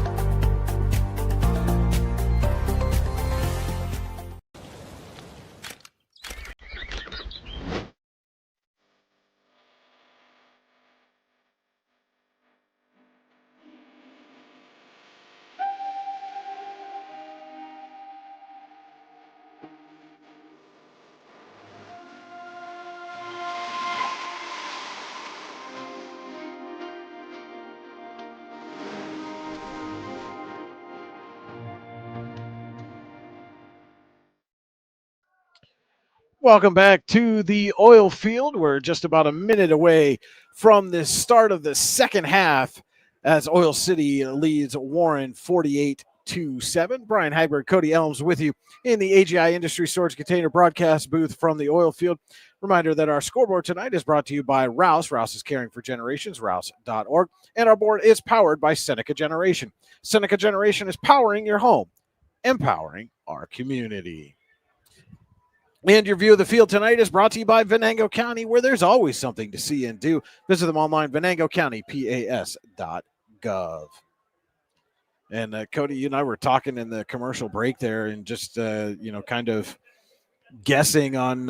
Welcome back to the oil field. We're just about a minute away from the start of the second half as Oil City leads Warren 48-7. Brian Hagberg, Cody Elms with you in the AGI Industry Storage Container broadcast booth from the oil field. Reminder that our scoreboard tonight is brought to you by Rouse. Rouse is caring for generations, rouse.org. And our board is powered by Seneca Generation. Seneca Generation is powering your home, empowering our community. And your view of the field tonight is brought to you by Venango County, where there's always something to see and do. Visit them online, venangocountypas.gov. And Cody, you and I were talking in the commercial break there and just, kind of guessing on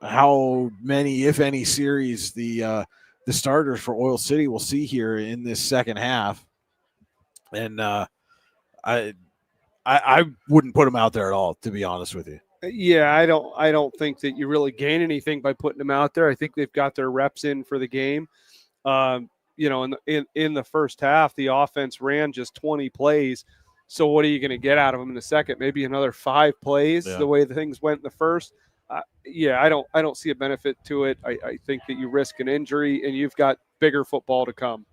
how many, if any, series the starters for Oil City will see here in this second half. And I wouldn't put them out there at all, to be honest with you. Yeah, I don't think that you really gain anything by putting them out there. I think they've got their reps in for the game. In the first half, the offense ran just 20 plays. So what are you going to get out of them in the second? Maybe another 5 plays, the way the things went in the first. I don't see a benefit to it. I think that you risk an injury, and you've got bigger football to come.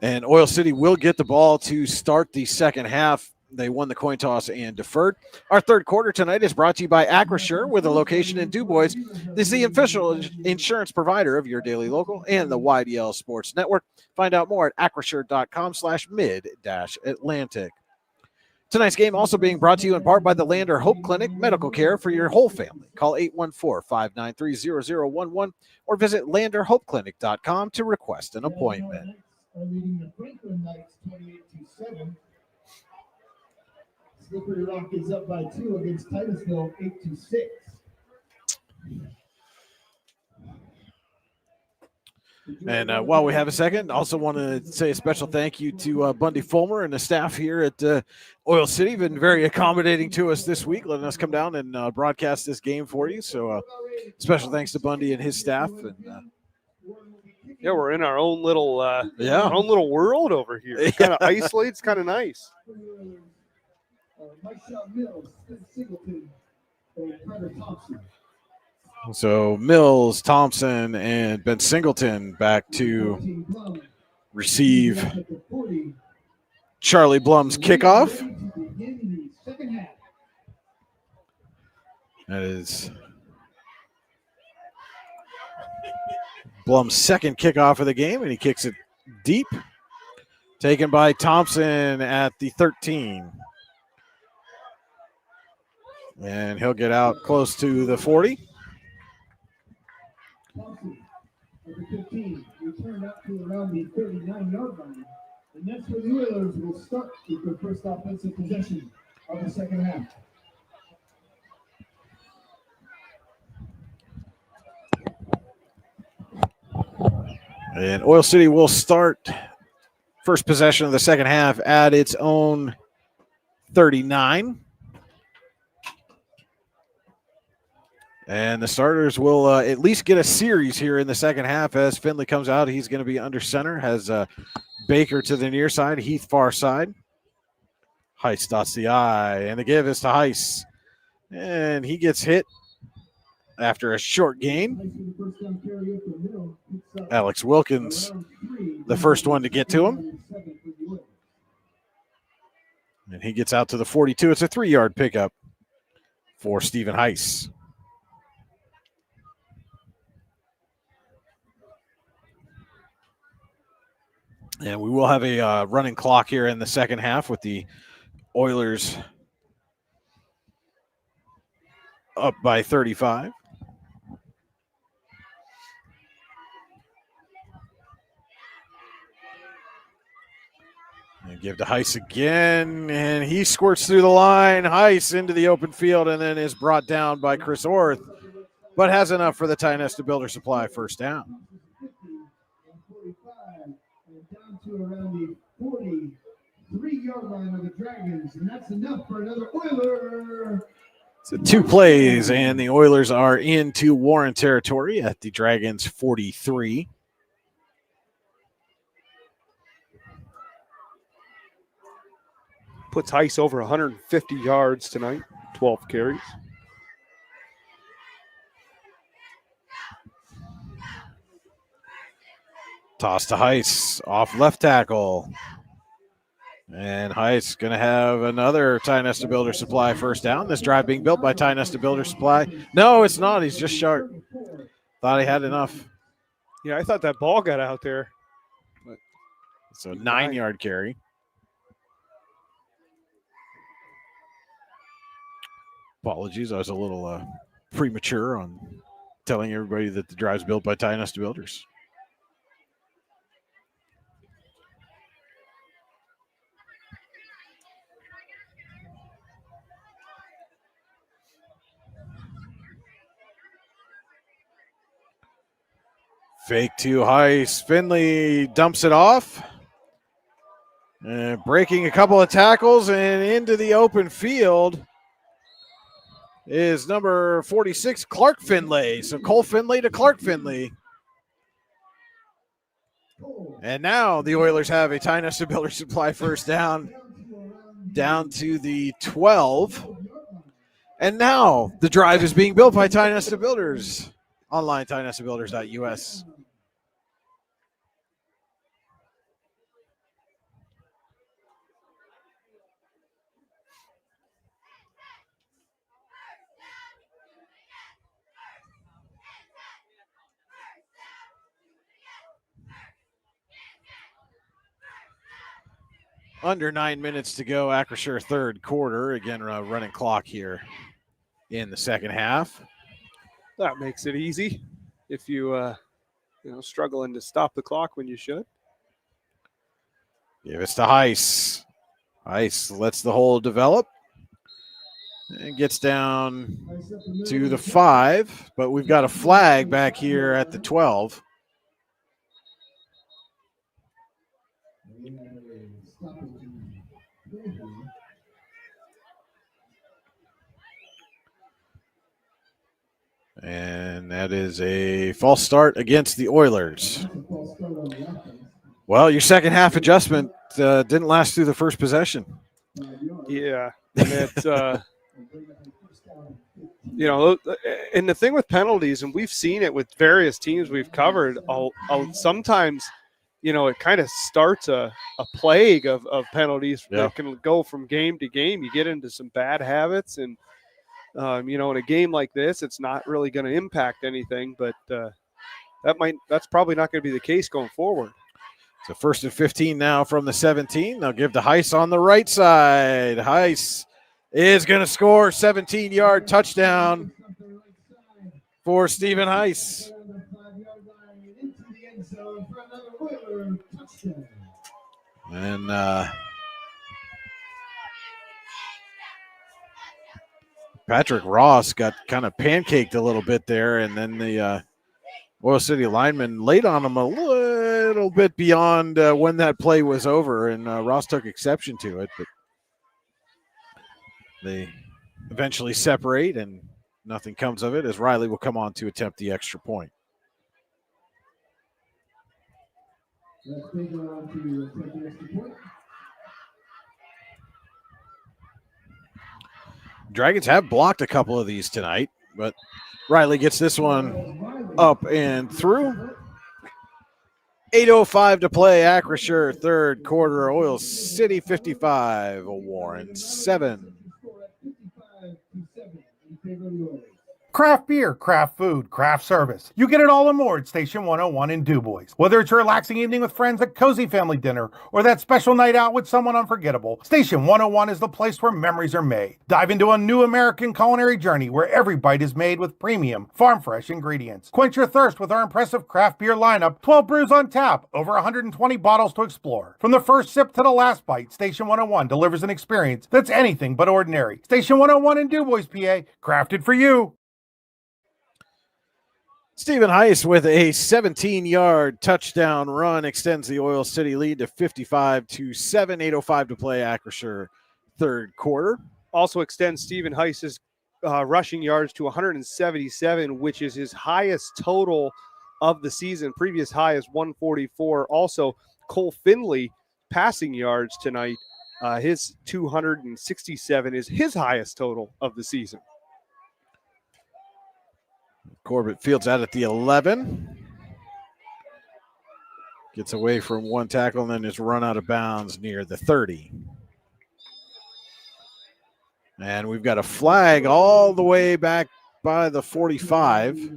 And Oil City will get the ball to start the second half. They won the coin toss and deferred. Our third quarter tonight is brought to you by Acrisure, with a location in DuBois. This is the official insurance provider of your daily local and the YDL Sports Network. Find out more at acrisure.com/mid-Atlantic. Tonight's game also being brought to you in part by the Lander Hope Clinic, medical care for your whole family. Call 814-593-0011 or visit landerhopeclinic.com to request an appointment. Slippery Rock is up by 2 against Titusville, 8-6. And while we have a second, also want to say a special thank you to Bundy Fulmer and the staff here at Oil City. Been very accommodating to us this week, letting us come down and broadcast this game for you. So special thanks to Bundy and his staff. And we're in our own little our own little world over here. Kind of isolated. It's kind of nice. So Mills, Thompson, and Ben Singleton back to receive Charlie Blum's kickoff. That is Blum's second kickoff of the game, and he kicks it deep. Taken by Thompson at the 13. And he'll get out close to the 40. Thompson, number 15, returned up to around the 39-yard line. And that's where the Oilers will start with their first offensive possession of the second half. And Oil City will start first possession of the second half at its own 39. And the starters will at least get a series here in the second half as Finley comes out. He's going to be under center, has Baker to the near side, Heath far side. Heiss dots the I, and the give is to Heiss. And he gets hit after a short gain. Alex Wilkins, the first one to get to him. And he gets out to the 42. It's a 3-yard pickup for Stephen Heiss. And we will have a running clock here in the second half with the Oilers up by 35. And give to Heiss again, and he squirts through the line. Heiss into the open field and then is brought down by Chris Orth, but has enough for the Tionesta Builder Supply first down. Down to around the 43-yard line of the Dragons, and that's enough for another Oiler. So 2 plays, and the Oilers are into Warren territory at the Dragons 43. Puts Heiss over 150 yards tonight, 12 carries. Toss to Heiss off left tackle. And Heiss going to have another Tionesta Builder Supply first down. This drive being built by Tionesta Builder Supply. No, it's not. He's just sharp. Thought he had enough. Yeah, I thought that ball got out there. So 9-yard carry. Apologies, I was a little premature on telling everybody that the drive's built by Tionesta Builders. Fake to Heiss. Finley dumps it off. And breaking a couple of tackles and into the open field is number 46, Clark Finley. So Cole Finley to Clark Finley. And now the Oilers have a Tionesta Builder Supply first down to the 12. And now the drive is being built by Tionesta Builders. Online, tionestabuilders.us. Under 9 minutes to go, Acrisure third quarter. Again, running clock here in the second half. That makes it easy if you, struggling to stop the clock when you should. Give it to Heiss. Heiss lets the hole develop and gets down to the 5, but we've got a flag back here at the 12. And that is a false start against the Oilers. Well, your second half adjustment didn't last through the first possession. Yeah. And it's, and the thing with penalties, and we've seen it with various teams we've covered, sometimes, it kind of starts a plague of penalties that can go from game to game. You get into some bad habits, and in a game like this, it's not really going to impact anything, but that's probably not going to be the case going forward. So 1st and 15 now from the 17. They'll give to Heiss on the right side. Heiss is going to score 17-yard touchdown for Stephen Heiss. And Patrick Ross got kind of pancaked a little bit there, and then the Oil City lineman laid on him a little bit beyond when that play was over, and Ross took exception to it, but they eventually separate, and nothing comes of it as Riley will come on to attempt the extra point. Dragons have blocked a couple of these tonight, but Riley gets this one up and through. 8:05 to play. Acrisure, third quarter. Oil City 55. Warren 7. Craft beer, craft food, craft service. You get it all and more at Station 101 in DuBois. Whether it's a relaxing evening with friends at Cozy Family Dinner or that special night out with someone unforgettable, Station 101 is the place where memories are made. Dive into a new American culinary journey where every bite is made with premium, farm-fresh ingredients. Quench your thirst with our impressive craft beer lineup, 12 brews on tap, over 120 bottles to explore. From the first sip to the last bite, Station 101 delivers an experience that's anything but ordinary. Station 101 in DuBois, PA, crafted for you. Stephen Heiss with a 17-yard touchdown run extends the Oil City lead to 55-7. 8:05 to play. Acrisure, third quarter. Also extends Stephen Heiss's rushing yards to 177, which is his highest total of the season. Previous high is 144. Also, Cole Finley passing yards tonight. His 267 is his highest total of the season. Corbett fields out at the 11. Gets away from one tackle and then is run out of bounds near the 30. And we've got a flag all the way back by the 45.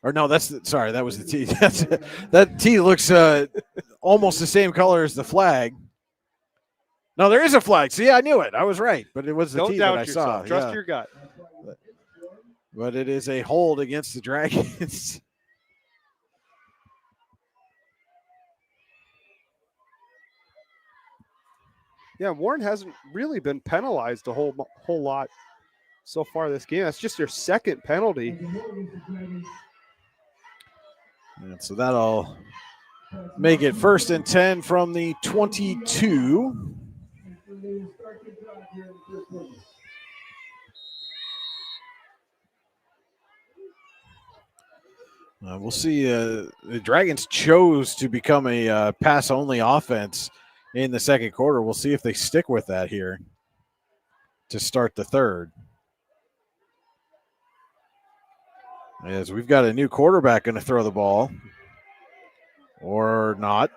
Or no, that was the tee. That tee looks almost the same color as the flag. No, there is a flag. See, I knew it. I was right, but it was the tee that I saw. Trust your gut. But it is a hold against the Dragons. Yeah, Warren hasn't really been penalized a whole lot so far this game. That's just their second penalty. And so that'll make it 1st and 10 from the 22. We'll see. The Dragons chose to become a pass-only offense in the second quarter. We'll see if they stick with that here to start the third. As we've got a new quarterback going to throw the ball. Or not.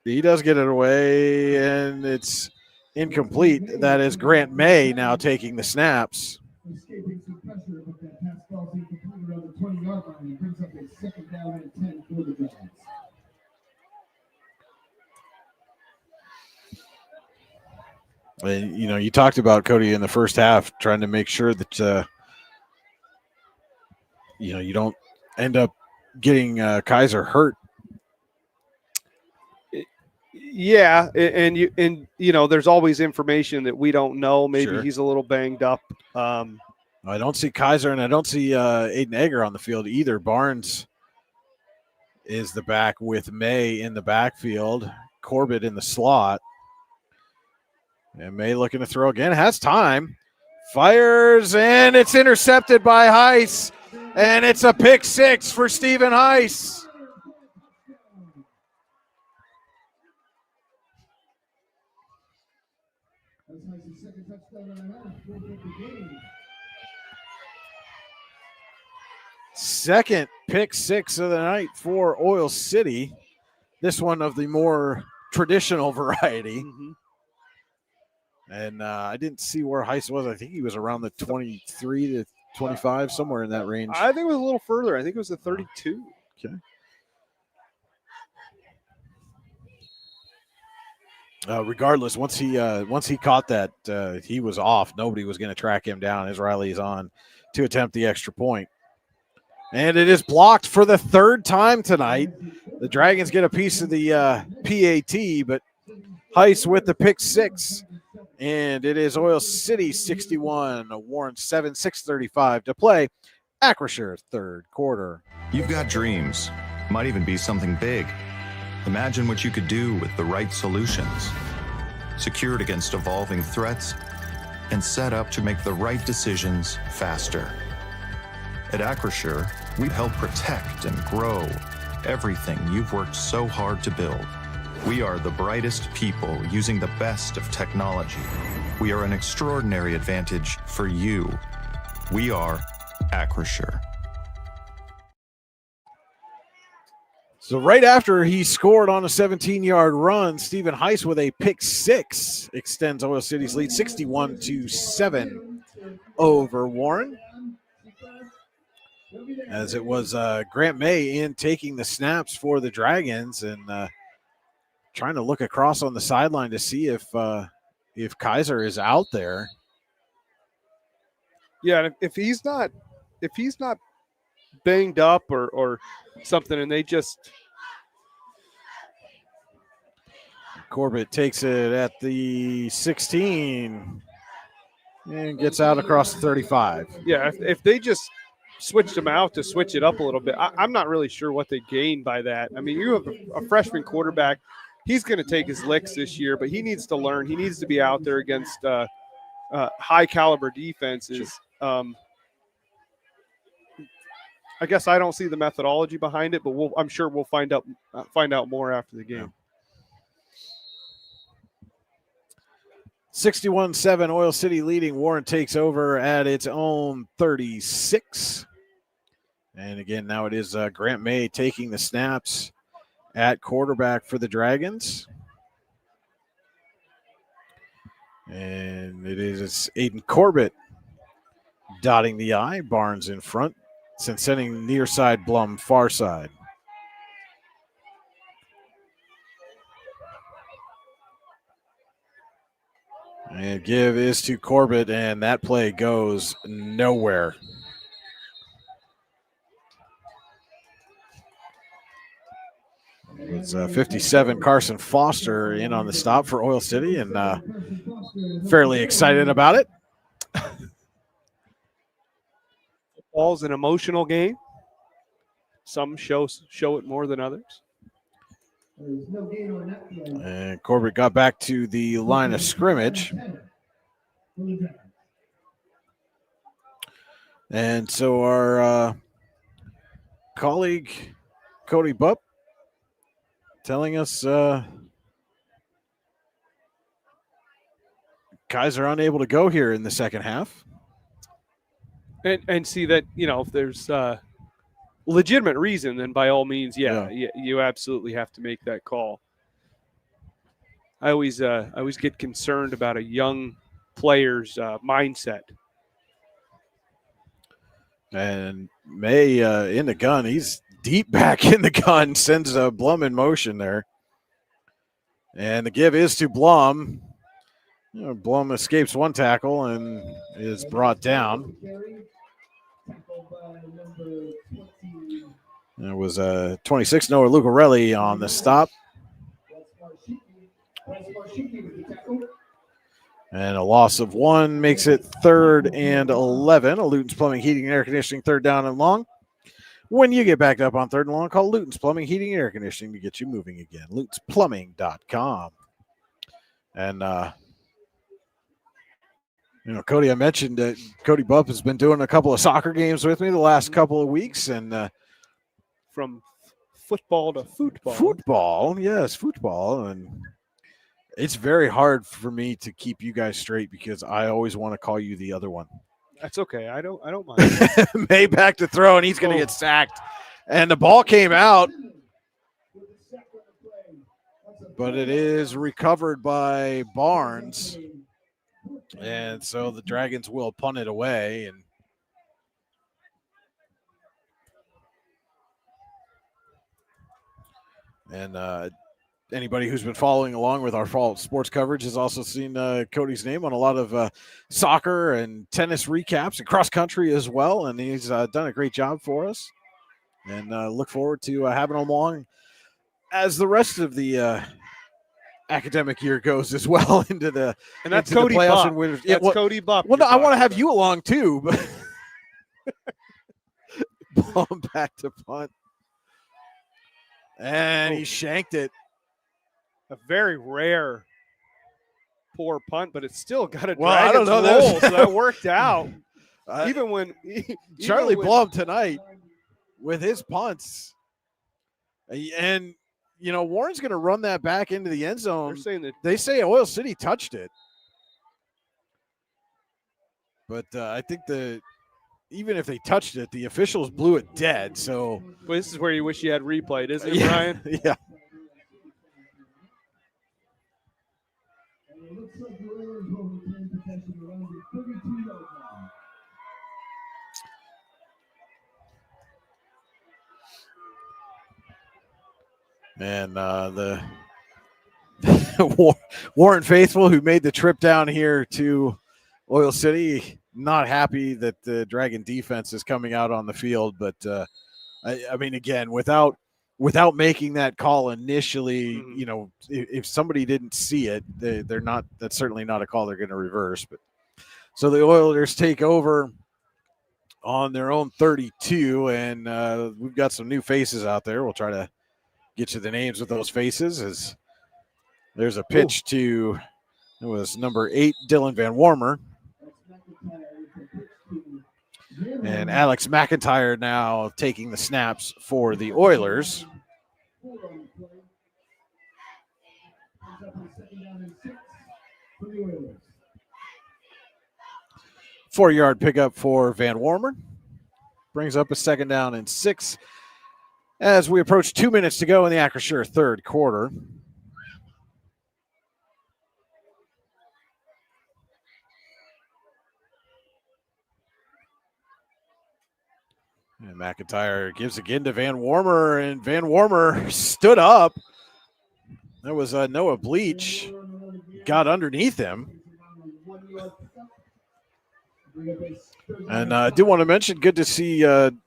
He does get it away, and it's incomplete. That is Grant May now taking the snaps. Escaping some pressure, but that pass falls incomplete around the 20-yard line and brings up a 2nd down and 10 for the Dragons. And, you talked about Cody in the first half trying to make sure that, you don't end up getting Kaiser hurt. Yeah, and there's always information that we don't know. Maybe he's a little banged up. I don't see Kaiser, and I don't see Aiden Egger on the field either. Barnes is the back with May in the backfield. Corbett in the slot. And May looking to throw again. Has time. Fires, and it's intercepted by Heiss. And it's a pick 6 for Stephen Heiss. Second pick 6 of the night for Oil City. This one of the more traditional variety. Mm-hmm. And I didn't see where Heiss was. I think he was around the 23 to 25, somewhere in that range. I think it was a little further. I think it was the 32. Okay. Regardless, once he caught that, he was off. Nobody was going to track him down as Riley is on to attempt the extra point. And it is blocked for the 3rd time tonight. The Dragons get a piece of the PAT, but Heiss with the pick 6. And it is Oil City 61, Warren 7, 6:35 to play. Acrisure, third quarter. You've got dreams. Might even be something big. Imagine what you could do with the right solutions. Secured against evolving threats and set up to make the right decisions faster. At Acrisure, we help protect and grow everything you've worked so hard to build. We are the brightest people using the best of technology. We are an extraordinary advantage for you. We are Acrisure. So right after he scored on a 17-yard run, Stephen Heiss with a pick six extends Oil City's lead 61-7 over Warren. As it was Grant May in taking the snaps for the Dragons and trying to look across on the sideline to see if Kaiser is out there. Yeah, if he's not banged up or something, and they just Corbett takes it at the 16 and gets out across the 35. Yeah, if they just switched him out to switch it up a little bit, I'm not really sure what they gain by that. I mean, you have a freshman quarterback. He's going to take his licks this year, but he needs to learn. He needs to be out there against high-caliber defenses. I guess I don't see the methodology behind it, but I'm sure we'll find out more after the game. 61-7, Oil City leading. Warren takes over at its own 36. And again, now it is Grant May taking the snaps at quarterback for the Dragons. And it's Aiden Corbett dotting the I. Barnes in front. Sending near side, Blum far side. And give is to Corbett, and that play goes nowhere. It's 57 Carson Foster in on the stop for Oil City, and fairly excited about it. Football's an emotional game. Some show it more than others. And Corbett got back to the line of scrimmage. And so our colleague Cody Bupp telling us Kaiser unable to go here in the second half. And see that, if there's legitimate reason, then by all means, you absolutely have to make that call. I always get concerned about a young player's mindset. And May in the gun. He's deep back in the gun, sends Blum in motion there. And the give is to Blum. Blum escapes one tackle and is brought down. It was 26 Noah Lucarelli on the stop. And a loss of one makes it 3rd and 11. A Luton's Plumbing, Heating, and Air Conditioning, 3rd down and long. When you get backed up on 3rd and long, call Luton's Plumbing, Heating, and Air Conditioning to get you moving again. LutonsPlumbing.com. And, Cody, I mentioned that Cody Bupp has been doing a couple of soccer games with me the last couple of weeks. And from football to football. Football, yes, football. And it's very hard for me to keep you guys straight because I always want to call you the other one. That's okay. I don't mind. May back to throw, and he's going to get sacked. And the ball came out, but it is recovered by Barnes. And so the Dragons will punt it away. And anybody who's been following along with our fall sports coverage has also seen Cody's name on a lot of soccer and tennis recaps and cross country as well. And he's done a great job for us. And look forward to having him along as the rest of the academic year goes as well into the and that's into Cody the playoffs Bupp. and winners. That's Cody Bupp. Well, no, I want to have you along too. But ball back to punt. And he shanked it. A very rare poor punt, but it's still got a I don't know roll, so that worked out. Even when Charlie Blum tonight with his punts, and Warren's going to run that back into the end zone. They're saying that They say Oil City touched it. But I think even if they touched it, the officials blew it dead. So well, this is where you wish you had replayed, isn't it, yeah, Brian? yeah. And it looks like the Oilers will retain possession around the 32-yard line. And the Warren faithful who made the trip down here to Oil City, not happy that the Dragon defense is coming out on the field. But I mean, again, without making that call initially, if somebody didn't see it, they're not. That's certainly not a call they're going to reverse. But so the Oilers take over on their own 32, and we've got some new faces out there. We'll try to get you the names of those faces. As there's a pitch to, it was number 8, Dylan Van Warmer. And Alex McIntyre now taking the snaps for the Oilers. 4-yard pickup for Van Warmer. Brings up a 2nd down and 6 as we approach 2 minutes to go in the Acrisure third quarter. And McIntyre gives again to Van Warmer, and Van Warmer stood up. That was Noah Bleach. Got underneath him. And I do want to mention, good to see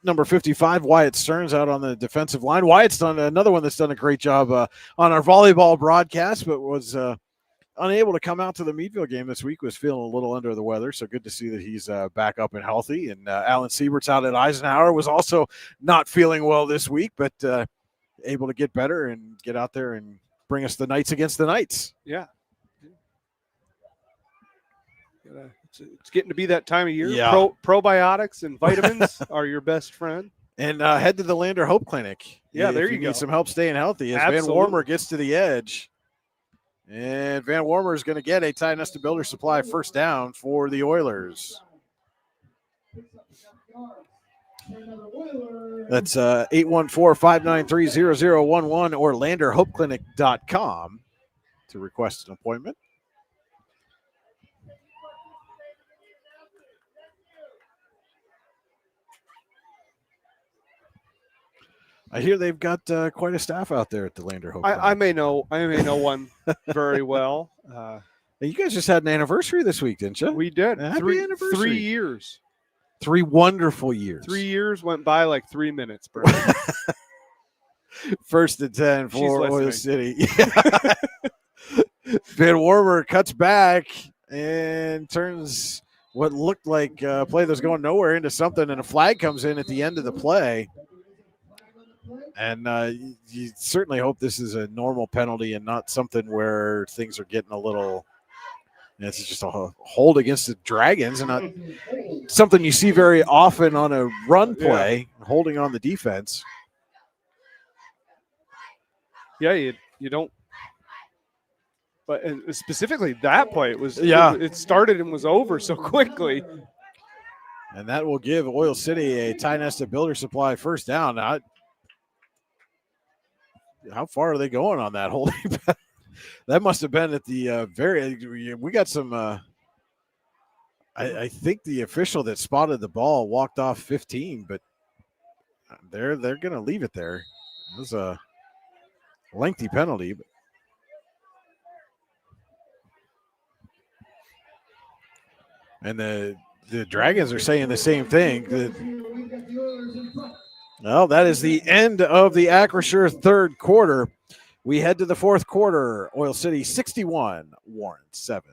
number 55, Wyatt Stearns, out on the defensive line. Wyatt's done another one that's done a great job on our volleyball broadcast, but was unable to come out to the Meadville game this week, was feeling a little under the weather. So good to see that he's back up and healthy. And Alan Siebert's out at Eisenhower, was also not feeling well this week, but able to get better and get out there and bring us the Knights against the Knights. Yeah. It's getting to be that time of year. Yeah. Probiotics and vitamins are your best friend. And head to the Lander Hope Clinic. Yeah, there if you go. Need some help staying healthy as Absolutely. Van Warmer gets to the edge. And Van Warmer is going to get a Ty Nesta Builder Supply first down for the Oilers. That's 814-593-0011 or LanderHopeClinic.com to request an appointment. I hear they've got quite a staff out there at the Lander Hope. I may know one very well. You guys just had an anniversary this week, didn't you? We did. Happy anniversary. 3 years. 3 wonderful years. 3 years went by like 3 minutes, bro. 1st and 10 She's for Oil listening. City. Van Warmer cuts back and turns what looked like a play that's going nowhere into something, and a flag comes in at the end of the play. And you certainly hope this is a normal penalty and not something where things are getting a little – it's just a hold against the Dragons and not something you see very often on a run play, holding on the defense. Yeah, you don't – but specifically that play, it started and was over so quickly. And that will give Oil City a Ty Nesta Builder Supply first down. Now, how far are they going on that holding? That must have been at the we got some I think the official that spotted the ball walked off 15, but they're going to leave it there. It was a lengthy penalty, but and the Dragons are saying the same thing. Well, that is the end of the Acrisure third quarter. We head to the fourth quarter. Oil City 61, Warren 7.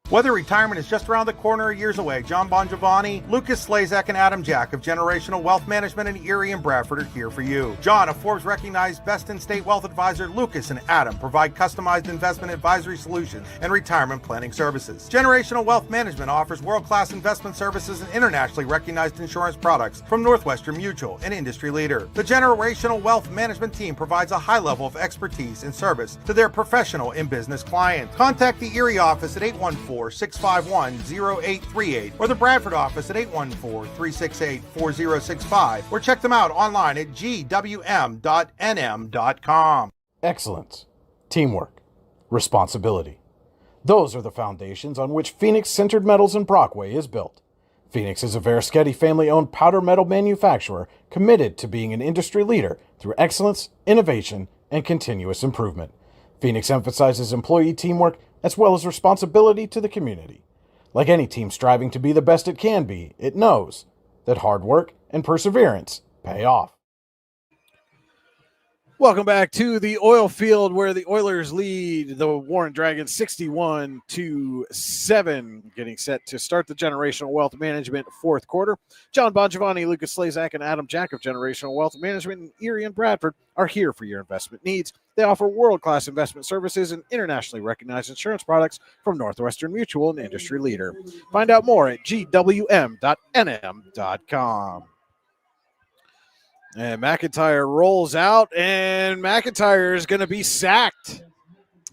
Whether retirement is just around the corner or years away, John Bongiovanni, Lucas Slazak, and Adam Jack of Generational Wealth Management in Erie and Bradford are here for you. John, a Forbes-recognized best-in-state wealth advisor, Lucas and Adam provide customized investment advisory solutions and retirement planning services. Generational Wealth Management offers world-class investment services and internationally recognized insurance products from Northwestern Mutual, an industry leader. The Generational Wealth Management team provides a high level of expertise and service to their professional and business clients. Contact the Erie office at 814-651-0838 or the Bradford office at 814-368-4065 or check them out online at gwm.nm.com. Excellence, teamwork, responsibility. Those are the foundations on which Phoenix Sintered Metals in Brockway is built. Phoenix is a Verischetti family-owned powder metal manufacturer committed to being an industry leader through excellence, innovation, and continuous improvement. Phoenix emphasizes employee teamwork as well as responsibility to the community. Like any team striving to be the best it can be, it knows that hard work and perseverance pay off. Welcome back to the oil field where the Oilers lead the Warren Dragons 61-7, getting set to start the Generational Wealth Management fourth quarter. John Bongiovanni, Lucas Slazak, and Adam Jack of Generational Wealth Management in Erie and Bradford are here for your investment needs. They offer world-class investment services and internationally recognized insurance products from Northwestern Mutual, an industry leader. Find out more at gwm.nm.com. And McIntyre rolls out, and McIntyre is going to be sacked.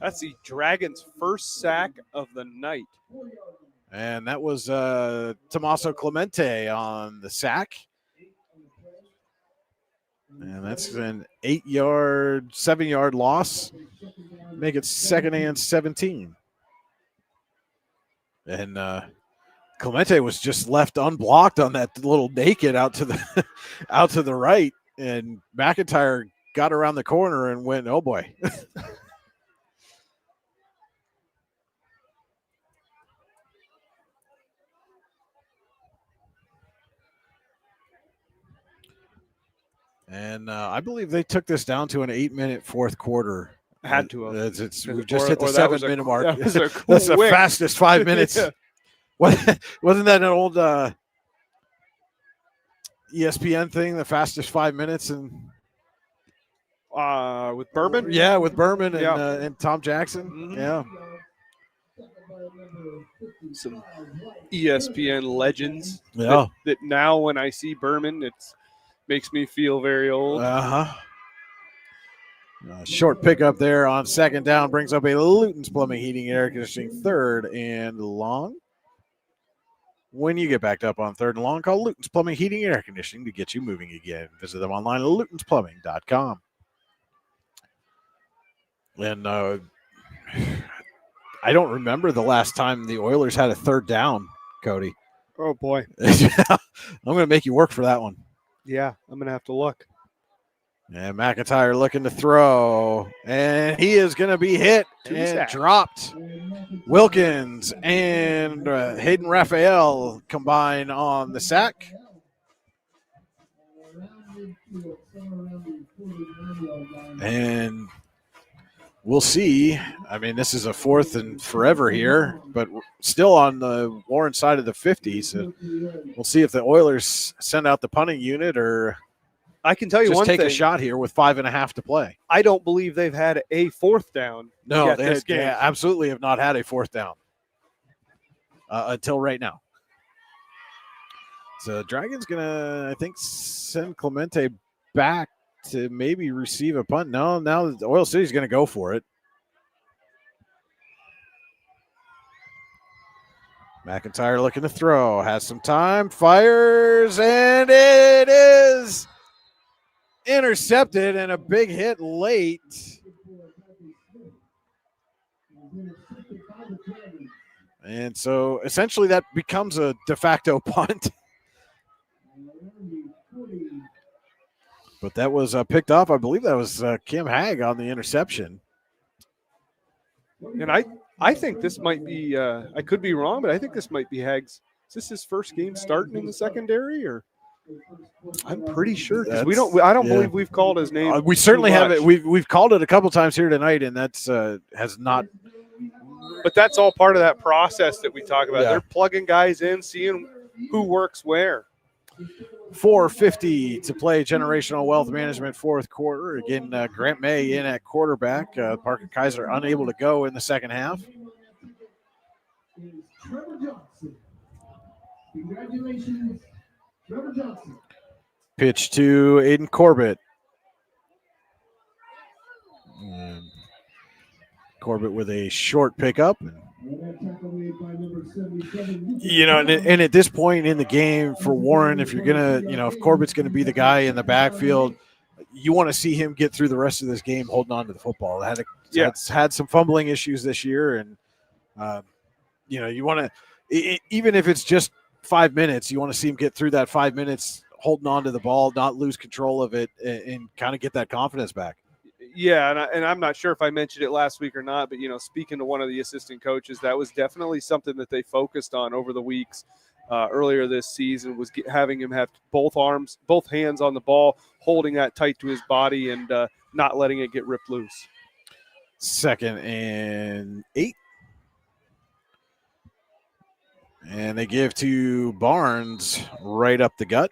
That's the Dragons' first sack of the night. And that was Tommaso Clemente on the sack. And that's an 7-yard loss. Make it 2nd and 17. And Clemente was just left unblocked on that little naked out to the right, and McIntyre got around the corner and went, oh boy. And I believe they took this down to an 8-minute fourth quarter. Had to have. We've just hit the 7-minute mark. That's the fastest 5 minutes. Yeah. Wasn't that an old ESPN thing, the fastest 5 minutes? And with Berman? Yeah, with Berman and, Yeah. And Tom Jackson. Mhm. Yeah. Some ESPN legends. Yeah. That now when I see Berman, it makes me feel very old. Short pickup there on second down brings up a Luton's Plumbing, Heating, and Air Conditioning 3rd and long. When you get backed up on 3rd and long, call Luton's Plumbing, Heating, and Air Conditioning to get you moving again. Visit them online at lutonsplumbing.com. And I don't remember the last time the Oilers had a 3rd down, Cody. Oh, boy. I'm going to make you work for that one. Yeah, I'm going to have to look. And McIntyre looking to throw, and he is going to be hit and dropped. Wilkins and Hayden Raphael combine on the sack. And we'll see. I mean, this is a 4th and forever here, but we're still on the Warren side of the 50. So we'll see if the Oilers send out the punting unit or I can tell you just one take thing. a shot here with 5.5 to play. I don't believe they've had a 4th down. No, yet they this game. absolutely have not had a 4th down until right now. So Dragon's going to, I think, send Clemente back to maybe receive a punt. No, now the Oil City's going to go for it. McIntyre looking to throw, has some time, fires, and it is intercepted and a big hit late. And so essentially that becomes a de facto punt. But that was picked off. I believe that was Kim Hagg on the interception. And I think this might be, I could be wrong, but I think this might be Hagg's. Is this his first game starting in the secondary, or? I'm pretty sure because I don't believe we've called his name. We certainly have it. We've called it a couple times here tonight, and that's has not but that's all part of that process that we talk about. Yeah. They're plugging guys in, seeing who works where. 4:50 to play. Generational Wealth Management fourth quarter. Again, Grant May in at quarterback. Parker Kaiser unable to go in the second half. Trevor Johnson. Congratulations, Trevor Johnson. Pitch to Aiden Corbett. And Corbett with a short pickup. You know, and at this point in the game for Warren, if you're going to, if Corbett's going to be the guy in the backfield, you want to see him get through the rest of this game holding on to the football. It's had some fumbling issues this year. And, you want to, even if it's just 5 minutes, you want to see him get through that 5 minutes holding on to the ball, not lose control of it, and kind of get that confidence back. Yeah, and I'm not sure if I mentioned it last week or not, but, speaking to one of the assistant coaches, that was definitely something that they focused on over the weeks earlier this season, was having him have both hands on the ball, holding that tight to his body and not letting it get ripped loose. 2nd and 8. And they give to Barnes right up the gut.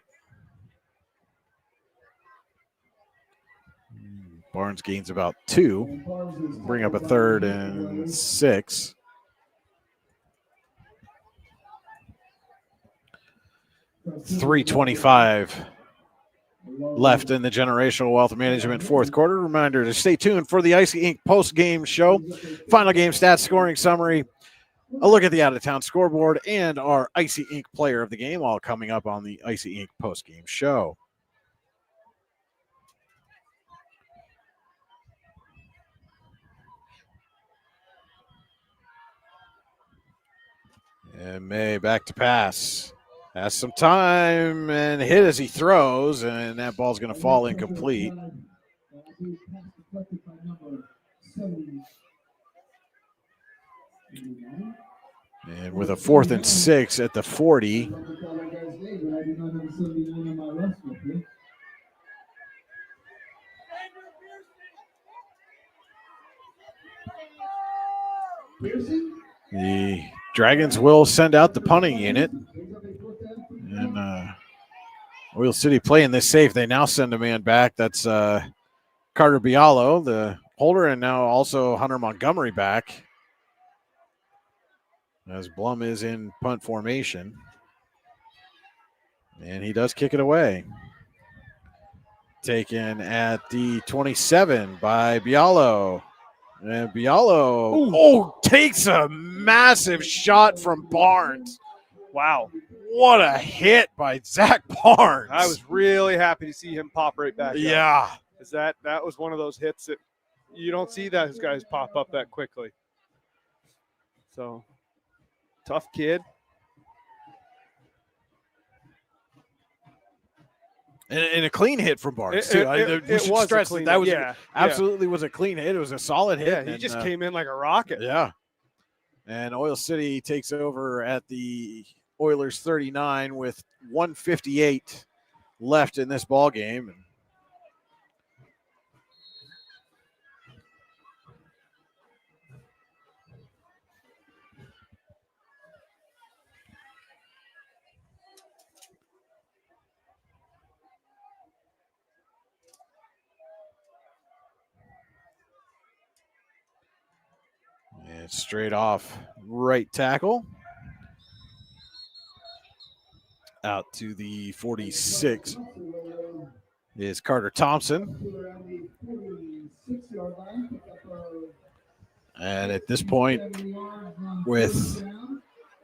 Barnes gains about 2. Bring up a 3rd and 6. .325 left in the Generational Wealth Management fourth quarter. Reminder to stay tuned for the Icy Inc. post-game show. Final game stats, scoring summary, a look at the out-of-town scoreboard, and our Icy Inc. player of the game, all coming up on the Icy Inc. post-game show. And May back to pass. Has some time and hit as he throws, and that ball's going to fall incomplete. And with a 4th and 6 at the 40. The Dragons will send out the punting unit. And Oil City playing this safe. They now send a man back. That's Carter Bialo, the holder, and now also Hunter Montgomery back, as Blum is in punt formation. And he does kick it away. Taken at the 27 by Bialo. And Bialo takes a massive shot from Barnes. Wow. What a hit by Zach Barnes. I was really happy to see him pop right back up. Yeah. Because that was one of those hits that you don't see those guys pop up that quickly. So, tough kid. And a clean hit from Barnes, too. It was a clean that was hit. absolutely was a clean hit. It was a solid hit. Yeah, he just came in like a rocket. Yeah. And Oil City takes over at the Oilers 39 with 1:58 left in this ball game. And straight off right tackle. Out to the 46 is Carter Thompson. And at this point, with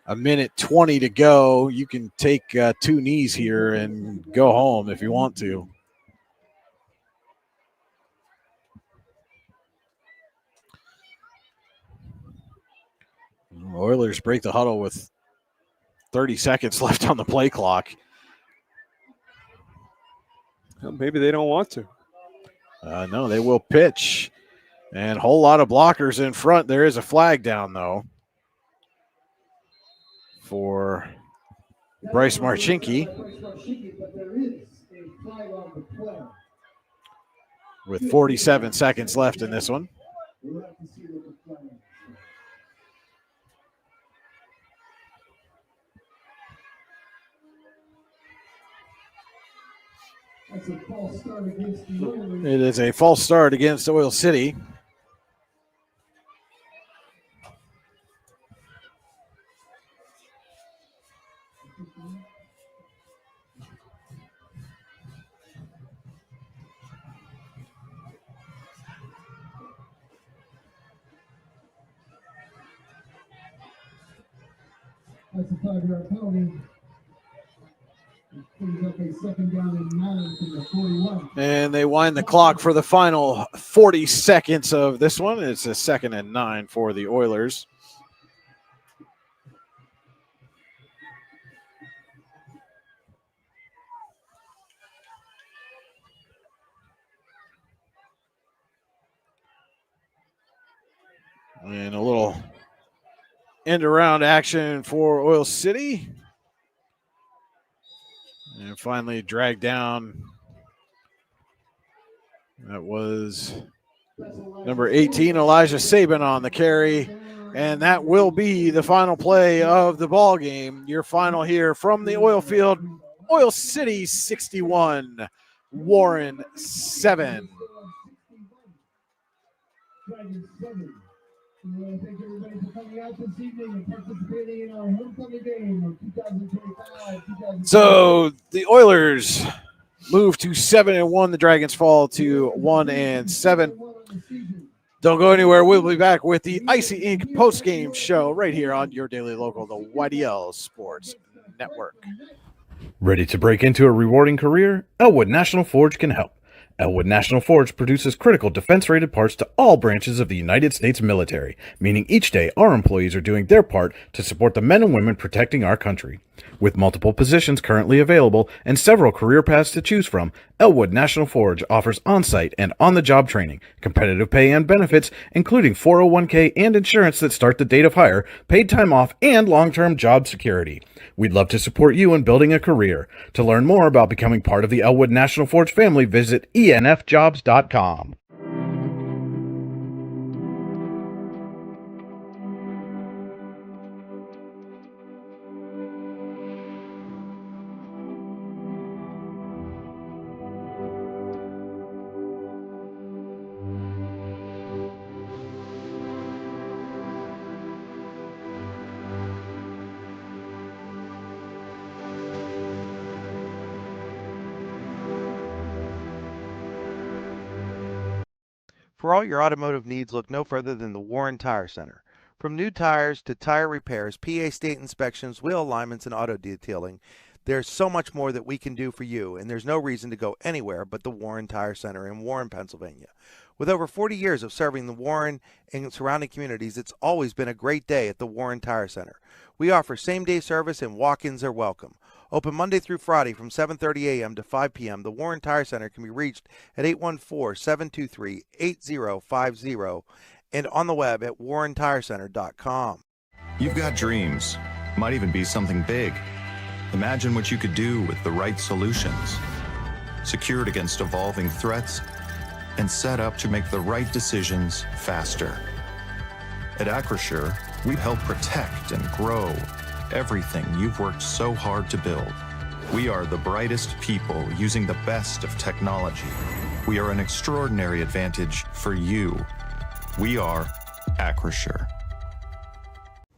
a minute 20 to go, you can take 2 knees here and go home if you want to. Oilers break the huddle with 30 seconds left on the play clock. Well, maybe they don't want to. No, they will pitch. And a whole lot of blockers in front. There is a flag down, though, for Bryce Marchinke. With 47 seconds left in this one. That's a false start against the Oilers. It is a false start against Oil City. That's a 5-yard penalty. Brings up a 2nd down and 9 from the 41. And they wind the clock for the final 40 seconds of this one. It's a 2nd and 9 for the Oilers. And a little end around action for Oil City. And finally dragged down. That was number 18, Elijah Saban on the carry. And that will be the final play of the ball game. Your final here from the oil field. Oil City 61, Warren 7. Dragons 7. Thank everybody for coming out this evening and participating in our homecoming game of 2025. So the Oilers move to 7-1. The Dragons fall to 1-7. Don't go anywhere. We'll be back with the Icy Ink post-game show right here on your daily local, the YDL Sports Network. Ready to break into a rewarding career? Elwood National Forge can help. Elwood National Forge produces critical defense-rated parts to all branches of the United States military, meaning each day our employees are doing their part to support the men and women protecting our country. With multiple positions currently available and several career paths to choose from, Elwood National Forge offers on-site and on-the-job training, competitive pay and benefits, including 401k and insurance that start the date of hire, paid time off, and long-term job security. We'd love to support you in building a career. To learn more about becoming part of the Elwood National Forge family, visit enfjobs.com. For all your automotive needs, look no further than the Warren Tire Center. From new tires to tire repairs, PA state inspections, wheel alignments, and auto detailing, there's so much more that we can do for you, and there's no reason to go anywhere but the Warren Tire Center in Warren, Pennsylvania. With over 40 years of serving the Warren and surrounding communities, it's always been a great day at the Warren Tire Center. We offer same-day service and walk-ins are welcome. Open Monday through Friday from 7:30 a.m. to 5 p.m., the Warren Tire Center can be reached at 814-723-8050 and on the web at warrentirecenter.com. You've got dreams, might even be something big. Imagine what you could do with the right solutions. Secured against evolving threats and set up to make the right decisions faster. At Acrisure, we help protect and grow everything you've worked so hard to build. We are the brightest people using the best of technology. We are an extraordinary advantage for you. We are Acrisure.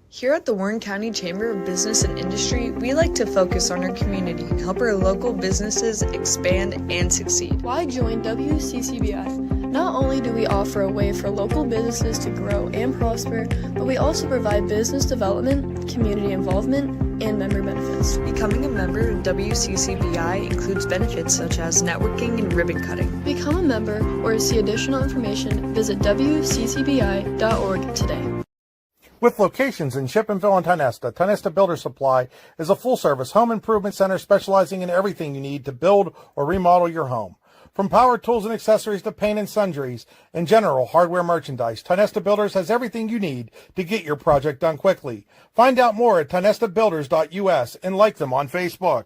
Here at the Warren County Chamber of Business and Industry, we like to focus on our community and help our local businesses expand and succeed. Why join WCCBF? Not only do we offer a way for local businesses to grow and prosper, but we also provide business development, community involvement, and member benefits. Becoming a member of WCCBI includes benefits such as networking and ribbon cutting. Become a member or to see additional information, visit WCCBI.org today. With locations in Shippensville and Tionesta, Tionesta Builder Supply is a full-service home improvement center specializing in everything you need to build or remodel your home. From power tools and accessories to paint and sundries and general hardware merchandise, Tionesta Builders has everything you need to get your project done quickly. Find out more at tionestabuilders.us and like them on Facebook.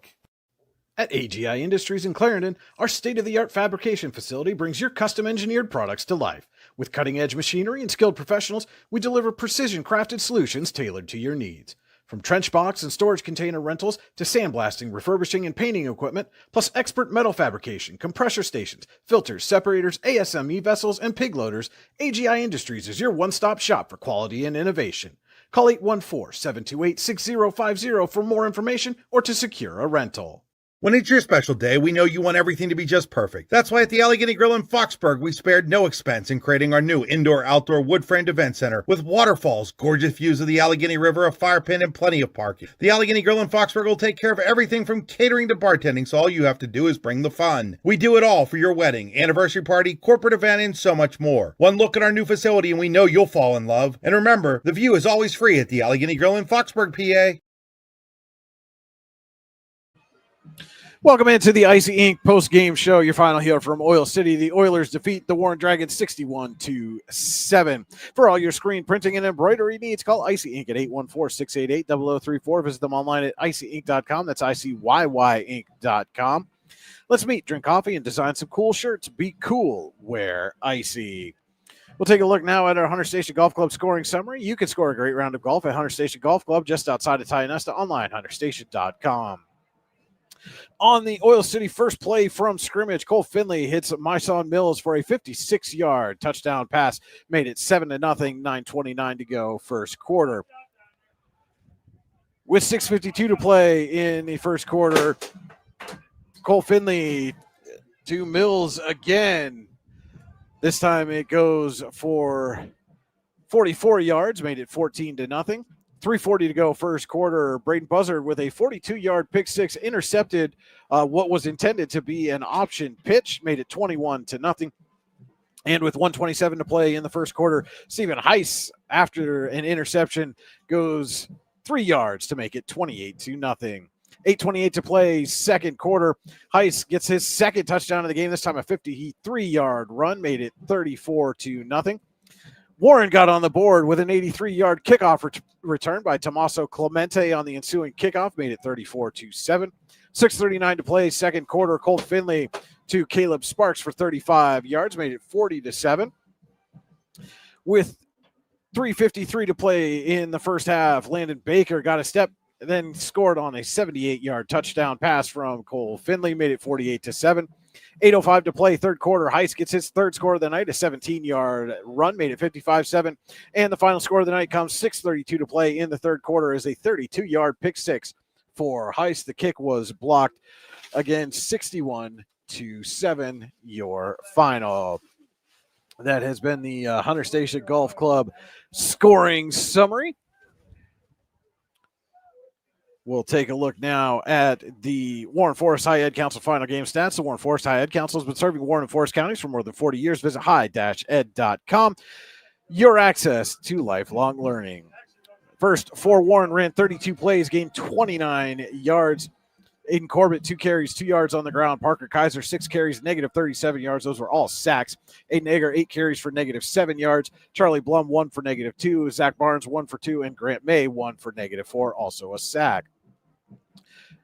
At AGI Industries in Clarendon, our state-of-the-art fabrication facility brings your custom-engineered products to life. With cutting-edge machinery and skilled professionals, we deliver precision-crafted solutions tailored to your needs. From trench box and storage container rentals to sandblasting, refurbishing, and painting equipment, plus expert metal fabrication, compressor stations, filters, separators, ASME vessels, and pig loaders, AGI Industries is your one-stop shop for quality and innovation. Call 814-728-6050 for more information or to secure a rental. When it's your special day, we know you want everything to be just perfect. That's why at the Allegheny Grill in Foxburg, we spared no expense in creating our new indoor-outdoor wood-framed event center with waterfalls, gorgeous views of the Allegheny River, a fire pit, and plenty of parking. The Allegheny Grill in Foxburg will take care of everything from catering to bartending, so all you have to do is bring the fun. We do it all for your wedding, anniversary party, corporate event, and so much more. One look at our new facility and we know you'll fall in love. And remember, the view is always free at the Allegheny Grill in Foxburg, PA. Welcome into the Icy Inc. post-game show. Your final here from Oil City. The Oilers defeat the Warren Dragons 61-7. For all your screen printing and embroidery needs, call Icy Inc. at 814-688-0034. Visit them online at icyinc.com. That's ICYYinc.com. Let's meet, drink coffee, and design some cool shirts. Be cool. Wear icy. We'll take a look now at our Hunter Station Golf Club scoring summary. You can score a great round of golf at Hunter Station Golf Club just outside of Tionesta, online, hunterstation.com. On the Oil City first play from scrimmage, Cole Finley hits Myson Mills for a 56-yard touchdown pass, made it 7-0, 9:29 to go first quarter. With 6:52 to play in the first quarter, Cole Finley to Mills again. This time it goes for 44 yards, made it 14-0. 3:40 to go first quarter. Braden Buzzard with a 42-yard pick six intercepted what was intended to be an option pitch, made it 21-0. And with 1:27 to play in the first quarter, Stephen Heiss, after an interception, goes 3 yards to make it 28-0. 8:28 to play, second quarter. Heiss gets his second touchdown of the game, this time a 53-yard run, made it 34-0. Warren got on the board with an 83-yard kickoff return by Tommaso Clemente on the ensuing kickoff, made it 34-7. 6:39 to play, second quarter. Cole Finley to Caleb Sparks for 35 yards, made it 40-7. With 3:53 to play in the first half, Landon Baker got a step, then scored on a 78-yard touchdown pass from Cole Finley, made it 48-7. 8:05 to play, third quarter. Heiss gets his third score of the night, a 17-yard run, made it 55-7. And the final score of the night comes 6:32 to play in the third quarter is a 32-yard pick six for Heiss. The kick was blocked. Again, 61-7, your final. That has been the Hunter Station Golf Club scoring summary. We'll take a look now at the Warren Forest High Ed Council final game stats. The Warren Forest High Ed Council has been serving Warren and Forest counties for more than 40 years. Visit high-ed.com. Your access to lifelong learning. First, for Warren ran 32 plays, gained 29 yards. Aiden Corbett, 2 carries, 2 yards on the ground. Parker Kaiser, 6 carries, negative 37 yards. Those were all sacks. Aiden Egger, 8 carries for negative 7 yards. Charlie Blum, 1 for negative 2. Zach Barnes, 1 for 2. And Grant May, 1 for negative 4, also a sack.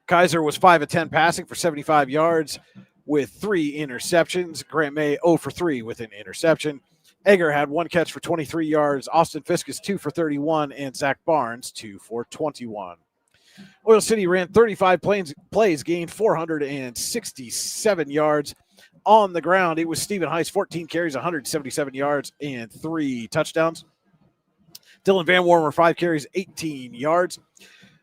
Kaiser was 5 of 10 passing for 75 yards with 3 interceptions. Grant May 0 for 3 with an interception. Egger had 1 catch for 23 yards. Austin Fiskus 2 for 31. And Zach Barnes 2 for 21. Oil City ran 35 plays, gained 467 yards. On the ground, it was Stephen Heiss, 14 carries, 177 yards, and 3 touchdowns. Dylan Van Warmer, 5 carries, 18 yards.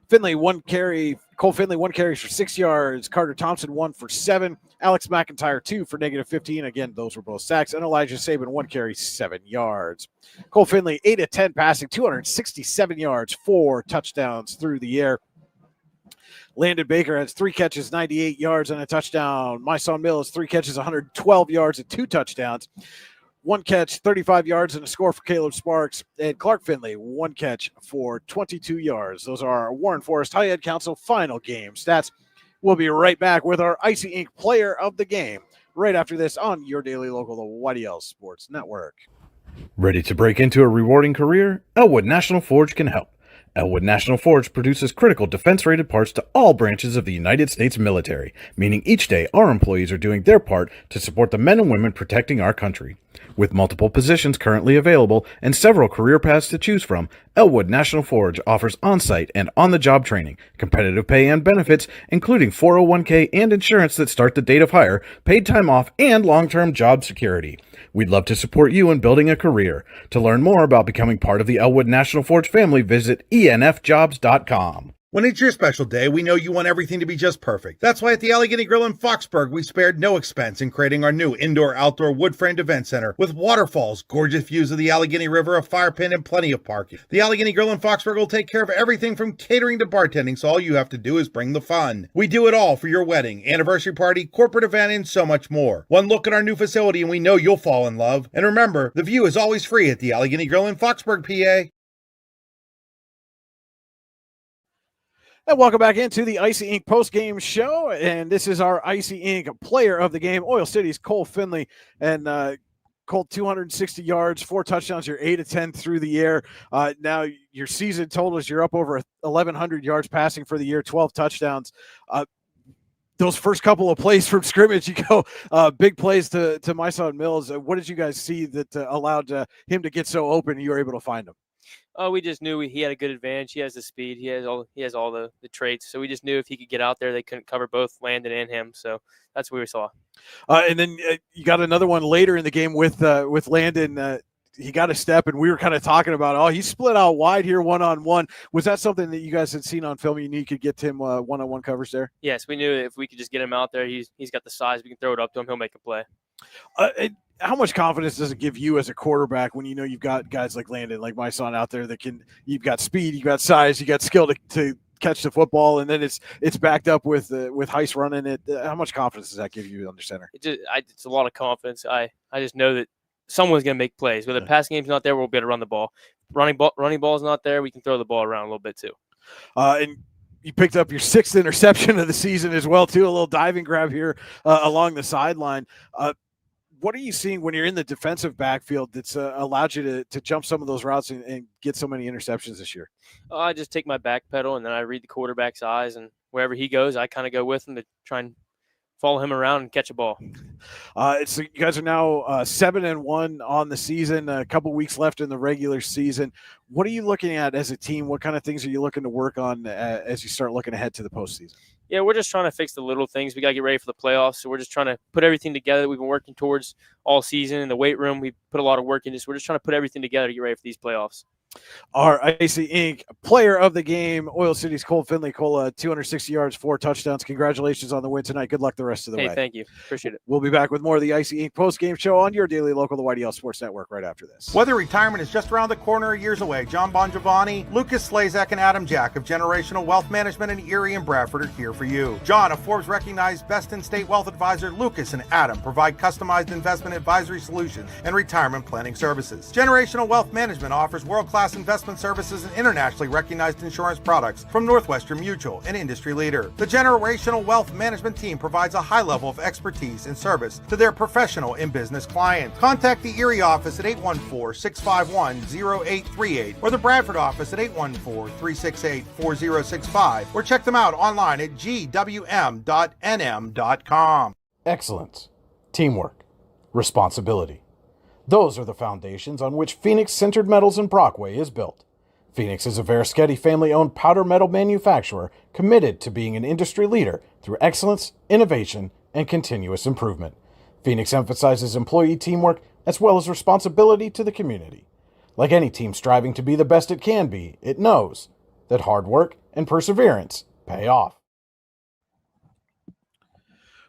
Finley, 1 carry. Cole Finley, 1 carry for 6 yards. Carter Thompson, 1 for 7. Alex McIntyre, 2 for negative 15. Again, those were both sacks. And Elijah Saban, 1 carry, 7 yards. Cole Finley, 8 of 10 passing, 267 yards, 4 touchdowns through the air. Landon Baker has 3 catches, 98 yards, and a touchdown. Myson Mills, 3 catches, 112 yards, and 2 touchdowns. 1 catch, 35 yards, and a score for Caleb Sparks. And Clark Finley, 1 catch for 22 yards. Those are our Warren Forest High Ed Council final game stats. We'll be right back with our Icy Inc. player of the game right after this on your daily local, the YDL Sports Network. Ready to break into a rewarding career? Elwood National Forge can help. Elwood National Forge produces critical defense-rated parts to all branches of the United States military, meaning each day our employees are doing their part to support the men and women protecting our country. With multiple positions currently available and several career paths to choose from, Elwood National Forge offers on-site and on-the-job training, competitive pay and benefits, including 401k and insurance that start the date of hire, paid time off, and long-term job security. We'd love to support you in building a career. To learn more about becoming part of the Elwood National Forge family, visit enfjobs.com. When it's your special day, we know you want everything to be just perfect. That's why at the Allegheny Grill in Foxburg, we spared no expense in creating our new indoor-outdoor wood-framed event center with waterfalls, gorgeous views of the Allegheny River, a fire pit, and plenty of parking. The Allegheny Grill in Foxburg will take care of everything from catering to bartending, so all you have to do is bring the fun. We do it all for your wedding, anniversary party, corporate event, and so much more. One look at our new facility and we know you'll fall in love. And remember, the view is always free at the Allegheny Grill in Foxburg, PA. And welcome back into the Icy Inc. post-game show, and this is our Icy Inc. player of the game, Oil City's Cole Finley, and Cole, 260 yards, 4 touchdowns. You're 8 of 10 through the air. Now your season totals, you're up over 1,100 yards passing for the year, 12 touchdowns. Those first couple of plays from scrimmage, you go big plays to my son Mills. What did you guys see that allowed him to get so open and you were able to find him? We just knew he had a good advantage. He has the speed. He has all the traits. So we just knew if he could get out there, they couldn't cover both Landon and him. So that's what we saw. And then you got another one later in the game with Landon. He got a step, and we were kind of talking about, he split out wide here one-on-one. Was that something that you guys had seen on film? You knew you could get to him one-on-one coverage there? Yes, we knew if we could just get him out there, he's got the size. We can throw it up to him. He'll make a play. How much confidence does it give you as a quarterback when you know you've got guys like Landon, like my son out there you've got speed, you've got size, you got skill to catch the football, and then it's backed up with Heist running it. How much confidence does that give you under center? It's a lot of confidence. I just know that someone's going to make plays. Whether the passing game's not there, we'll be able to run the ball. Running ball's not there, we can throw the ball around a little bit too. And you picked up your 6th interception of the season as well, too. A little diving grab here along the sideline. What are you seeing when you're in the defensive backfield that's allowed you to jump some of those routes and get so many interceptions this year? I just take my back pedal, and then I read the quarterback's eyes, and wherever he goes, I kind of go with him to try and follow him around and catch a ball. So you guys are now 7-1 on the season, a couple weeks left in the regular season. What are you looking at as a team? What kind of things are you looking to work on as you start looking ahead to the postseason? Yeah, we're just trying to fix the little things. We got to get ready for the playoffs. So we're just trying to put everything together that we've been working towards all season. In the weight room, we put a lot of work in this. We're just trying to put everything together to get ready for these playoffs. Our Icy Inc. player of the game, Oil City's Cole Finley. Cole, 260 yards, 4 touchdowns. Congratulations on the win tonight. Good luck the rest of the way. Thank you. Appreciate it. We'll be back with more of the Icy Inc. post-game show on your daily local, the YDL Sports Network, right after this. Whether retirement is just around the corner or years away, John Bongiovanni, Lucas Slazak, and Adam Jack of Generational Wealth Management in Erie and Bradford are here for you. John, a Forbes-recognized best-in-state wealth advisor, Lucas and Adam provide customized investment advisory solutions and retirement planning services. Generational Wealth Management offers world-class investment services and internationally recognized insurance products from Northwestern Mutual, an industry leader. The Generational Wealth Management team provides a high level of expertise and service to their professional and business clients. Contact the Erie office at 814-651-0838 or the Bradford office at 814-368-4065 or check them out online at gwm.nm.com. Excellence, teamwork, responsibility. Those are the foundations on which Phoenix Sintered Metals in Brockway is built. Phoenix is a Verischetti family-owned powder metal manufacturer committed to being an industry leader through excellence, innovation, and continuous improvement. Phoenix emphasizes employee teamwork as well as responsibility to the community. Like any team striving to be the best it can be, it knows that hard work and perseverance pay off.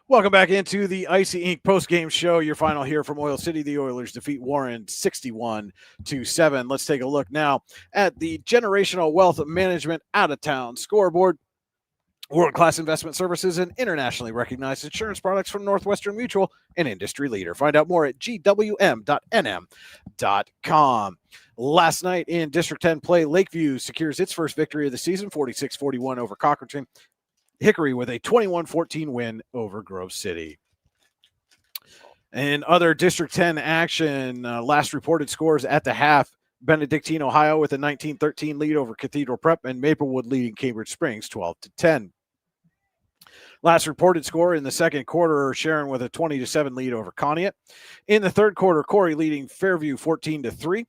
Welcome back into the Icy Inc. post-game show. Your final here from Oil City. The Oilers defeat Warren 61-7. Let's take a look now at the Generational Wealth Management out-of-town scoreboard. World-class investment services and internationally recognized insurance products from Northwestern Mutual, an industry leader. Find out more at gwm.nm.com. Last night in District 10 play, Lakeview secures its first victory of the season, 46-41 over Cochrane. Hickory with a 21-14 win over Grove City. And other District 10 action, last reported scores at the half, Benedictine, Ohio with a 19-13 lead over Cathedral Prep, and Maplewood leading Cambridge Springs 12-10. Last reported score in the second quarter, Sharon with a 20-7 lead over Conneaut. In the third quarter, Corey leading Fairview 14-3.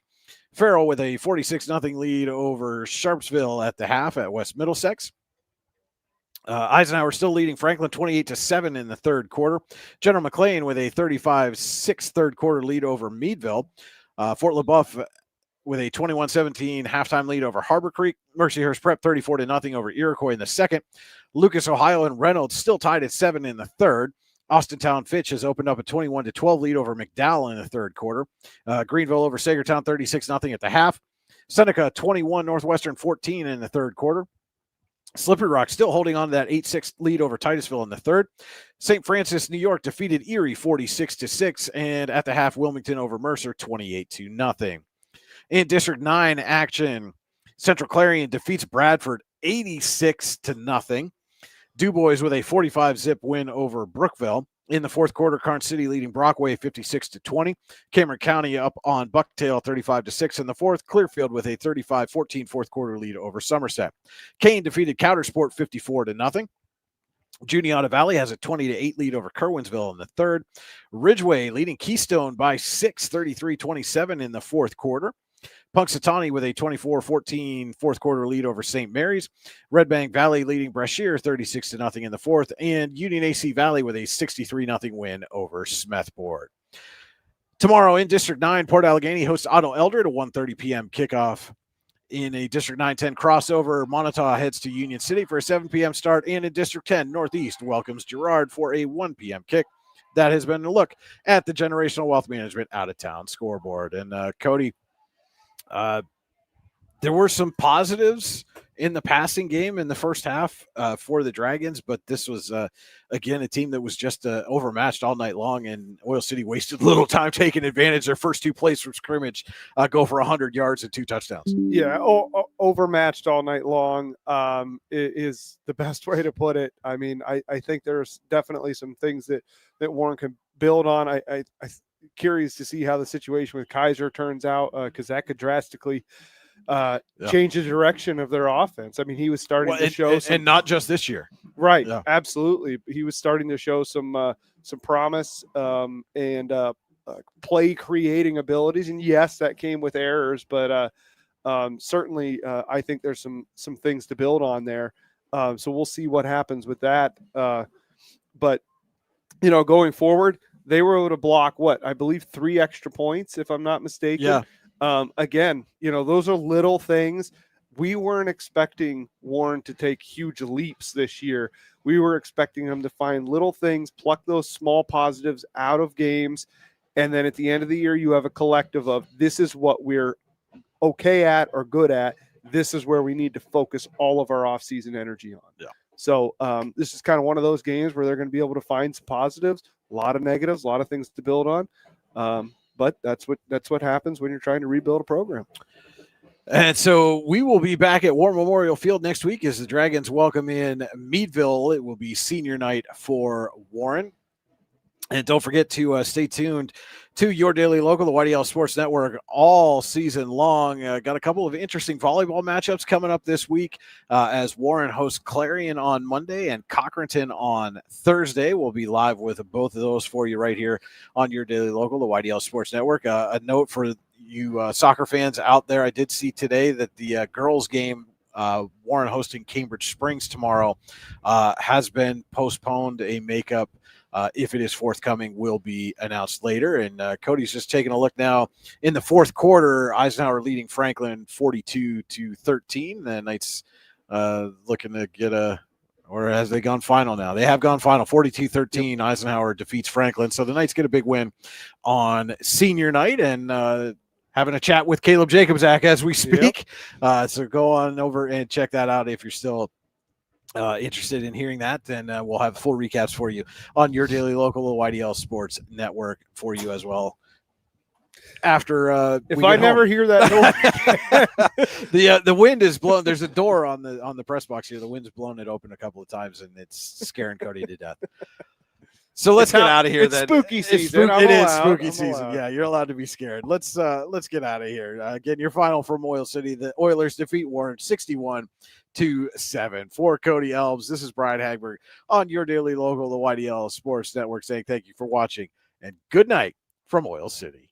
Farrell with a 46-0 lead over Sharpsville at the half at West Middlesex. Eisenhower still leading Franklin 28-7 in the third quarter. General McLean with a 35-6 third quarter lead over Meadville. Fort LaBeouf with a 21-17 halftime lead over Harbor Creek. Mercyhurst Prep 34-0 over Iroquois in the second. Lucas, Ohio, and Reynolds still tied at 7 in the third. Austintown Fitch has opened up a 21-12 lead over McDowell in the third quarter. Greenville over Sagertown 36-0 at the half. Seneca 21, Northwestern 14 in the third quarter. Slippery Rock still holding on to that 8-6 lead over Titusville in the third. St. Francis, New York defeated Erie 46-6, and at the half, Wilmington over Mercer 28-0. In District 9 action, Central Clarion defeats Bradford 86-0. DuBois with a 45-zip win over Brookville. In the fourth quarter, Karnes City leading Brockway 56-20. Cameron County up on Bucktail 35-6 in the fourth. Clearfield with a 35-14 fourth quarter lead over Somerset. Kane defeated Coudersport 54-0. Juniata Valley has a 20-8 lead over Kerwinsville in the third. Ridgeway leading Keystone by 6, 33-27 in the fourth quarter. Punxsutawney with a 24-14 fourth quarter lead over St. Mary's. Red Bank Valley leading Brashear 36-0 in the fourth. And Union AC Valley with a 63-0 win over Smethport. Tomorrow in District 9, Port Allegany hosts Otto Elder at a 1:30 p.m. kickoff. In a District 9-10 crossover, Montauk heads to Union City for a 7 p.m. start. And in District 10, Northeast welcomes Girard for a 1 p.m. kick. That has been a look at the Generational Wealth Management out-of-town scoreboard. And Cody, there were some positives in the passing game in the first half for the Dragons, but this was, again, a team that was just overmatched all night long, and Oil City wasted little time taking advantage. Their first two plays from scrimmage go for 100 yards and 2 touchdowns. Yeah, overmatched all night long is the best way to put it. I mean, I think there's definitely some things that Warren can build on. I'm curious to see how the situation with Kaiser turns out because that could drastically change the direction of their offense. I mean, he was starting to show and not just this year. Right. Yeah. Absolutely. He was starting to show some promise and play creating abilities. And yes, that came with errors, but certainly I think there's some things to build on there. So we'll see what happens with that. But, going forward, they were able to block I believe 3 extra points, if I'm not mistaken. Yeah. Again, those are little things. We weren't expecting Warren to take huge leaps this year. We were expecting him to find little things, pluck those small positives out of games. And then at the end of the year, you have a collective of this is what we're okay at or good at. This is where we need to focus all of our offseason energy on. Yeah. So this is kind of one of those games where they're going to be able to find some positives, a lot of negatives, a lot of things to build on. But that's what happens when you're trying to rebuild a program. And so we will be back at War Memorial Field next week as the Dragons welcome in Meadville. It will be senior night for Warren. And don't forget to stay tuned to Your Daily Local, the YDL Sports Network, all season long. Got a couple of interesting volleyball matchups coming up this week as Warren hosts Clarion on Monday and Cochranton on Thursday. We'll be live with both of those for you right here on Your Daily Local, the YDL Sports Network. A note for you soccer fans out there, I did see today that the girls game, Warren hosting Cambridge Springs tomorrow, has been postponed. A makeup, if it is forthcoming, will be announced later. And Cody's just taking a look now. In the fourth quarter, Eisenhower leading Franklin 42-13. The Knights looking to get or has they gone final now? They have gone final, 42-13. Eisenhower defeats Franklin. So the Knights get a big win on senior night, and having a chat with Caleb Jacobzak as we speak. Yep. So go on over and check that out if you're still interested in hearing that. Then we'll have full recaps for you on Your Daily Local, the YDL Sports Network, for you as well. After if I never hear that door, the wind is blowing. There's a door on the press box here. The wind's blown it open a couple of times, and it's scaring Cody to death. So let's get out of here. It's spooky season. It is spooky season. Yeah, you're allowed to be scared. Let's get out of here. Again, your final from Oil City. The Oilers defeat Warren 877. For Cody Elms, this is Brian Hagberg on your daily local, the YDL Sports Network, saying thank you for watching and good night from Oil City.